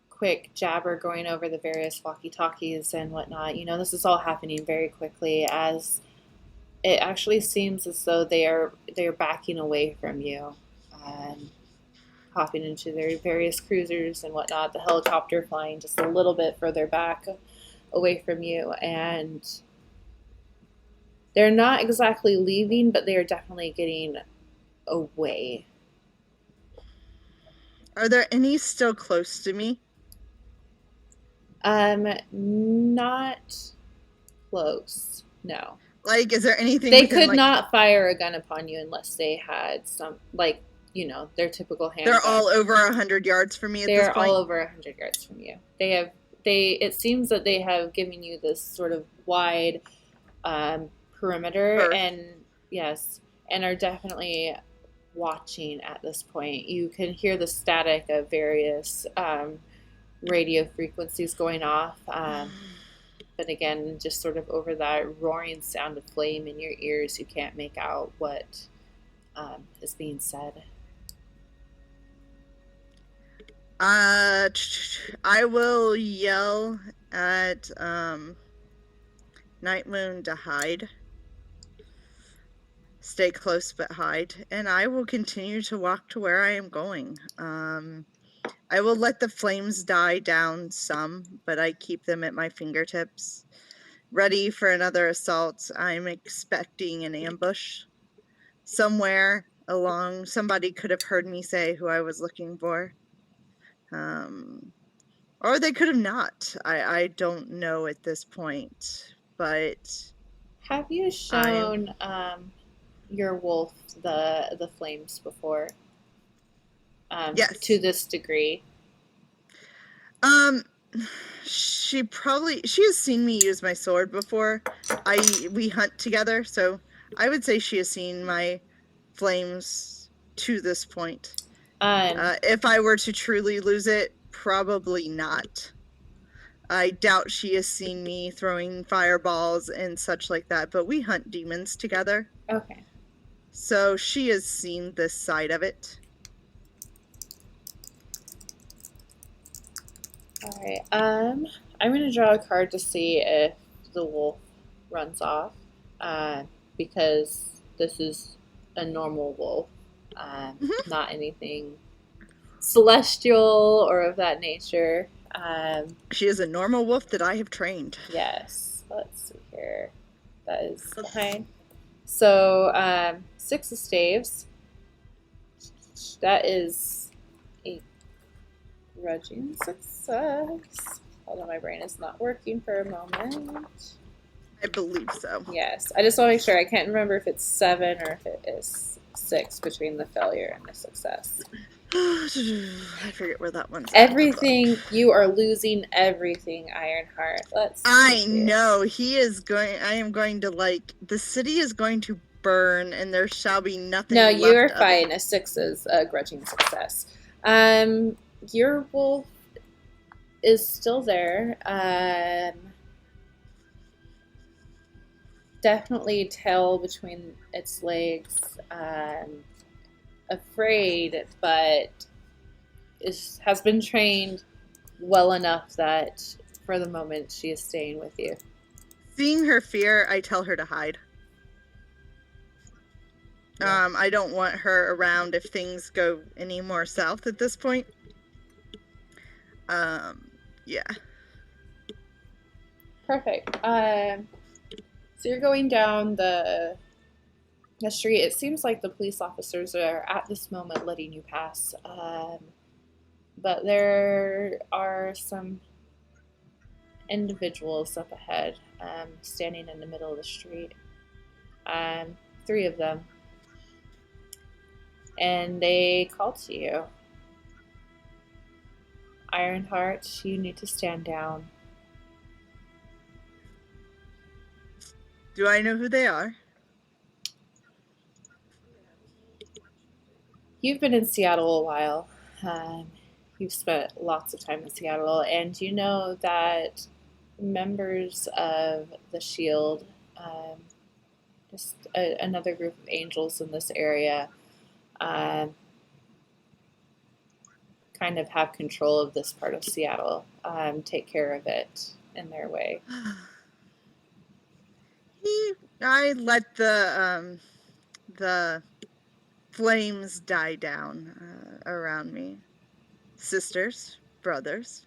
Quick jabber going over the various walkie-talkies and whatnot. This is all happening very quickly as it actually seems as though they're backing away from you, hopping into their various cruisers and whatnot. The helicopter flying just a little bit further back away from you, and they're not exactly leaving, but they are definitely getting away. Are there any still close to me? Not close. No. Like, is there anything They within, could like, not fire a gun upon you unless they had some, like, their typical handgun. they're all over 100 yards from me at this They're point? all over 100 yards from you. It seems that they have given you this sort of wide perimeter, Earth. and yes, and are definitely watching at this point. You can hear the static of various radio frequencies going off, but again, just sort of over that roaring sound of flame in your ears, you can't make out what is being said. I will yell at Night Moon to hide. Stay close but hide. And I will continue to walk to where I am going. I will let the flames die down some, but I keep them at my fingertips. Ready for another assault. I'm expecting an ambush. Somewhere along, somebody could have heard me say who I was looking for. Or they could have not. I don't know at this point. But have you shown your wolf the flames before? Yes. To this degree. She has seen me use my sword before. We hunt together, so I would say she has seen my flames to this point. If I were to truly lose it, probably not. I doubt she has seen me throwing fireballs and such like that, but we hunt demons together. Okay. So she has seen this side of it. Alright, I'm going to draw a card to see if the wolf runs off, because this is a normal wolf, not anything celestial or of that nature. She is a normal wolf that I have trained. Yes, let's see here. That is behind. So, 6 of staves. That is a grudging success. Hold on, my brain is not working for a moment. I believe so. Yes, I just want to make sure. I can't remember if it's 7 or if it is 6 between the failure and the success. I forget where that one's. Everything, you are losing everything, Ironheart. I know. I am going to, the city is going to burn and there shall be nothing No, left you are of fine. it. A 6 is a grudging success. Your wolf is still there. Definitely tail between its legs. Afraid, but has been trained well enough that for the moment she is staying with you. Seeing her fear, I tell her to hide. Yeah. I don't want her around if things go any more south at this point. Yeah. Perfect. So you're going down the street. It seems like the police officers are at this moment letting you pass. But there are some individuals up ahead, standing in the middle of the street. 3 of them. And they call to you. Ironheart, you need to stand down. Do I know who they are? You've been in Seattle a while. You've spent lots of time in Seattle, and you know that members of the Shield, just another group of angels in this area, kind of have control of this part of Seattle, take care of it in their way. I let the flames die down around me. Sisters, brothers.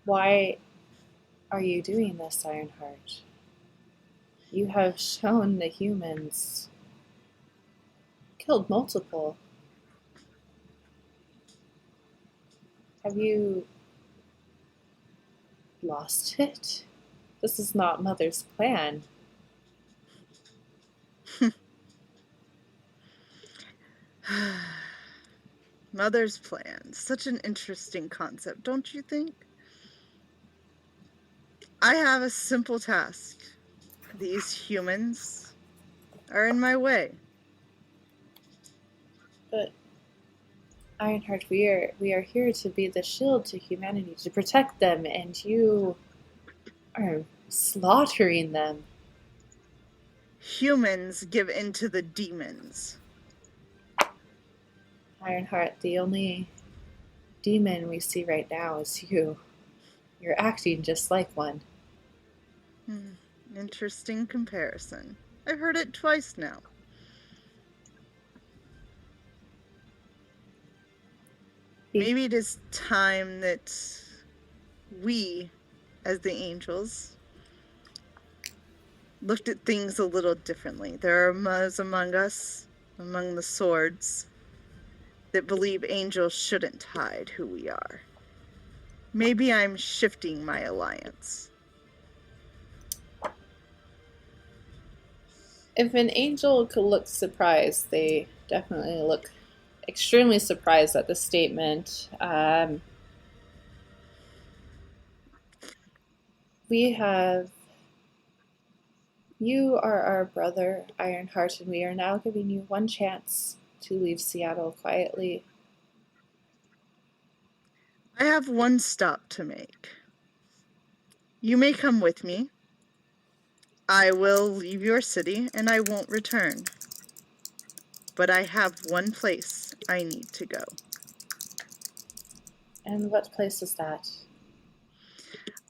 Why are you doing this, Ironheart? You have shown the humans killed multiple. Have you lost it? This is not Mother's plan. Mother's plan. Such an interesting concept, don't you think? I have a simple task. These humans are in my way. But Ironheart, we are here to be the shield to humanity, to protect them, and you are slaughtering them. Humans give in to the demons. Ironheart, the only demon we see right now is you. You're acting just like one. Interesting comparison. I've heard it twice now. Maybe it is time that we, as the angels, looked at things a little differently. There are those among us, among the swords, that believe angels shouldn't hide who we are. Maybe I'm shifting my alliance. If an angel could look surprised, they definitely look extremely surprised at the statement. You are our brother, Ironheart, and we are now giving you one chance to leave Seattle quietly. I have one stop to make. You may come with me. I will leave your city and I won't return. But I have one place I need to go. And what place is that?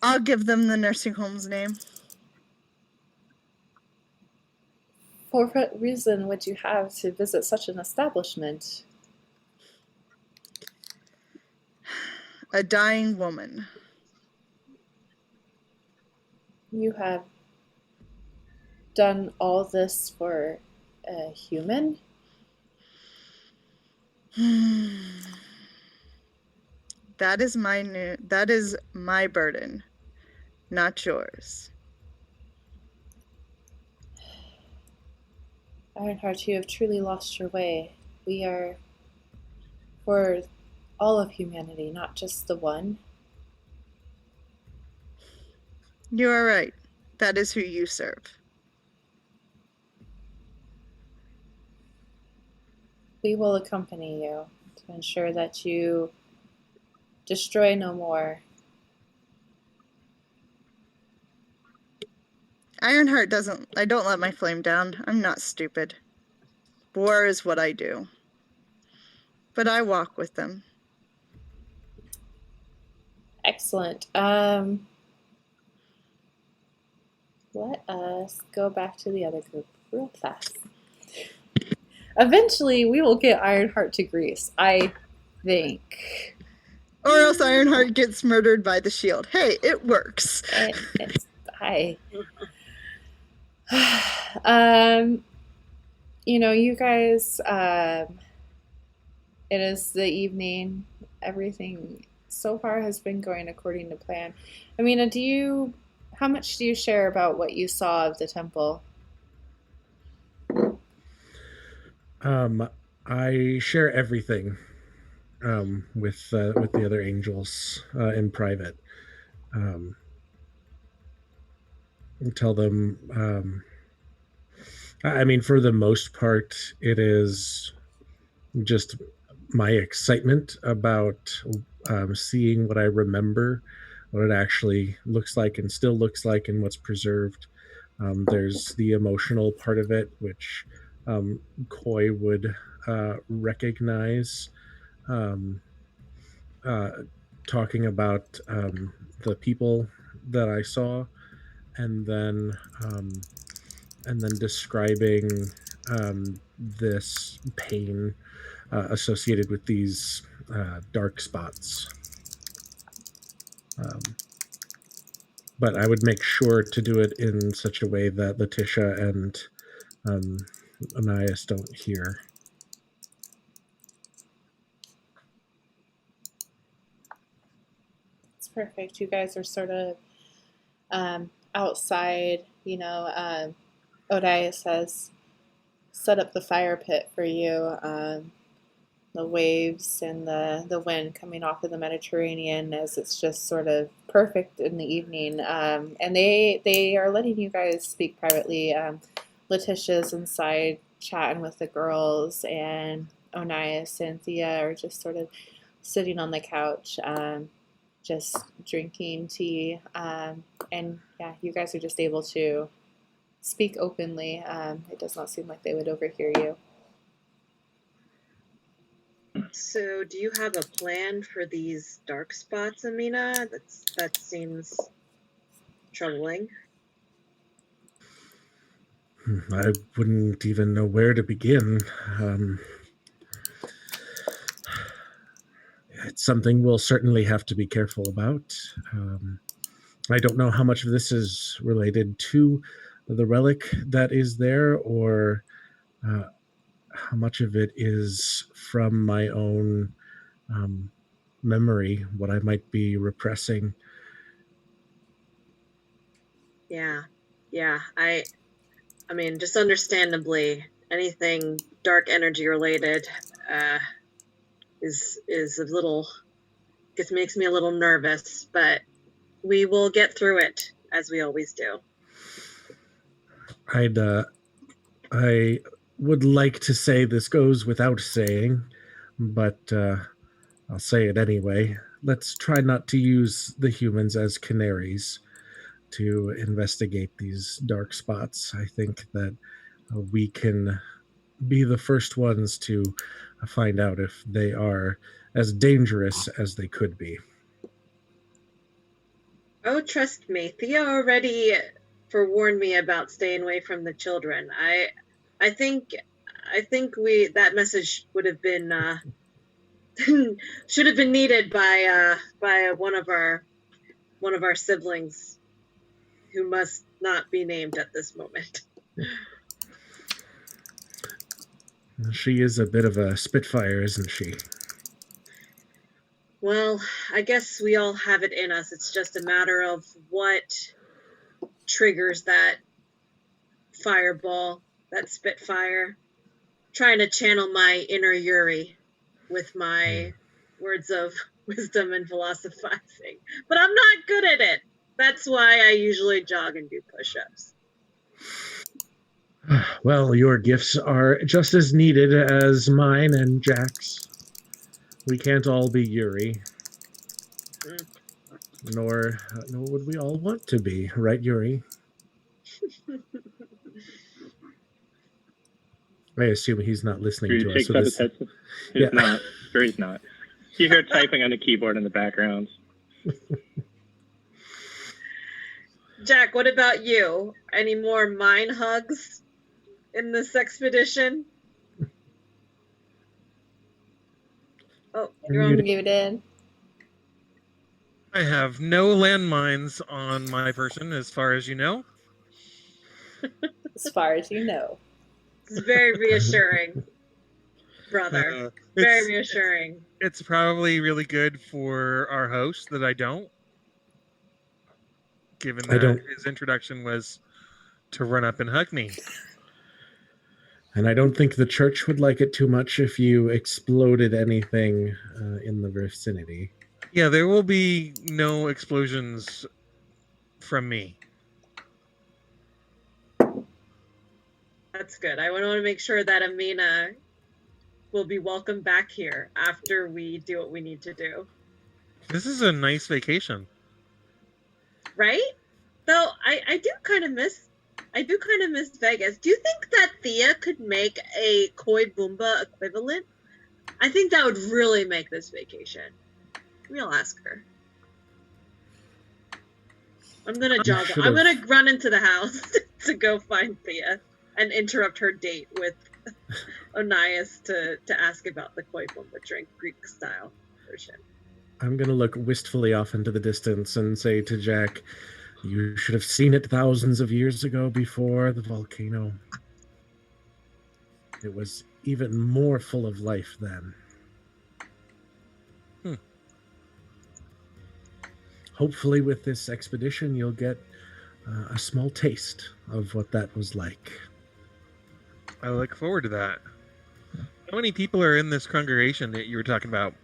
I'll give them the nursing home's name. For what reason would you have to visit such an establishment? A dying woman. You have done all this for a human? That is my burden, not yours. Ironheart, you have truly lost your way. We are for all of humanity, not just the one. You are right. That is who you serve. We will accompany you to ensure that you destroy no more. Ironheart I don't let my flame down. I'm not stupid. War is what I do. But I walk with them. Excellent. Let us go back to the other group real fast. Eventually, we will get Ironheart to Greece, I think. Or else Ironheart gets murdered by the shield. Hey, it works. You guys, it is the evening. Everything so far has been going according to plan. Amina, how much do you share about what you saw of the temple? I share everything with the other angels in private. Tell them. For the most part, it is just my excitement about seeing what I remember, what it actually looks like and still looks like, and what's preserved. There's the emotional part of it, which Koy would recognize, um, uh, talking about the people that I saw, and then um, describing this pain associated with these dark spots. But I would make sure to do it in such a way that Letitia and Anias don't hear. It's perfect. You guys are sort of outside. Odias has set up the fire pit for you. The waves and the wind coming off of the Mediterranean as it's just sort of perfect in the evening. And they are letting you guys speak privately. Letitia's inside chatting with the girls, and Onias and Thea are just sort of sitting on the couch, just drinking tea. And yeah, you guys are just able to speak openly. It does not seem like they would overhear you. So, do you have a plan for these dark spots, Amina? That seems troubling. I wouldn't even know where to begin. It's something we'll certainly have to be careful about. I don't know how much of this is related to the relic that is there, or how much of it is from my own memory, what I might be repressing. Yeah. I mean, just understandably, anything dark energy related is a little, makes me a little nervous, but we will get through it as we always do. I would like to say this goes without saying, but I'll say it anyway. Let's try not to use the humans as canaries to investigate these dark spots. I think that we can be the first ones to find out if they are as dangerous as they could be. Oh, trust me, Thea already forewarned me about staying away from the children. I think that message would have been should have been needed by one of our siblings, who must not be named at this moment. She is a bit of a spitfire, isn't she? Well, I guess we all have it in us. It's just a matter of what triggers that fireball, that spitfire. Trying to channel my inner Yuurei with my words of wisdom and philosophizing. But I'm not good at it. That's why I usually jog and do push-ups. Well, your gifts are just as needed as mine and Jack's. We can't all be Yuurei. Nor would we all want to be, right, Yuurei? I assume he's not listening to us. So this... He's not. Sure, he's not. You hear typing on the keyboard in the background. Jack, what about you? Any more mine hugs in this expedition? Oh, you're on muted. I have no landmines on my person, as far as you know. As far as you know. It's very reassuring, brother. Very reassuring. It's probably really good for our host that I don't. Given that his introduction was to run up and hug me. And I don't think the church would like it too much if you exploded anything in the vicinity. Yeah, there will be no explosions from me. That's good. I want to make sure that Amina will be welcome back here after we do what we need to do. This is a nice vacation. Right? Though I do kind of miss I do kind of miss Vegas. Do you think that Thea could make a Koy Bumba equivalent? I think that would really make this vacation. Maybe I'll ask her. I'm gonna run into the house to go find Thea and interrupt her date with Onias to ask about the Koy Bumba drink, Greek style version. I'm going to look wistfully off into the distance and say to Jack, you should have seen it thousands of years ago before the volcano. It was even more full of life then. Hopefully with this expedition, you'll get a small taste of what that was like. I look forward to that. How many people are in this congregation that you were talking about?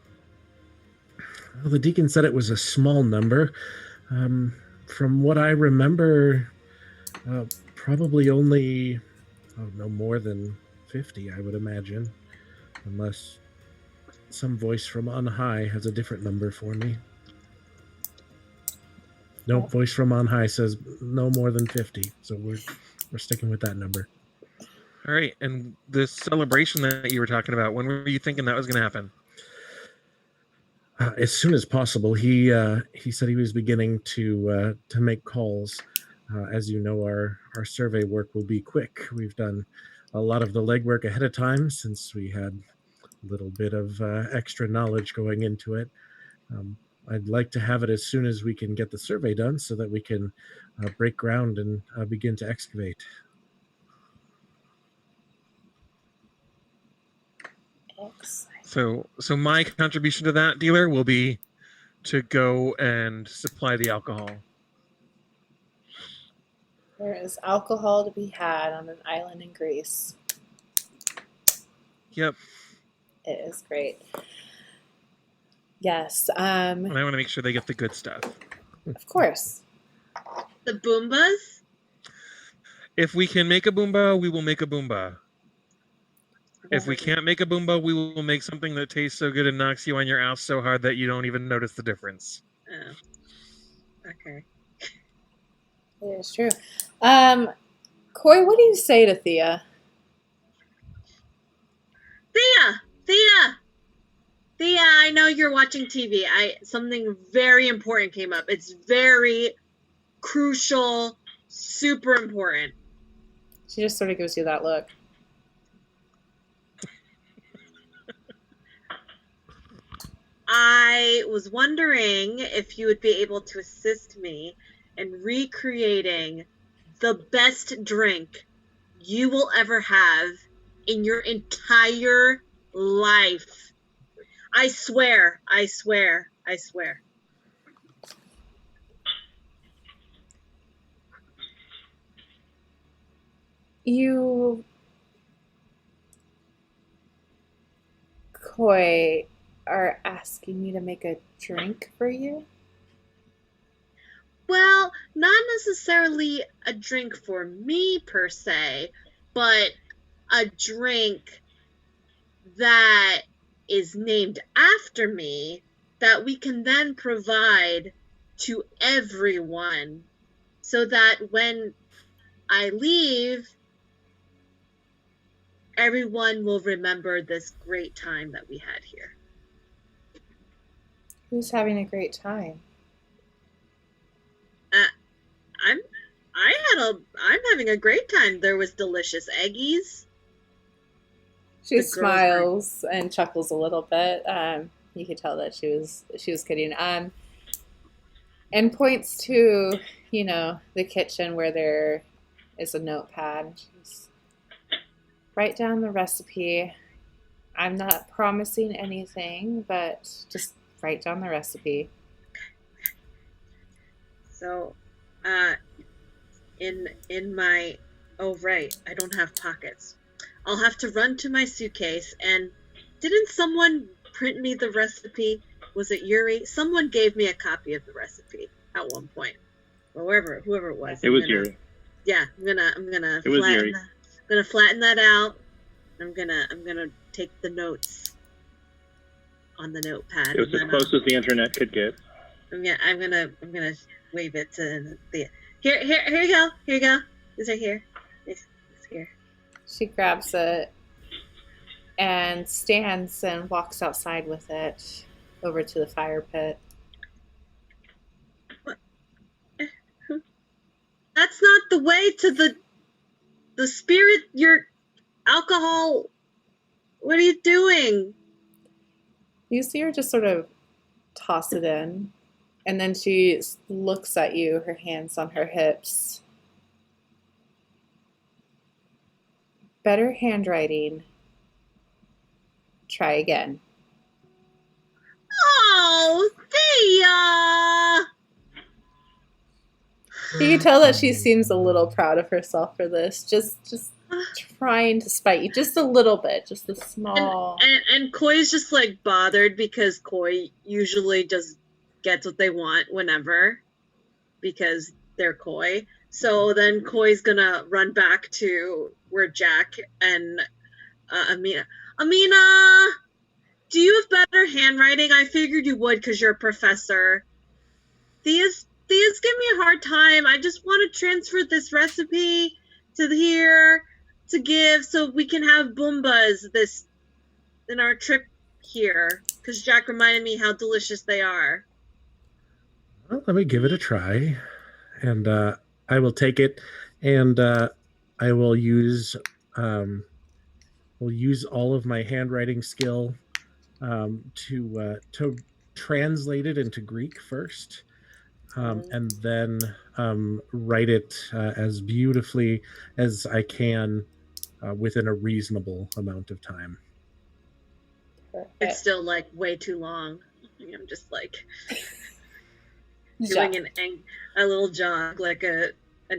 Well, the deacon said it was a small number. From what I remember, probably only no more than 50, I would imagine. Unless some voice from on high has a different number for me. No, voice from on high says no more than 50. So we're sticking with that number. All right. And this celebration that you were talking about, when were you thinking that was going to happen? As soon as possible. He said he was beginning to make calls. As you know, our survey work will be quick. We've done a lot of the legwork ahead of time since we had a little bit of extra knowledge going into it. I'd like to have it as soon as we can get the survey done so that we can break ground and begin to excavate. So my contribution to that, dealer, will be to go and supply the alcohol. There is alcohol to be had on an island in Greece. Yep. It is great. Yes. And I want to make sure they get the good stuff. Of course. The Boombas? If we can make a Boomba, we will make a Boomba. If we can't make a Boomba, we will make something that tastes so good and knocks you on your ass so hard that you don't even notice the difference. Oh. Okay. It is true. Koy, what do you say to Thea? Thea, I know you're watching TV. Something very important came up. It's very crucial, super important. She just sort of gives you that look. I was wondering if you would be able to assist me in recreating the best drink you will ever have in your entire life. I swear. You, Koy, are asking me to make a drink for you? Well, not necessarily a drink for me per se, but a drink that is named after me that we can then provide to everyone so that when I leave, everyone will remember this great time that we had here. Who's having a great time? I'm having a great time. There was delicious eggies. She smiles and chuckles a little bit. You could tell that she was kidding. And points to, the kitchen where there is a notepad. She's write down the recipe. I'm not promising anything, but just write down the recipe. So, in my, oh right, I don't have pockets. I'll have to run to my suitcase, and didn't someone print me the recipe? Was it Yuurei? Someone gave me a copy of the recipe at one point. Or whoever it was. It was Yuurei. Yeah, I'm gonna flatten that out. I'm gonna take the notes on the notepad. It was as close as the internet could get. I'm gonna wave it to the here you go. It's right here. It's here. She grabs it and stands and walks outside with it over to the fire pit. That's not the way to the spirit. Your alcohol. What are you doing? You see her just sort of toss it in, and then she looks at you, her hands on her hips. Better handwriting. Try again. Oh, Thea! You can tell that she seems a little proud of herself for this. Just trying to spite you just a little bit, just a small. And Koy's just like bothered because Koy usually just gets what they want whenever because they're Koy. So then Koy's gonna run back to where Jack and Amina. Amina, do you have better handwriting? I figured you would because you're a professor. Thea's giving me a hard time. I just want to transfer this recipe to here to give so we can have Bumbas this in our trip here because Jack reminded me how delicious they are. Well, let me give it a try, and I will take it, and I will use all of my handwriting skill to translate it into Greek first, and then write it as beautifully as I can within a reasonable amount of time. It's still like way too long. I'm just like doing a little jog, like an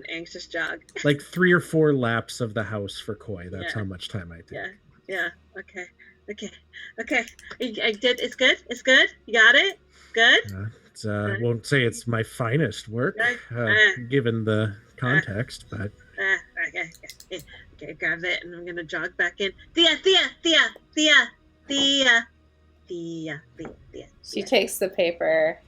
anxious jog. Like 3 or 4 laps of the house for Koy. That's how much time I take. Yeah. Okay. I did. It's good. You got it. Good. Won't say it's my finest work, given the context, but. Okay, grab it, and I'm gonna jog back in. Thea. She takes the paper,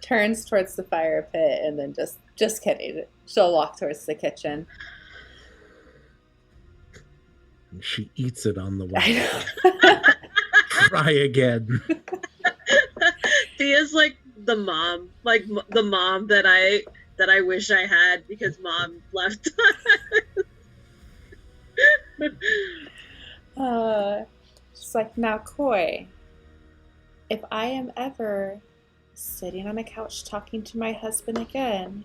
turns towards the fire pit, and then just kidding. She'll walk towards the kitchen. And she eats it on the way. Try again. Thea's like the mom that I wish I had because mom left. She's like, now, Koy, if I am ever sitting on a couch talking to my husband again,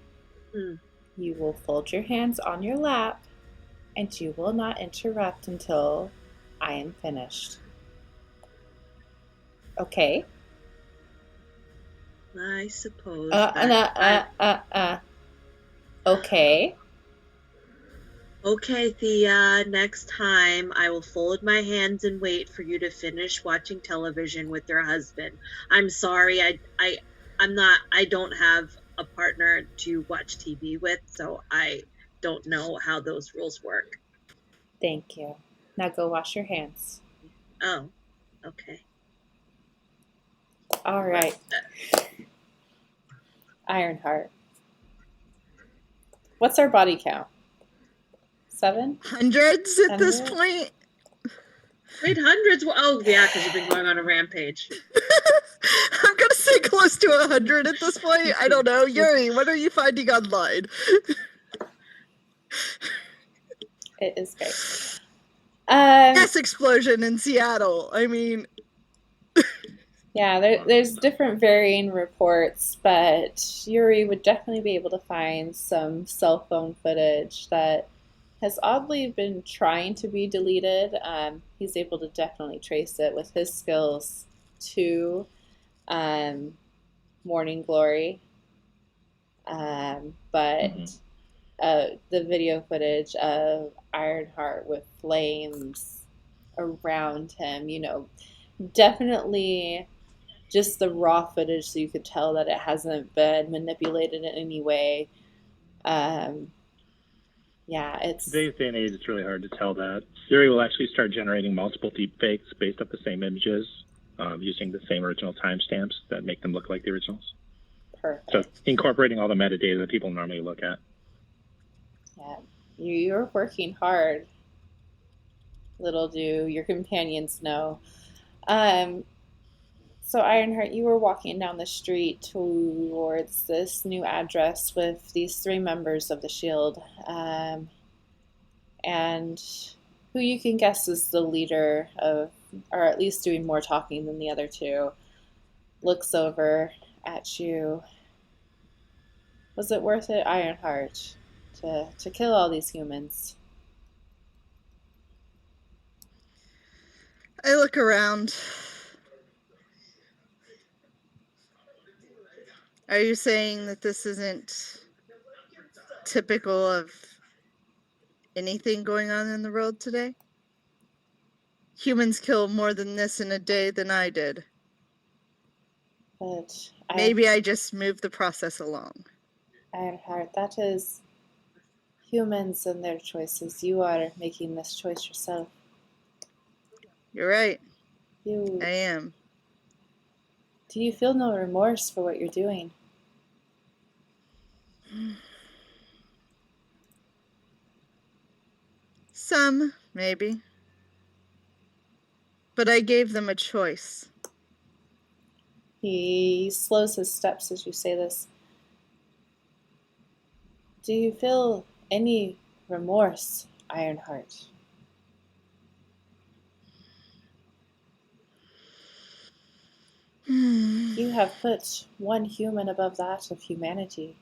you will fold your hands on your lap and you will not interrupt until I am finished. Okay? I suppose. Okay. Okay, Thea, next time I will fold my hands and wait for you to finish watching television with your husband. I'm sorry, I don't have a partner to watch TV with, so I don't know how those rules work. Thank you. Now go wash your hands. Oh, okay. All right. Ironheart. What's our body count? 7? Hundreds at this point? Wait, hundreds? Oh, yeah, because you've been going on a rampage. I'm going to say close to 100 at this point. I don't know. Yuurei, what are you finding online? It is great. Gas explosion in Seattle. I mean... Yeah, there's different varying reports, but Yuurei would definitely be able to find some cell phone footage that has oddly been trying to be deleted. He's able to definitely trace it with his skills to Morning Glory. But the video footage of Ironheart with flames around him, definitely just the raw footage so you could tell that it hasn't been manipulated in any way. Today's day and age, it's really hard to tell that. Yuurei will actually start generating multiple deepfakes based off the same images, using the same original timestamps that make them look like the originals. Perfect. So incorporating all the metadata that people normally look at. Yeah, you're working hard. Little do your companions know. Um, so Ironheart, you were walking down the street towards this new address with these three members of the Shield, and who you can guess is the leader of, or at least doing more talking than the other two, looks over at you. Was it worth it, Ironheart, to kill all these humans? I look around. Are you saying that this isn't typical of anything going on in the world today? Humans kill more than this in a day than I did. But Maybe I just moved the process along. Ironheart, that is humans and their choices. You are making this choice yourself. You're right. I You am. do you feel no remorse for what you're doing? Some, maybe. But I gave them a choice. He slows his steps as you say this. Do you feel any remorse, Ironheart? You have put one human above that of humanity.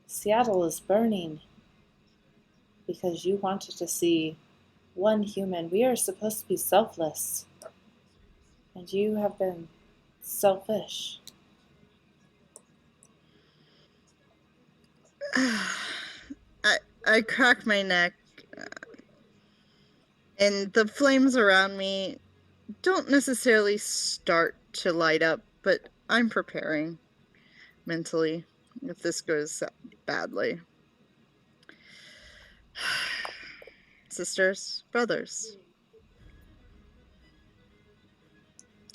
Seattle is burning because you wanted to see one human. We are supposed to be selfless, and you have been selfish. I crack my neck, and the flames around me don't necessarily start to light up, but I'm preparing mentally if this goes badly. Sisters, brothers,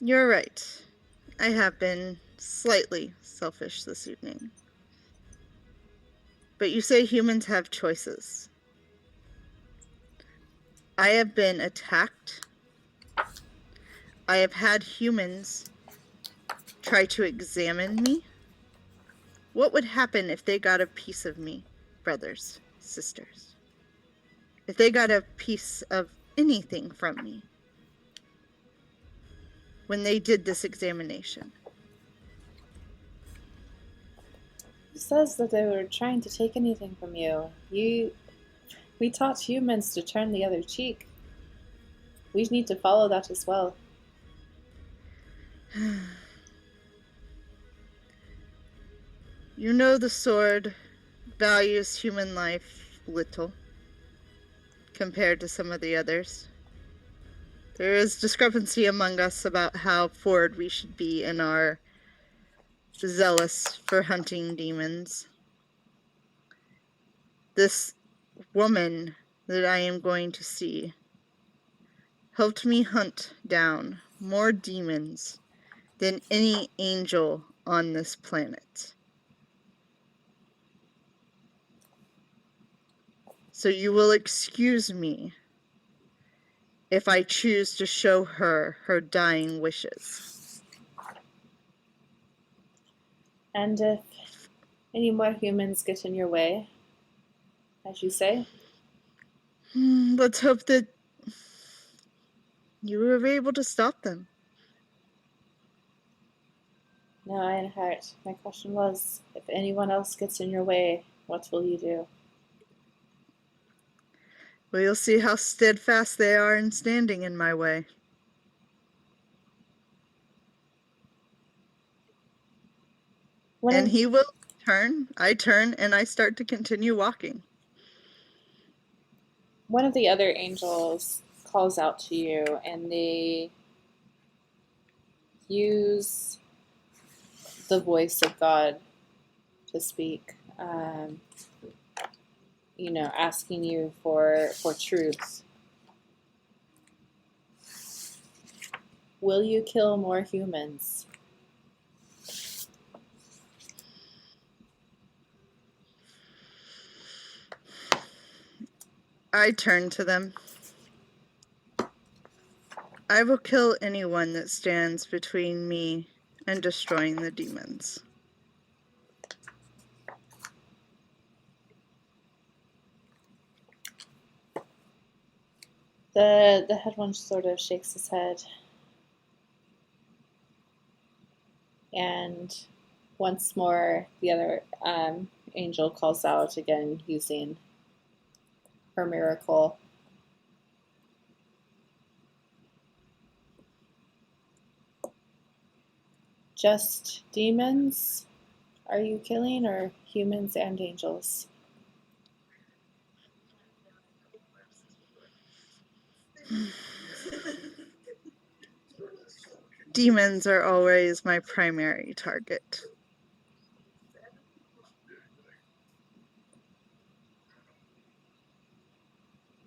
you're right. I have been slightly selfish this evening. But you say humans have choices. I have been attacked. I have had humans try to examine me. What would happen if they got a piece of me, brothers, sisters? If they got a piece of anything from me when they did this examination? Who says that they were trying to take anything from you? We taught humans to turn the other cheek. We need to follow that as well. You know the sword values human life little compared to some of the others. There is discrepancy among us about how forward we should be in our zealous for hunting demons. This woman that I am going to see helped me hunt down more demons than any angel on this planet. So you will excuse me if I choose to show her her dying wishes. And if any more humans get in your way, as you say, Let's hope that you were able to stop them. no, Ironheart, my question was, if anyone else gets in your way, what will you do? We'll see how steadfast they are in standing in my way. And he will turn. I turn, and I start to continue walking. One of the other angels calls out to you, and they use the voice of God to speak, asking you for truth. Will you kill more humans? I turn to them. I will kill anyone that stands between me and destroying the demons. The head one sort of shakes his head. And once more, the other angel calls out again using her miracle. Just demons are you killing, or humans and angels? Demons are always my primary target.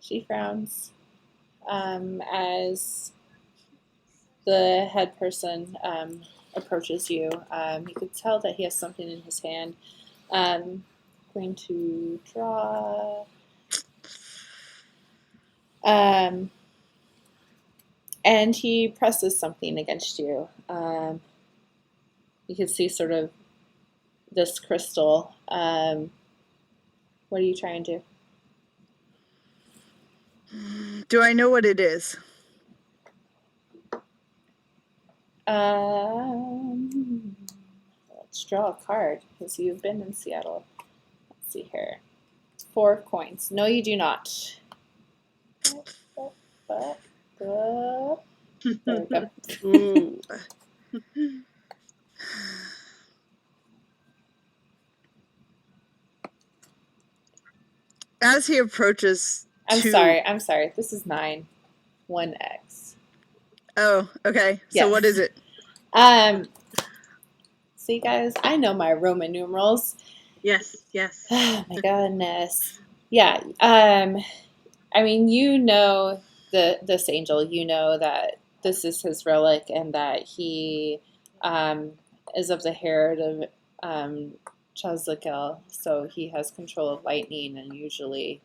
She frowns as the head person approaches you. You could tell that he has something in his hand. Going to draw. And he presses something against you. You can see sort of this crystal. What are you trying to do? Do I know what it is? Let's draw a card, because you've been in Seattle. Let's see here. 4 coins. No, you do not. There we go. Ooh. As he approaches I'm to... sorry. This is 9. 1x. Oh, okay. Yes. So what is it? See, guys, I know my Roman numerals. Yes. Oh my goodness. Yeah. I mean, you know this angel. You know that this is his relic, and that he is of the heritage of Chazlakel, so he has control of lightning and usually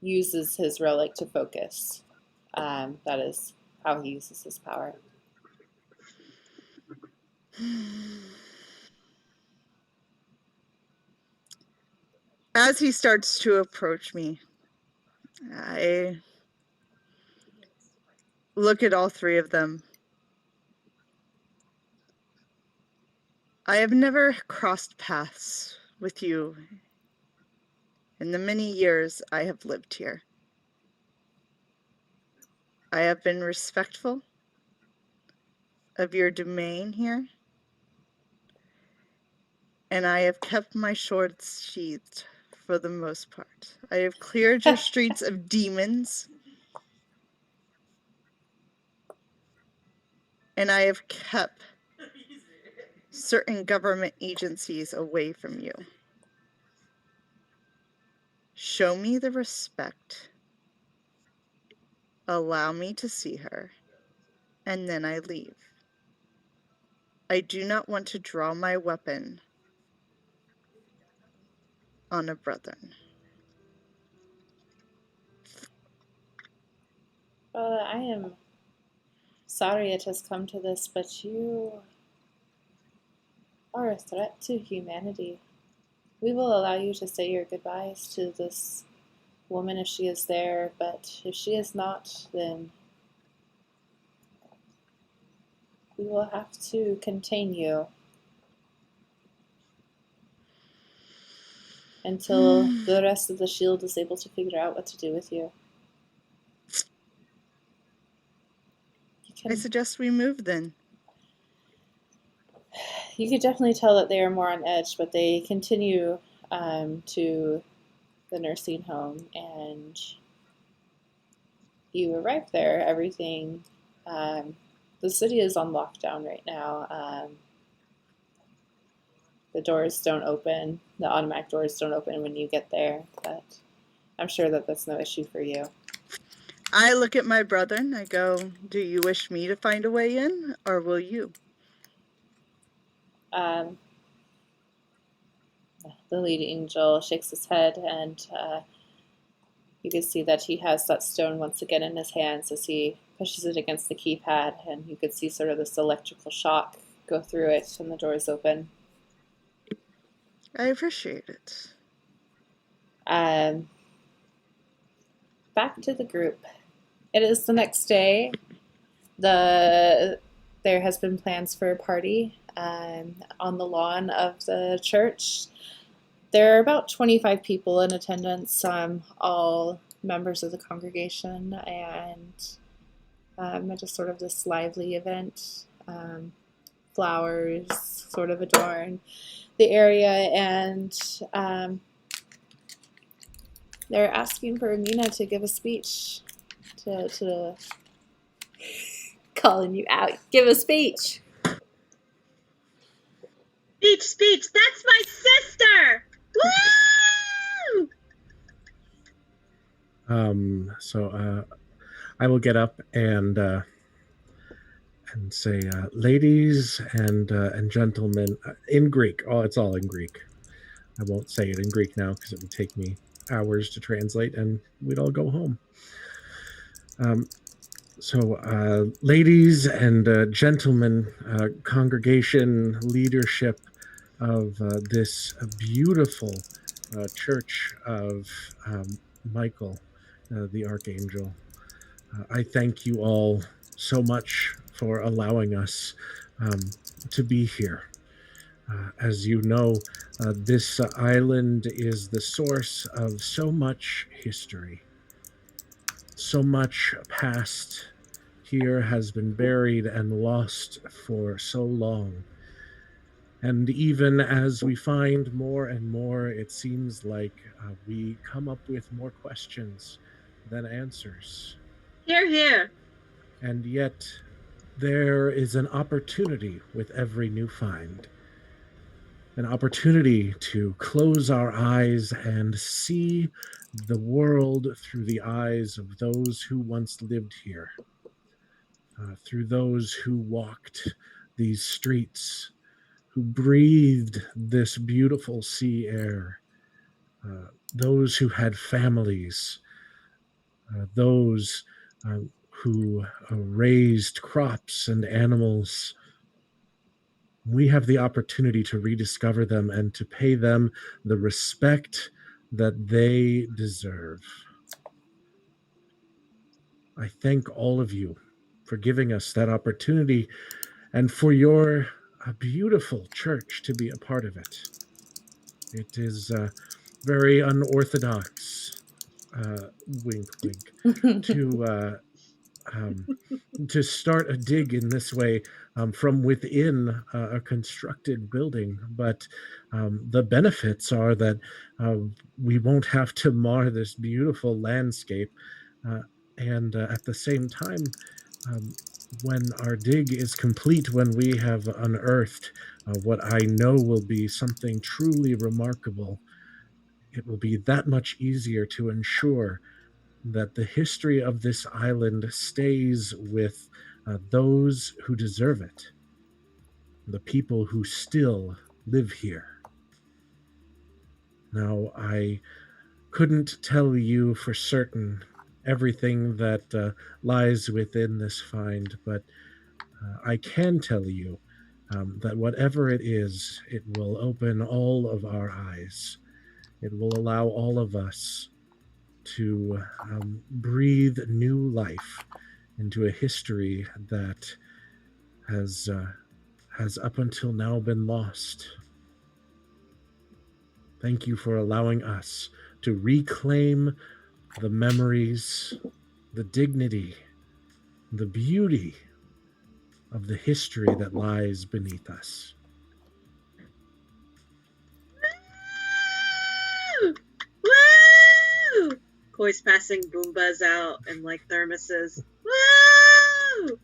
uses his relic to focus. That is how he uses his power. As he starts to approach me, I look at all 3 of them. I have never crossed paths with you in the many years I have lived here. I have been respectful of your domain here, and I have kept my swords sheathed for the most part. I have cleared your streets of demons, and I have kept certain government agencies away from you. Show me the respect. Allow me to see her, and then I leave. I do not want to draw my weapon on a brethren. I am sorry it has come to this, but you are a threat to humanity. We will allow you to say your goodbyes to this woman if she is there, but if she is not, then we will have to contain you until the rest of the shield is able to figure out what to do with you. I suggest we move then. You could definitely tell that they are more on edge, but they continue to the nursing home, and you arrive there. Everything, the city is on lockdown right now. The doors don't open, the automatic doors don't open when you get there, but I'm sure that that's no issue for you. I look at my brother and I go, do you wish me to find a way in, or will you? The lead angel shakes his head and You can see that he has that stone once again in his hands as he pushes it against the keypad, and you can see sort of this electrical shock go through it when the doors open. I appreciate it. Back to the group. It is the next day. There has been plans for a party on the lawn of the church. There are about 25 people in attendance, all members of the congregation, and just sort of this lively event. Flowers sort of adorn the area, and they're asking for Amina to give a speech, to calling you out. Give a speech. Speech, that's my sister! Woo! So I will get up and say, ladies and gentlemen, in Greek. Oh, it's all in Greek. I won't say it in Greek now because it would take me hours to translate, and we'd all go home. So, ladies and gentlemen, congregation, leadership of this beautiful church of Michael, the Archangel, I thank you all so much for allowing us to be here. As you know, this island is the source of so much history. So much past here has been buried and lost for so long. And even as we find more and more, it seems like we come up with more questions than answers. Hear, hear. And yet, there is an opportunity with every new find. An opportunity to close our eyes and see the world through the eyes of those who once lived here, through those who walked these streets, who breathed this beautiful sea air, those who had families, those who raised crops and animals. We have the opportunity to rediscover them and to pay them the respect that they deserve. I thank all of you for giving us that opportunity and for your beautiful church to be a part of it. It is very unorthodox, wink, wink, to start a dig in this way from within a constructed building. But the benefits are that we won't have to mar this beautiful landscape. And at the same time, when our dig is complete, when we have unearthed what I know will be something truly remarkable, it will be that much easier to ensure that the history of this island stays with those who deserve it, the people who still live here. Now, I couldn't tell you for certain everything that lies within this find, but I can tell you that whatever it is, it will open all of our eyes. It will allow all of us to breathe new life into a history that has up until now been lost. Thank you for allowing us to reclaim the memories, the dignity, the beauty of the history that lies beneath us. Woo! Woo! Koy's passing Boombas out and like thermoses. Woo!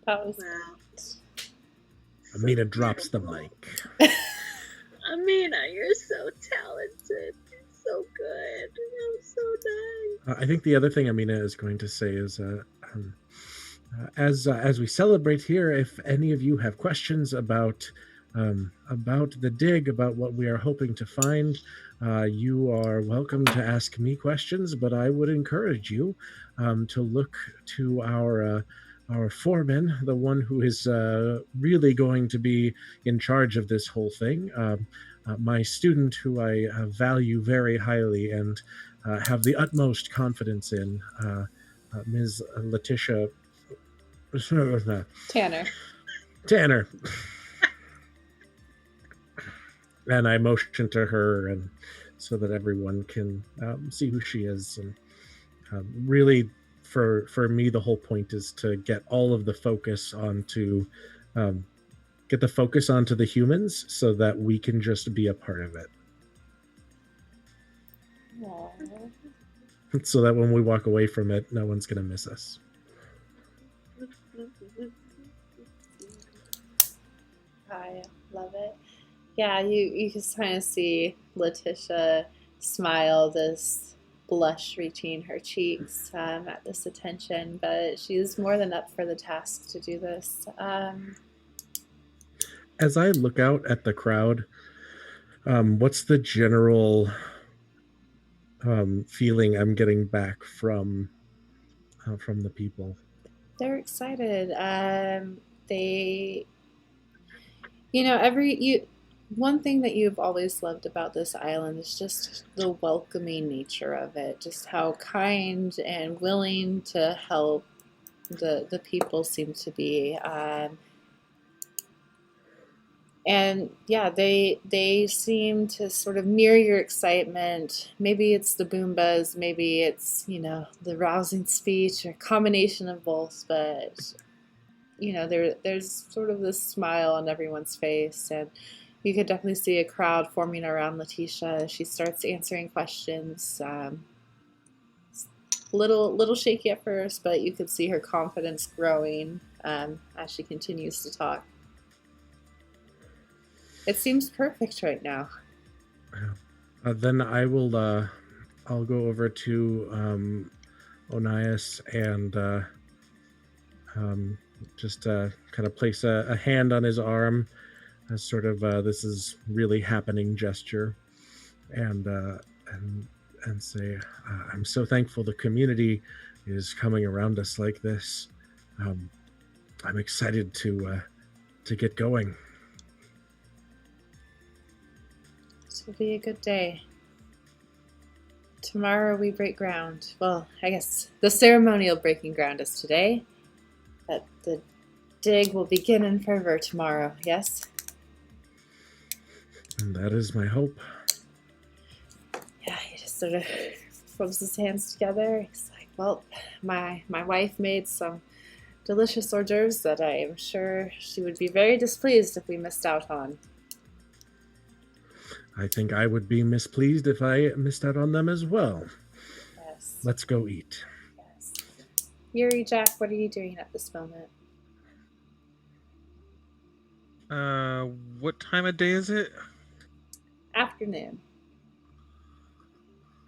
That was Wow. Amina drops the mic. Amina, you're so talented. You're so good. You're so nice. I think the other thing Amina is going to say is, as we celebrate here, if any of you have questions about about the dig, about what we are hoping to find. You are welcome to ask me questions, but I would encourage you to look to our foreman, the one who is really going to be in charge of this whole thing. My student, who I value very highly and have the utmost confidence in, Ms. Letitia Tanner. Tanner. And I motion to her, and so that everyone can see who she is. And really, for me, the whole point is to get all of the focus onto the humans, so that we can just be a part of it. Aww. So that when we walk away from it, no one's gonna miss us. I love it. Yeah, you can kind of see Letitia smile, this blush reaching her cheeks at this attention, but she's more than up for the task to do this. As I look out at the crowd, what's the general feeling I'm getting back from the people? They're excited. They, one thing that you've always loved about this island is just the welcoming nature of it, just how kind and willing to help the people seem to be. And yeah, they seem to sort of mirror your excitement. Maybe it's the Boombas, maybe it's, the rousing speech, or a combination of both, but there's sort of this smile on everyone's face, and you could definitely see a crowd forming around Letitia as she starts answering questions. Little shaky at first, but you could see her confidence growing as she continues to talk. It seems perfect right now. Then I will. I'll go over to Onias and just kind of place a hand on his arm, as sort of this is really happening gesture, and say, I'm so thankful the community is coming around us like this. I'm excited to get going. This will be a good day. Tomorrow we break ground. Well, I guess the ceremonial breaking ground is today, but the dig will begin in fervor tomorrow, yes? And that is my hope. Yeah, he just sort of rubs his hands together. He's like, well, my wife made some delicious hors d'oeuvres that I am sure she would be very displeased if we missed out on. I think I would be mispleased if I missed out on them as well. Yes. Let's go eat. Yes. Yuurei, Jack, what are you doing at this moment? What time of day is it? Afternoon.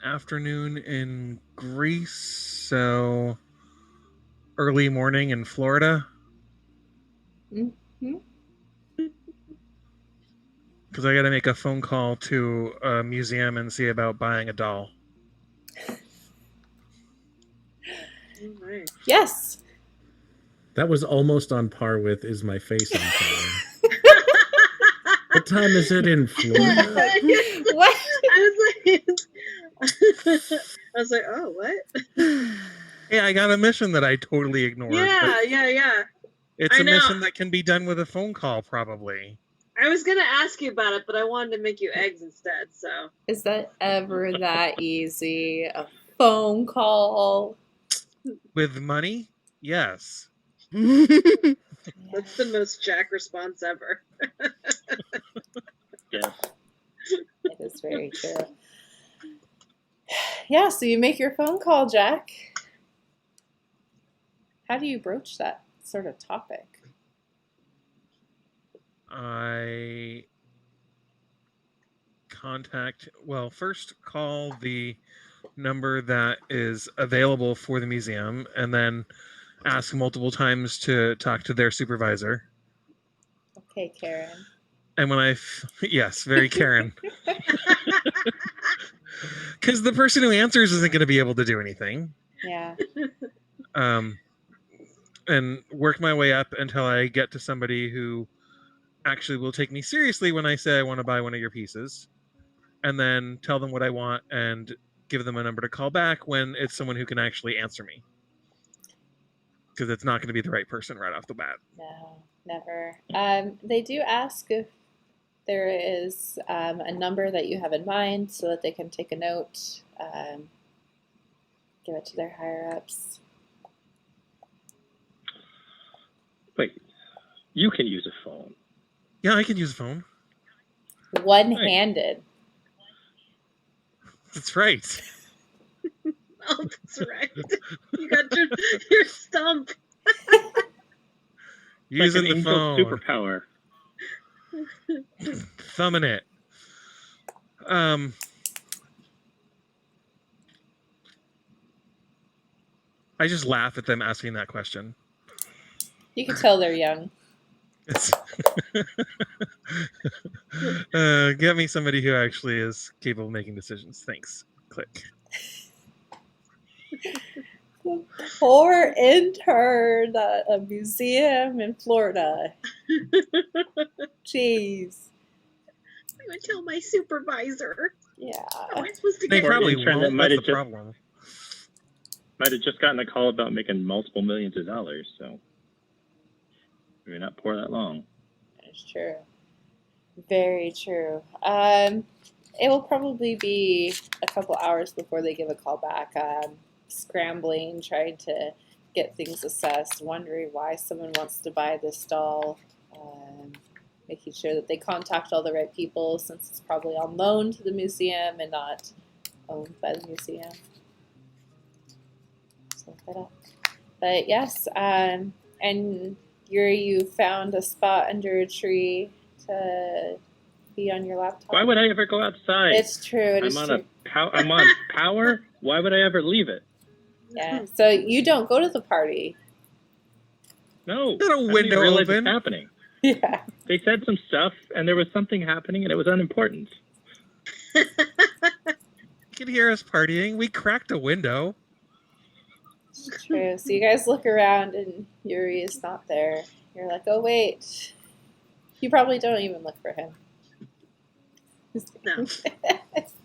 Afternoon in Greece, so early morning in Florida. Mm-hmm. Because I got to make a phone call to a museum and see about buying a doll. Right. Yes. That was almost on par with "Is my face on fire?" What time is it in Florida? What? I was like, oh, what? Hey, I got a mission that I totally ignored. Yeah. It's I a know. mission that can be done with a phone call, probably. I was gonna ask you about it, but I wanted to make you eggs instead. So Is that ever that easy? A phone call? With money? Yes. that's the most Jack response ever. Yes. It is very true. Yeah, so you make your phone call, Jack. How do you broach that sort of topic? I first call the number that is available for the museum, and then ask multiple times to talk to their supervisor. Okay, Karen. And when yes, very Karen. Because the person who answers isn't going to be able to do anything. Yeah. And work my way up until I get to somebody who actually will take me seriously when I say I want to buy one of your pieces, and then tell them what I want and give them a number to call back when it's someone who can actually answer me. Because it's not going to be the right person right off the bat. No, never. They do ask if there is a number that you have in mind so that they can take a note, give it to their higher ups. Wait, you can use a phone. Yeah, I can use a phone. One-handed. That's right. Oh, that's right. You got your stump. Using like an the angel phone. superpower. Thumbing it. I just laugh at them asking that question. You can tell they're young. Get me somebody who actually is capable of making decisions. Thanks. Click. Poor intern at a museum in Florida. Jeez. I'm gonna tell my supervisor. Yeah. How am I supposed to They get probably intern that won't. might That's have the just- problem. Might have just gotten a call about making multiple millions of dollars, so maybe not pour that long. That's true. Very true. It will probably be a couple hours before they give a call back. Scrambling, trying to get things assessed, wondering why someone wants to buy this doll, making sure that they contact all the right people since it's probably on loan to the museum and not owned by the museum. So look that up. But yes, and Yuurei, you found a spot under a tree to be on your laptop. Why would I ever go outside? It's true. I'm on power. Why would I ever leave it? Yeah. So you don't go to the party. No. Got a I don't window even realize open. it's happening. Yeah. They said some stuff, and there was something happening, and it was unimportant. You can hear us partying. We cracked a window. It's true. So you guys look around and Yuurei is not there. You're like, oh wait. You probably don't even look for him. No.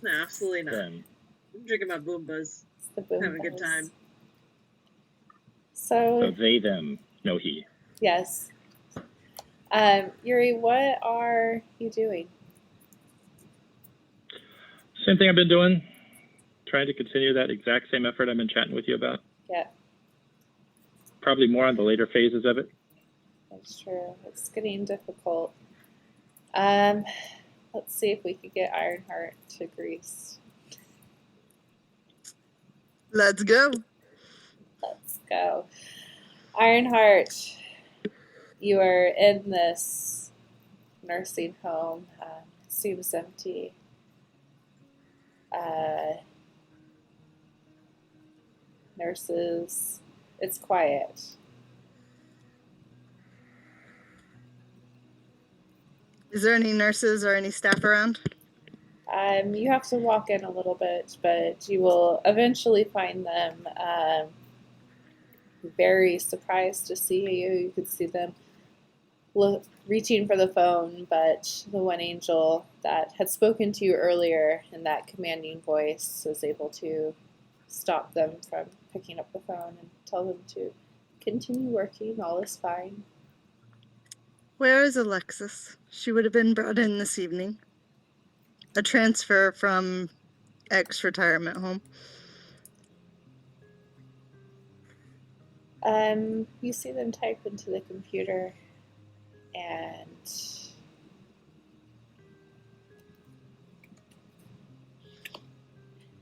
No, absolutely not. Then I'm drinking my Boombas. It's the boom Having a good buzz. time. so So they, them, no he. yes. Yuurei, what are you doing? Same thing I've been doing. Trying to continue that exact same effort I've been chatting with you about. Yeah, Probably more on the later phases of it. that's true. It's getting difficult. Let's see if we could get Ironheart to Greece. Let's go. Let's go. Ironheart, you are in this nursing home. It seems empty. Nurses, it's quiet. Is there any nurses or any staff around? You have to walk in a little bit, but you will eventually find them very surprised to see you. You could see them reaching for the phone, but the one angel that had spoken to you earlier in that commanding voice was able to stop them from picking up the phone and tell them to continue working. All is fine. Where is Alexis? She would have been brought in this evening. A transfer from X retirement home. You see them type into the computer, and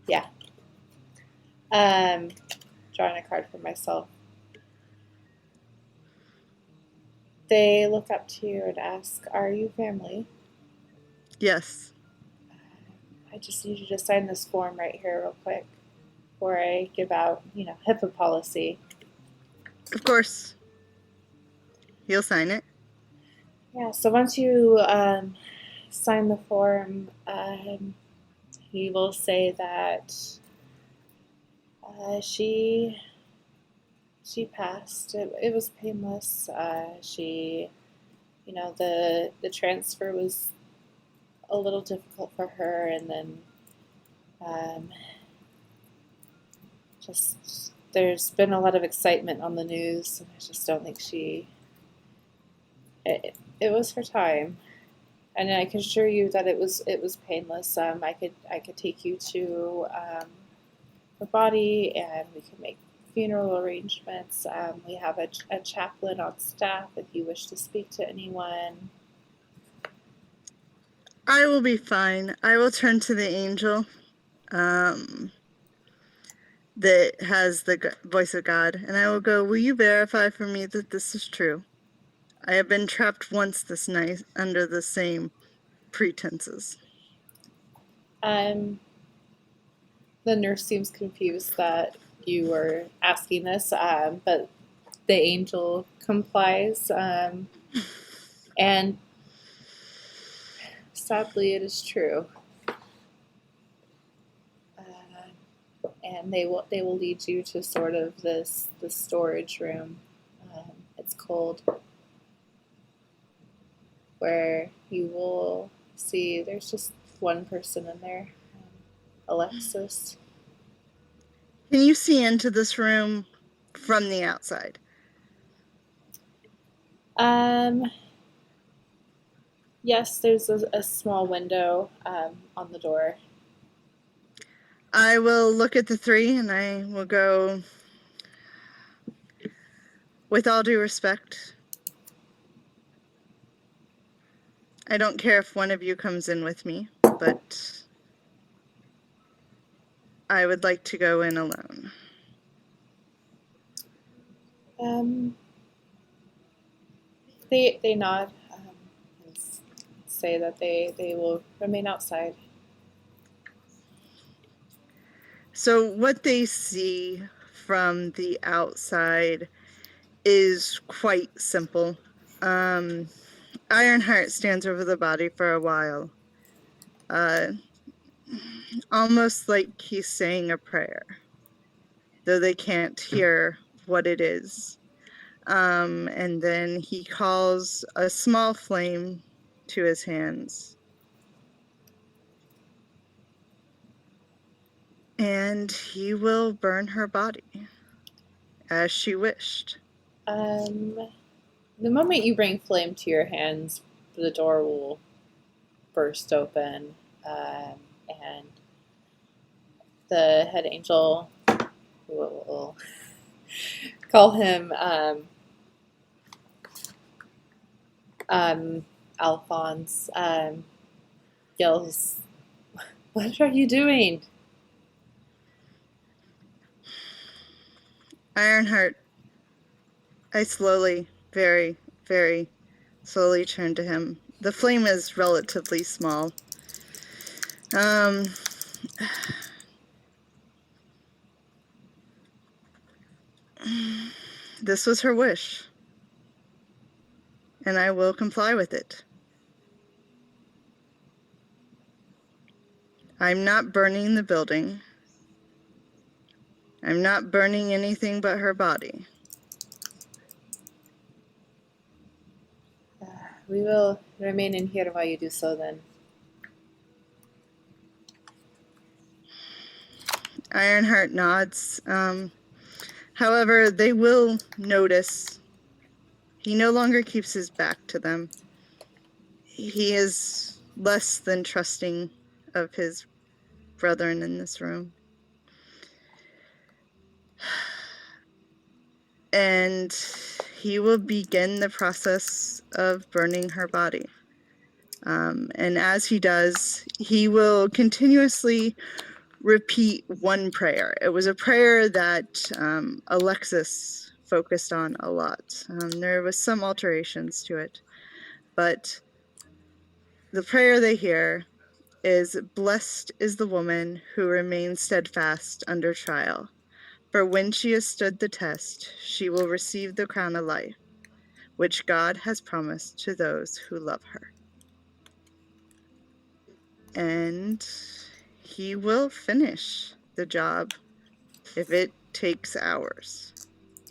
yeah. Drawing a card for myself. They look up to you and ask, "Are you family?" Yes. I just need you to sign this form right here real quick before I give out, HIPAA policy. Of course. He'll sign it. Yeah, so once you sign the form, he will say that she passed. It was painless. The transfer was a little difficult for her, and then um, just there's been a lot of excitement on the news, and I just don't think it was her time. And I can assure you that it was painless. I could take you to her body, and we can make funeral arrangements. We have a chaplain on staff if you wish to speak to anyone. I will be fine. I will turn to the angel that has the voice of God, and I will go, will you verify for me that this is true? I have been trapped once this night under the same pretenses. The nurse seems confused that you were asking this, but the angel complies, and sadly, it is true. And they will lead you to sort of this storage room. It's cold, where you will see there's just one person in there, Alexis. Can you see into this room from the outside? Yes, there's a small window on the door. I will look at the three and I will go, with all due respect, I don't care if one of you comes in with me, but I would like to go in alone. They nod and say that they will remain outside. So what they see from the outside is quite simple. Ironheart stands over the body for a while, almost like he's saying a prayer, though they can't hear what it is. And then he calls a small flame to his hands. And he will burn her body as she wished. The moment you bring flame to your hands, the door will burst open, and the head angel, will call him Alphonse, yells, "What are you doing?" Ironheart, I slowly, very, very slowly turn to him. The flame is relatively small. This was her wish, and I will comply with it. I'm not burning the building. I'm not burning anything but her body. We will remain in here while you do so, then. Ironheart nods. However, they will notice he no longer keeps his back to them. He is less than trusting of his brethren in this room. And he will begin the process of burning her body. And as he does, he will continuously repeat one prayer. It was a prayer that Alexis focused on a lot. There was some alterations to it, but the prayer they hear is, "Blessed is the woman who remains steadfast under trial, for when she has stood the test, she will receive the crown of life. which God has promised to those who love her. And he will finish the job if it takes hours.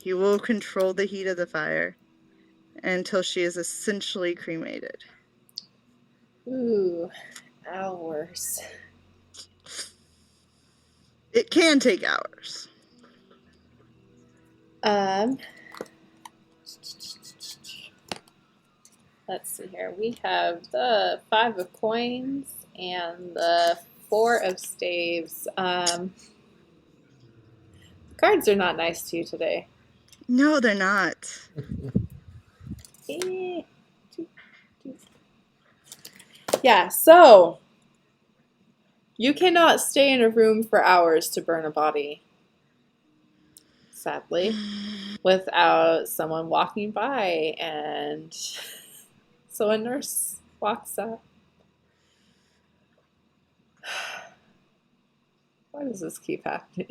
He will control the heat of the fire until she is essentially cremated. Ooh, hours. It can take hours. Let's see here. We have the 5 of coins and the 4 of staves. Cards are not nice to you today. No, they're not. Yeah, so you cannot stay in a room for hours to burn a body, sadly, without someone walking by and so a nurse walks up. Why does this keep happening?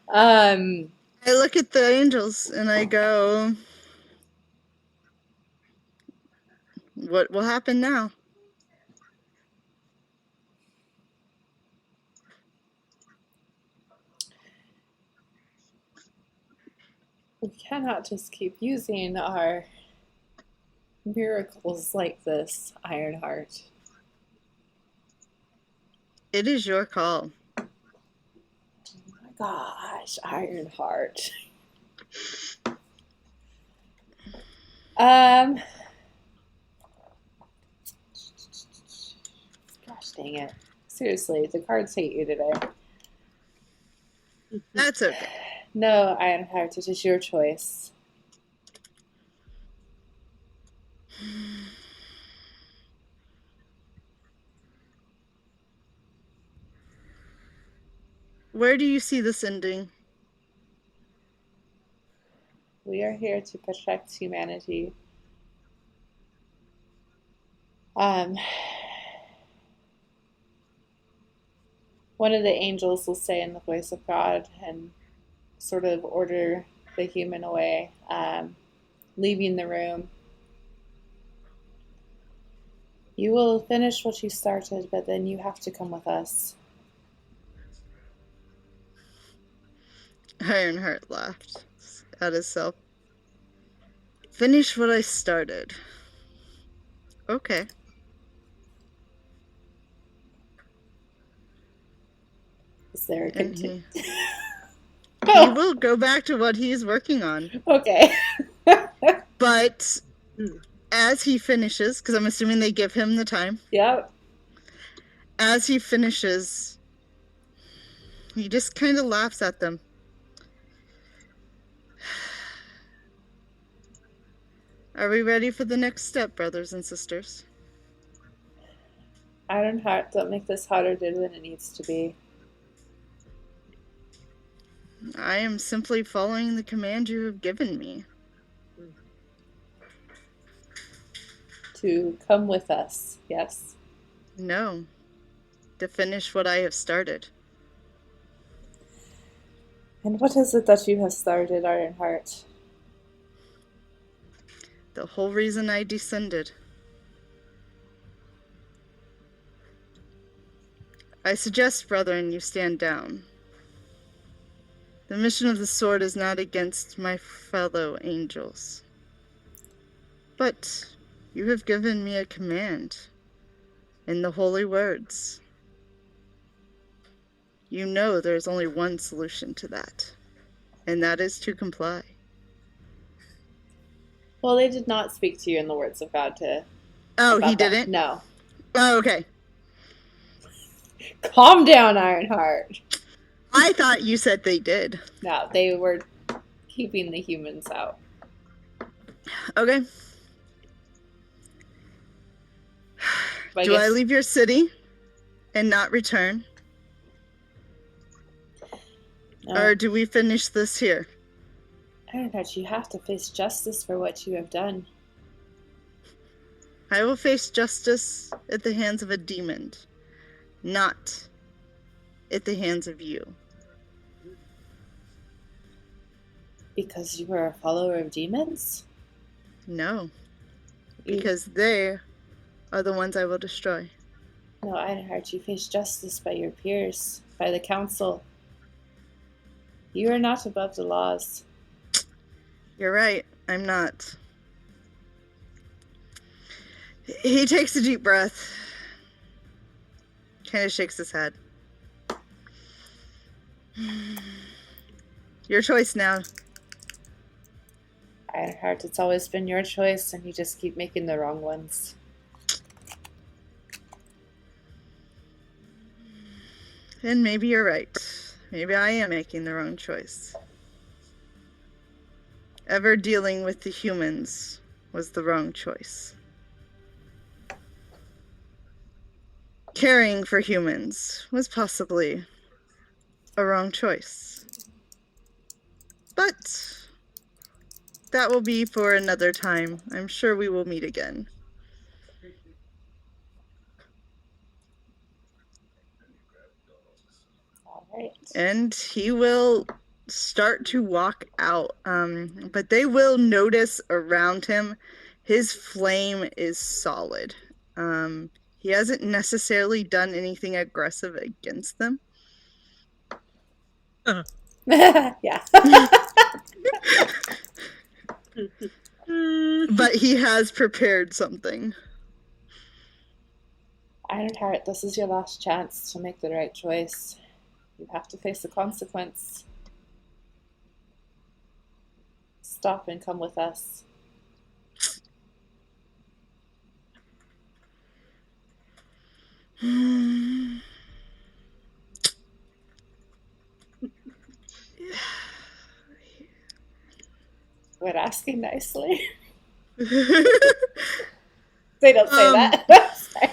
I look at the angels and I go, what will happen now? We cannot just keep using our miracles like this, Ironheart. It is your call. Oh my gosh, Ironheart. Gosh dang it. Seriously, the cards hate you today. That's okay. No, Ironheart, it is your choice. Where do you see this ending? We are here to protect humanity. One of the angels will say in the voice of God and sort of order the human away, leaving the room. You will finish what you started, but then you have to come with us. Ironheart laughed at himself. Finish what I started. Okay. Is there a And continue? he will go back to what he's working on. Okay. But as he finishes, because I'm assuming they give him the time, Yep. as he finishes, he just kind of laughs at them. Are we ready for the next step, brothers and sisters? Ironheart, don't make this harder than it needs to be. I am simply following the command you have given me. To come with us, yes? No. To finish what I have started. And what is it that you have started, Ironheart? The whole reason I descended. I suggest, brethren, you stand down. The mission of the sword is not against my fellow angels. But you have given me a command in the holy words. You know there's only one solution to that, and that is to comply. Well, they did not speak to you in the words of God to... Oh, he about that. didn't? No. Oh, okay. Calm down, Ironheart. I thought you said they did. No, they were keeping the humans out. Okay. But Do I leave your city and not return? No. Or do we finish this here? Ironheart, you have to face justice for what you have done. I will face justice at the hands of a demon, not at the hands of you. Because you were a follower of demons? No, You- because they are the ones I will destroy. No, Ironheart, you face justice by your peers, by the council. You are not above the laws. You're right, I'm not. He takes a deep breath, kind of shakes his head. Your choice now. Ironheart, it's always been your choice, and you just keep making the wrong ones. And maybe you're right. Maybe I am making the wrong choice. Ever dealing with the humans was the wrong choice. Caring for humans was possibly a wrong choice. But that will be for another time. I'm sure we will meet again. All right. And he will start to walk out. But they will notice around him his flame is solid. He hasn't necessarily done anything aggressive against them. Yeah. But he has prepared something. Ironheart, this is your last chance to make the right choice. You have to face the consequence. Stop and come with us. We're asking nicely. They don't say that. Sorry.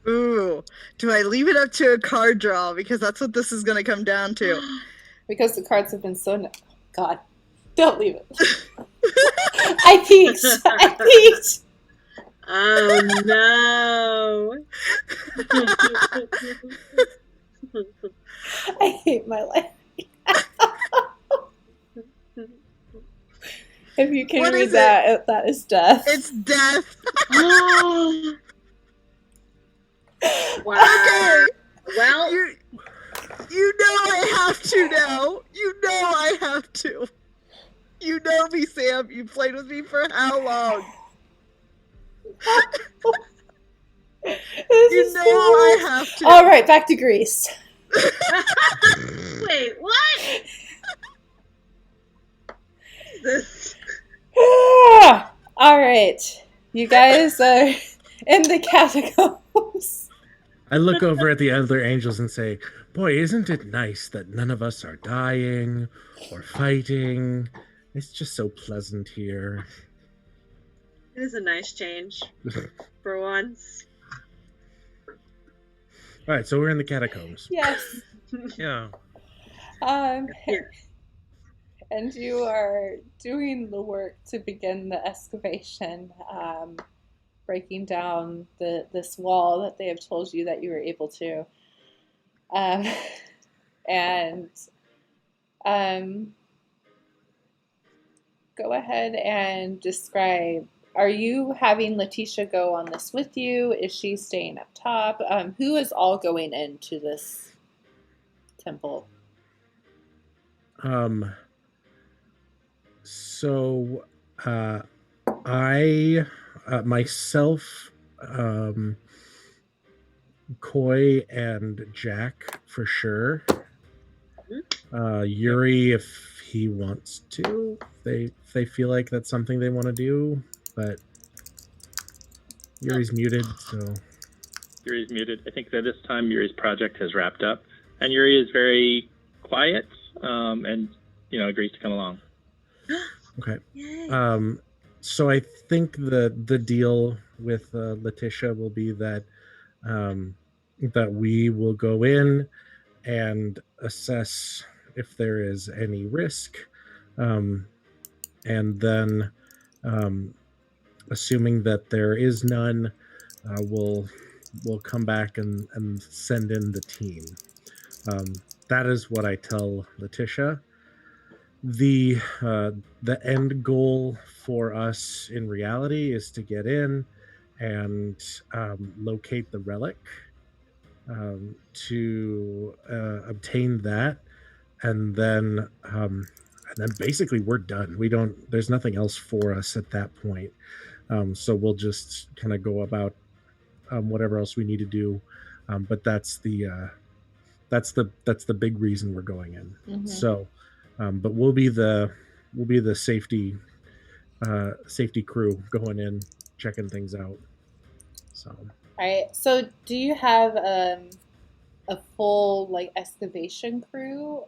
Ooh, do I leave it up to a card draw? Because that's what this is going to come down to. Because the cards have been so... God, don't leave it. I peeked. I peeked. Oh no. I hate my life. If you can What read is that, that is death. It's death. Oh. Wow. Okay. Well, You know I have to now. You know I have to. You know me, Sam. You played with me for how long? You know I have to. All right, back to Greece. wait, what? This. All right, you guys are in the catacombs. I look over at the other angels and say, boy, isn't it nice that none of us are dying or fighting? It's just so pleasant here. It is a nice change for once. All right, so we're in the catacombs. Yes. Yeah. Yeah. And you are doing the work to begin the excavation, breaking down this wall that they have told you that you were able to. And go ahead and describe. Are you having Letitia go on this with you? Is she staying up top? Who is all going into this temple? So I myself, Koy and Jack for sure. Yuurei if he wants to. They feel like that's something they want to do, but Yurei's muted, so Yurei's muted. I think that this time Yurei's project has wrapped up, and Yuurei is very quiet, and agrees to come along. okay. Yay. So I think the deal with Letitia will be that that we will go in and assess if there is any risk, and then assuming that there is none, we'll come back and send in the team. that is what I tell Letitia. The end goal for us in reality is to get in and locate the relic, to obtain that, and then basically we're done. We don't. There's nothing else for us at that point. So we'll just kind of go about whatever else we need to do. But that's the big reason we're going in. Mm-hmm. So, but we'll be the safety crew going in, checking things out. So, All right. So, do you have a full like excavation crew,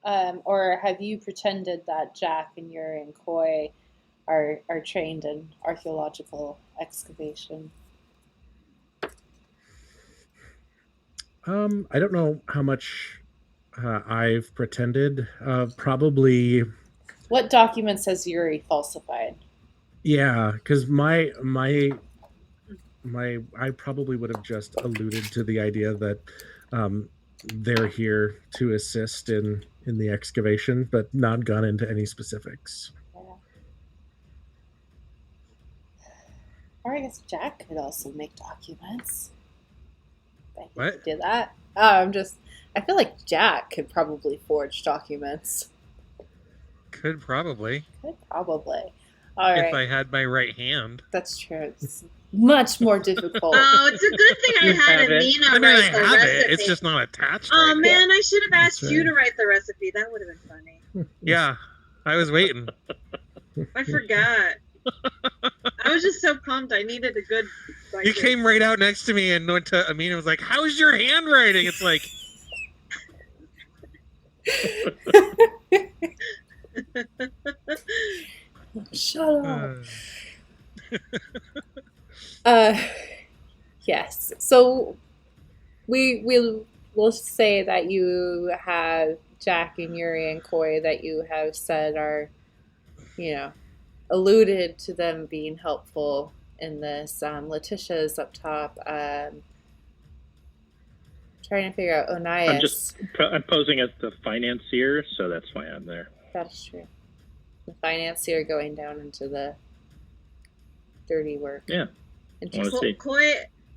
or have you pretended that Jack and Yuri and Koy are trained in archaeological excavation? I don't know how much I've pretended. Probably, What documents has Yuri falsified? yeah, because I probably would have just alluded to the idea that they're here to assist in the excavation, but not gone into any specifics. Yeah. Or I guess Jack could also make documents. I think What? he could do that. I feel like Jack could probably forge documents. Could probably. Could probably. All If right. I had my right hand. That's true. It's much more difficult. Oh, it's a good thing I You had have it. Amina I mean, write I the have recipe. it. It's just not attached. Oh right man, I should have asked That's you right. to write the recipe. That would have been funny. Yeah, I was waiting. I forgot. I was just so pumped. I needed a good. You came right out next to me and went to Amina and was like, "How's your handwriting?" It's like, Shut up. Yes. So we'll say that you have Jack and Yuri and Koy that you have said are, alluded to them being helpful in this. Letitia's up top. Trying to figure out Onias. I'm posing as the financier, so that's why I'm there. That's true. The financier going down into the dirty work. Yeah. Interesting. Let's see.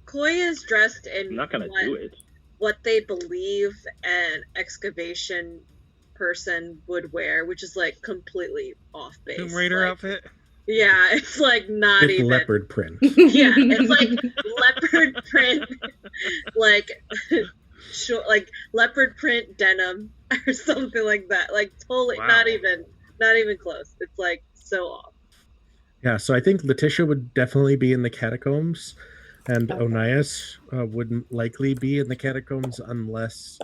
Koy is dressed in I'm not going to do it. what they believe an excavation person would wear, which is like completely off base. Tomb Raider outfit. Yeah, it's like not With even leopard print. Yeah, it's like leopard print, like like leopard print denim or something like that. Like totally Wow. not even close. It's like so off. Yeah, so I think Letitia would definitely be in the catacombs, and Okay. Onias wouldn't likely be in the catacombs unless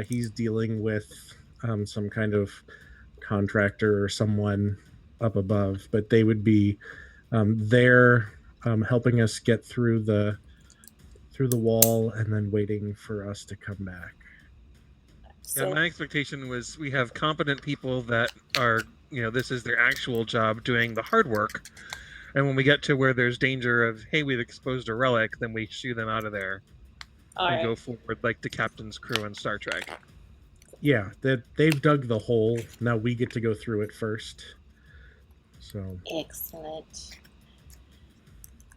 he's dealing with some kind of contractor or someone up above. But they would be there helping us get through the wall and then waiting for us to come back. Yeah, my expectation was we have competent people that are, this is their actual job doing the hard work. And when we get to where there's danger of, hey, we've exposed a relic, then we shoo them out of there and go forward like the captain's crew in Star Trek. Yeah, they've dug the hole. Now we get to go through it first. So Excellent.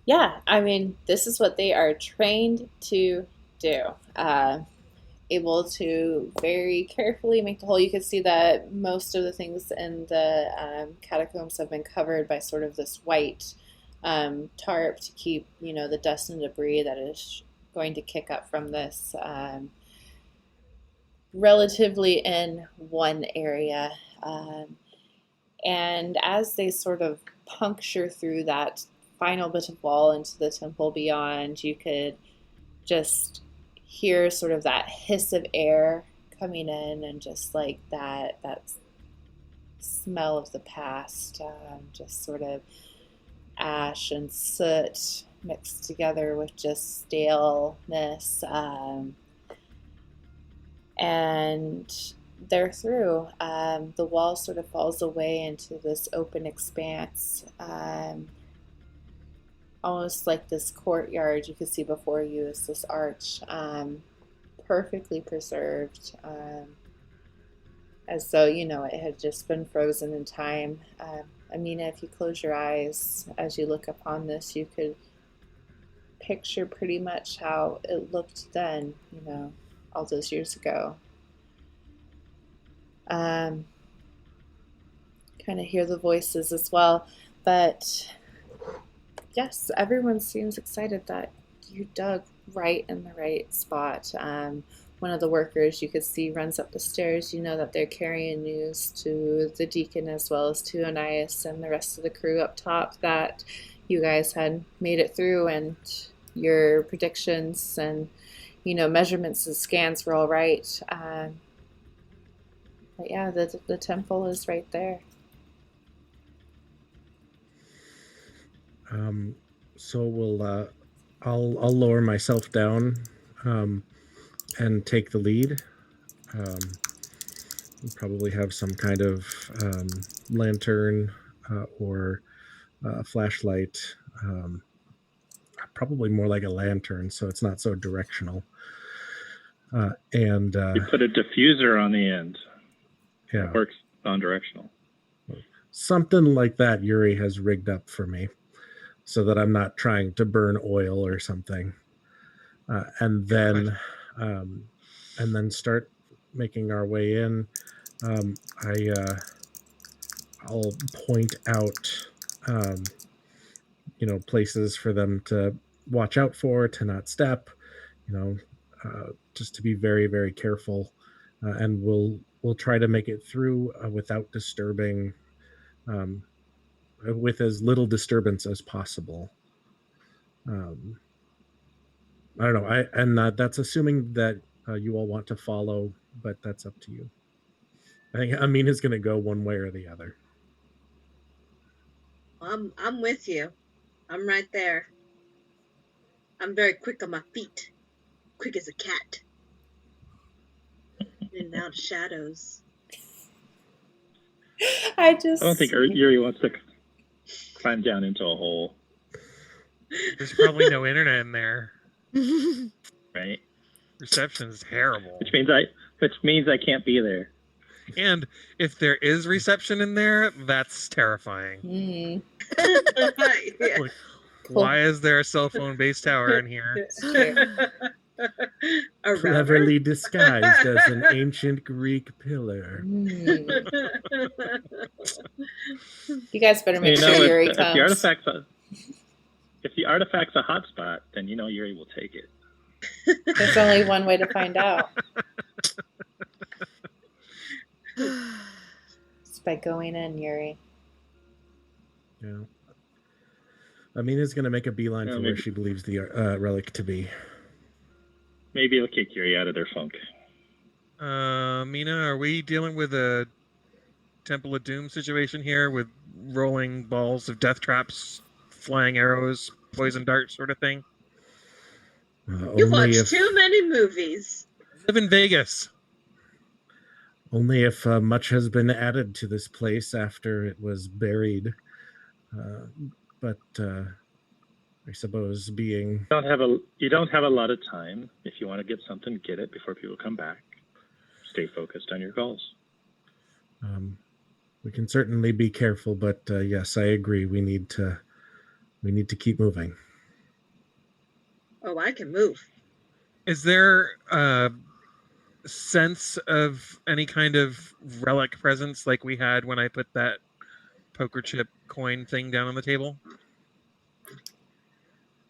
Yeah, I mean, this is what they are trained to do. Able to very carefully make the hole. You can see that most of the things in the catacombs have been covered by sort of this white tarp to keep, the dust and debris that is going to kick up from this relatively in one area. And as they sort of puncture through that final bit of wall into the temple beyond, you could just hear sort of that hiss of air coming in, and just like that smell of the past, just sort of ash and soot mixed together with just staleness, and they're through. The wall sort of falls away into this open expanse, almost like this courtyard you can see before you is this arch, perfectly preserved. as though, it had just been frozen in time. Amina, if you close your eyes as you look upon this, you could picture pretty much how it looked then, all those years ago. Kind of hear the voices as well. But yes, everyone seems excited that you dug right in the right spot. One of the workers you could see runs up the stairs. You know that they're carrying news to the deacon as well as to Anias and the rest of the crew up top that you guys had made it through, and your predictions and measurements and scans were all right. But yeah, the temple is right there. So I'll lower myself down and take the lead. We'll probably have some kind of lantern or flashlight. Probably more like a lantern, so it's not so directional. And you put a diffuser on the end. Yeah, it works non-directional. Something like that Yuurei has rigged up for me, so that I'm not trying to burn oil or something. And then start making our way in. I'll point out, places for them to watch out for, to not step, just to be very, very careful. And we'll try to make it through without disturbing, with as little disturbance as possible. I don't know. That's assuming that you all want to follow, but that's up to you. I think Amina's going to go one way or the other. I'm with you. I'm right there. I'm very quick on my feet. Quick as a cat. In and out of shadows. I don't think Yuurei wants to climb down into a hole. There's probably no internet in there. Right? Reception is terrible. Which means I can't be there. And if there is reception in there, that's terrifying. Yeah. Like, why is there a cell phone base tower in here? Cleverly disguised as an ancient Greek pillar. You guys better make sure Yuurei comes. If the artifact's a hotspot, then Yuurei will take it. There's only one way to find out. It's by going in, Yuurei. Yeah. Amina's going to make a beeline for where she believes the relic to be. Maybe it'll kick Yuurei out of their funk. Amina, are we dealing with a Temple of Doom situation here with rolling balls of death traps, flying arrows, poison darts sort of thing? You've watched too many movies. Live in Vegas. Only if much has been added to this place after it was buried. But I suppose being... You don't have a lot of time. If you want to get something, get it before people come back. Stay focused on your goals. We can certainly be careful, but yes, I agree. We need to keep moving. Oh, I can move. Is there a sense of any kind of relic presence like we had when I put that poker chip coin thing down on the table?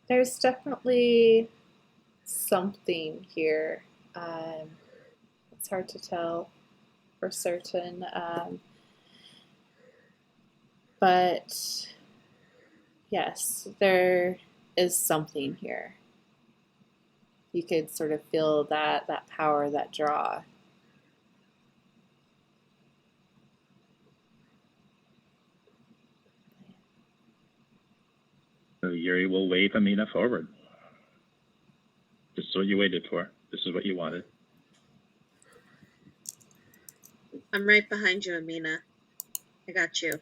There's definitely something here. It's hard to tell for certain. But yes, there is something here. You could sort of feel that power, that draw. So Yuurei will wave Amina forward. This is what you waited for. This is what you wanted. I'm right behind you, Amina. I got you.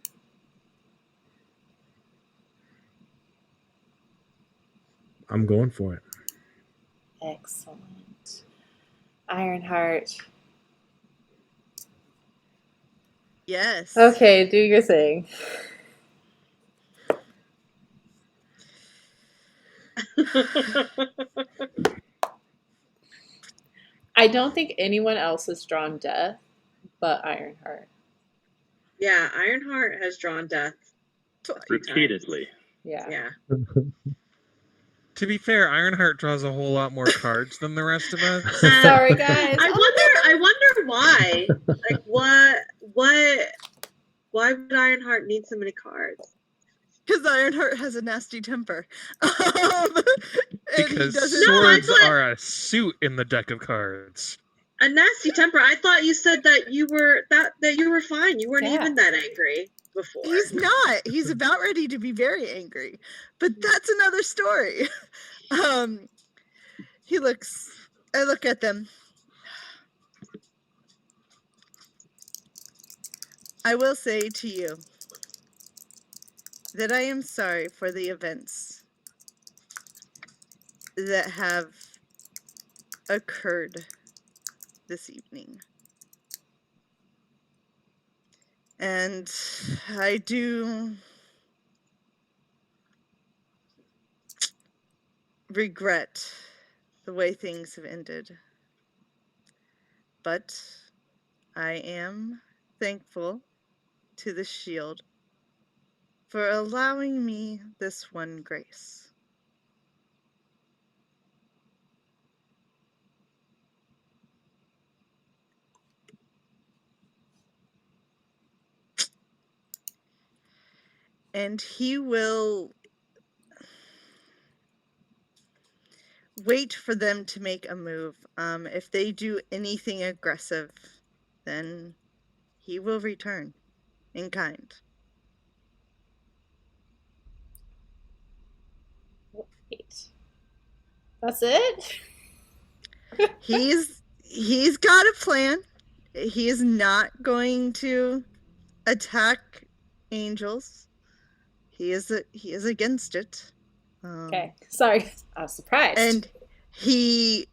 I'm going for it. Excellent. Ironheart, Yes. Okay, do your thing. I don't think anyone else has drawn death but Ironheart. Yeah, Ironheart has drawn death repeatedly. Yeah. Yeah. To be fair, Ironheart draws a whole lot more cards than the rest of us. Sorry, guys. I wonder why. Like, why would Ironheart need so many cards? Because Ironheart has a nasty temper. Because No, swords I thought- are a suit in the deck of cards. A nasty temper. I thought you said that you were that you were fine. You weren't Yeah. even that angry before. He's not. He's about ready to be very angry. But that's another story. He looks. I look at them. I will say to you that I am sorry for the events that have occurred this evening. And I do regret the way things have ended. But I am thankful to the shield for allowing me this one grace. And he will wait for them to make a move. If they do anything aggressive, then he will return in kind. Wait. That's it? He's got a plan. He is not going to attack angels. He is against it. Okay. Sorry. I was surprised. And he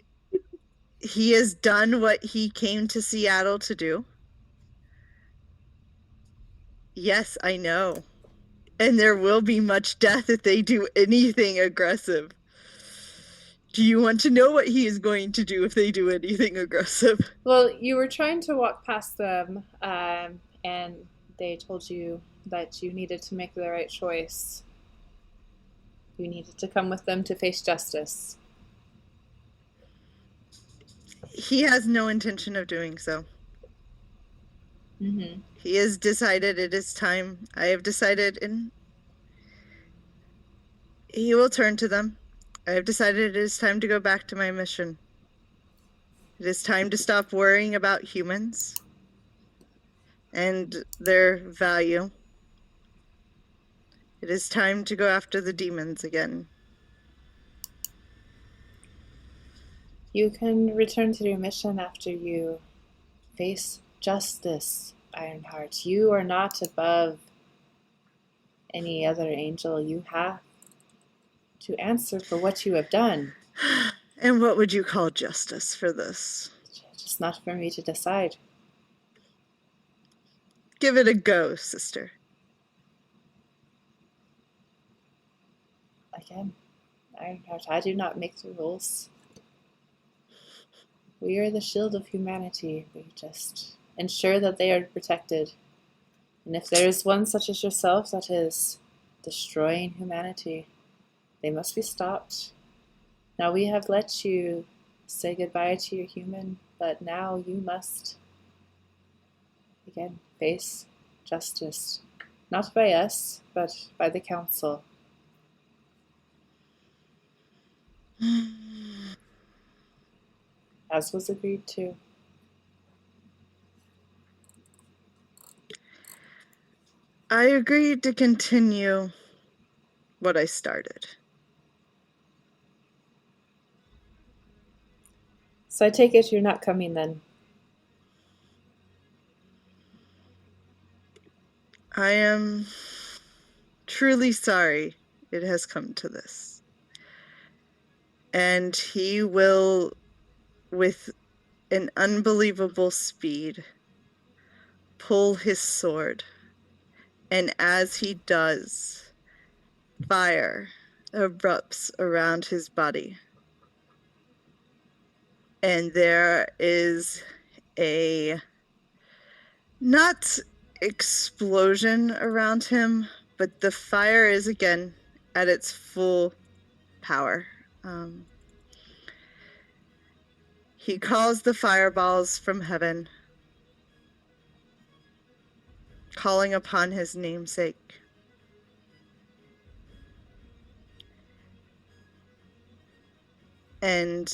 has done what he came to Seattle to do. Yes, I know. And there will be much death if they do anything aggressive. Do you want to know what he is going to do if they do anything aggressive? Well, you were trying to walk past them, and they told you that you needed to make the right choice. You needed to come with them to face justice. He has no intention of doing so. Mm-hmm. He has decided it is time. I have decided, and he will turn to them. I have decided it is time to go back to my mission. It is time to stop worrying about humans and their value. It is time to go after the demons again. You can return to your mission after you face justice, Ironheart. You are not above any other angel. You have to answer for what you have done. And what would you call justice for this? It's not for me to decide. Give it a go, sister. Again, Ironheart, I do not make the rules. We are the shield of humanity. We just ensure that they are protected. And if there is one such as yourself that is destroying humanity, they must be stopped. Now we have let you say goodbye to your human, but now you must, again, face justice. Not by us, but by the council. As was agreed to. I agreed to continue what I started. So I take it you're not coming then. I am truly sorry it has come to this. And he will, with an unbelievable speed, pull his sword. And as he does, fire erupts around his body. And there is a not explosion around him, but the fire is again at its full power. He calls the fireballs from heaven, calling upon his namesake. And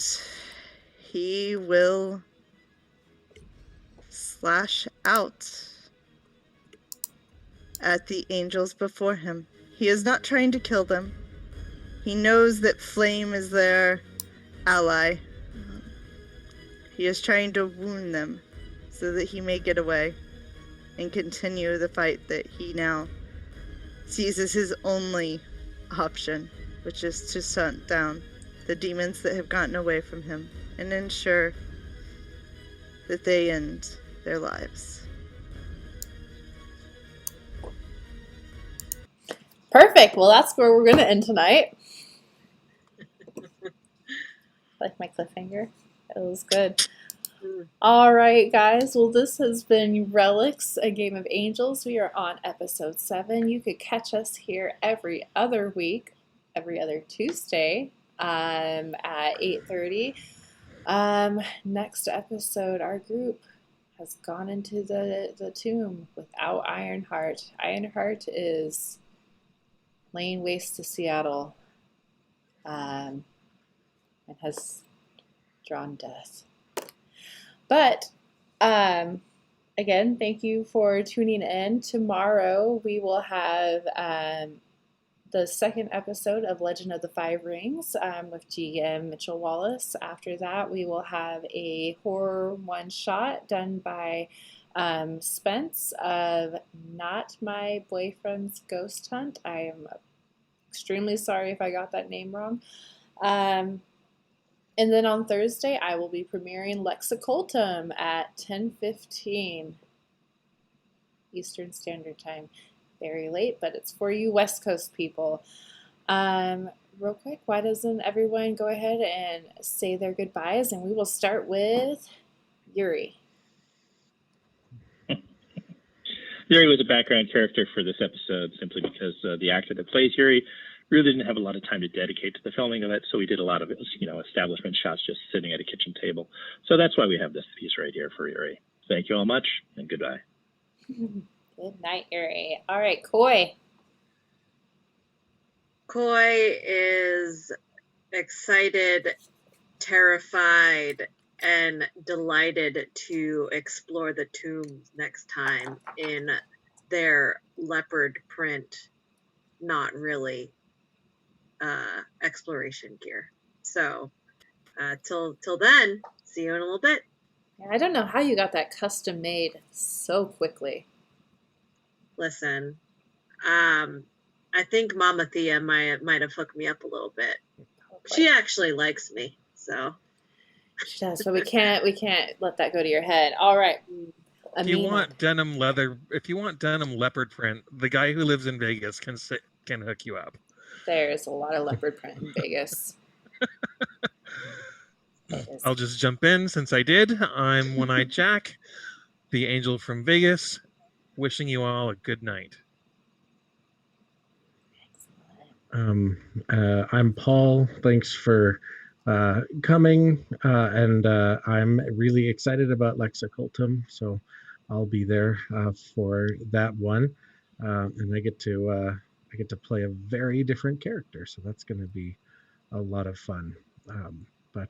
he will slash out at the angels before him. He is not trying to kill them. He knows that flame is their ally. He is trying to wound them so that he may get away and continue the fight that he now sees as his only option, which is to hunt down the demons that have gotten away from him and ensure that they end their lives. Perfect. Well, that's where we're going to end tonight. Like my cliffhanger. It was good. All right, guys. Well, this has been Relics, a game of angels. We are on episode 7. You could catch us here every other week, every other Tuesday at 8:30. Next episode, our group has gone into the tomb without Ironheart. Ironheart is laying waste to Seattle and has drawn death. But again, thank you for tuning in. Tomorrow we will have the second episode of Legend of the Five Rings with GM Mitchell Wallace. After that, we will have a horror one-shot done by Spence of Not My Boyfriend's Ghost Hunt. I am extremely sorry if I got that name wrong. And then on Thursday, I will be premiering Lexicultum at 10:15 Eastern Standard Time. Very late, but it's for you West Coast people. Real quick, why doesn't everyone go ahead and say their goodbyes? And we will start with Yuurei. Yuurei was a background character for this episode simply because the actor that plays Yuurei really didn't have a lot of time to dedicate to the filming of it, so we did a lot of establishment shots just sitting at a kitchen table. So that's why we have this piece right here for Yuurei. Thank you all much, and goodbye. Good night, Yuurei. All right, Koy. Koy is excited, terrified, and delighted to explore the tombs next time in their leopard print, not really exploration gear. So till then, see you in a little bit. I don't know how you got that custom made so quickly. Listen, I think Mama Thea might have hooked me up a little bit. Probably. She actually likes me, so she does. But we can't let that go to your head. All right. If you want denim leopard print, the guy who lives in Vegas can hook you up. There's a lot of leopard print in Vegas. I'll just jump in since I did. I'm One-Eyed Jack, the angel from Vegas, wishing you all a good night. I'm Paul. Thanks for coming, and I'm really excited about Lexicultum, so I'll be there for that one, and I get to play a very different character, so that's going to be a lot of fun. But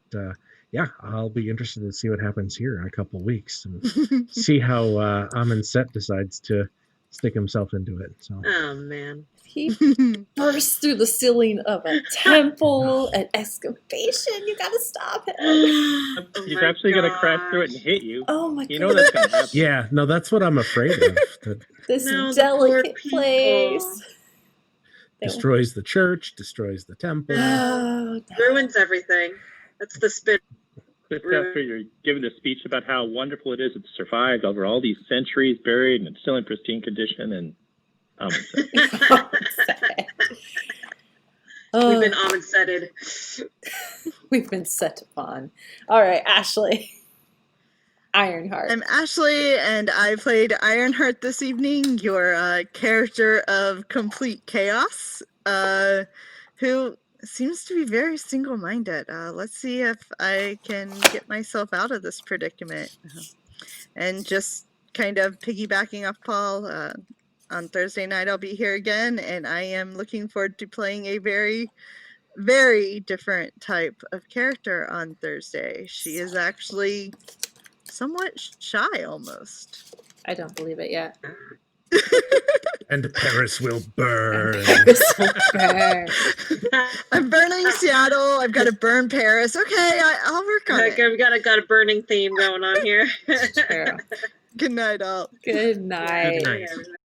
yeah, I'll be interested to see what happens here in a couple of weeks and see how Amon Set decides to stick himself into it. So. Oh man. He bursts through the ceiling of a temple, an excavation. You gotta stop him. He's actually gonna crash through it and hit you. Oh my god. You know that's gonna happen. Yeah, no, that's what I'm afraid of. This delicate place. Destroys the church, destroys the temple. Ruins everything. That's the spin Just after you're giving the speech about how wonderful it is it's survived over all these centuries, buried and it's still in pristine condition, and We've been Amon-setted. We've been set upon. All right, Ashley. Ironheart. I'm Ashley, and I played Ironheart this evening, your character of complete chaos, who seems to be very single-minded. Let's see if I can get myself out of this predicament. And just kind of piggybacking off Paul, on Thursday night I'll be here again, and I am looking forward to playing a very, very different type of character on Thursday. She is actually somewhat shy, almost. I don't believe it yet. And Paris will burn. I'm burning Seattle. I've got to burn Paris. Okay, I'll work on it. Okay, we got a burning theme going on here. True. Good night, all. Good night. Good night.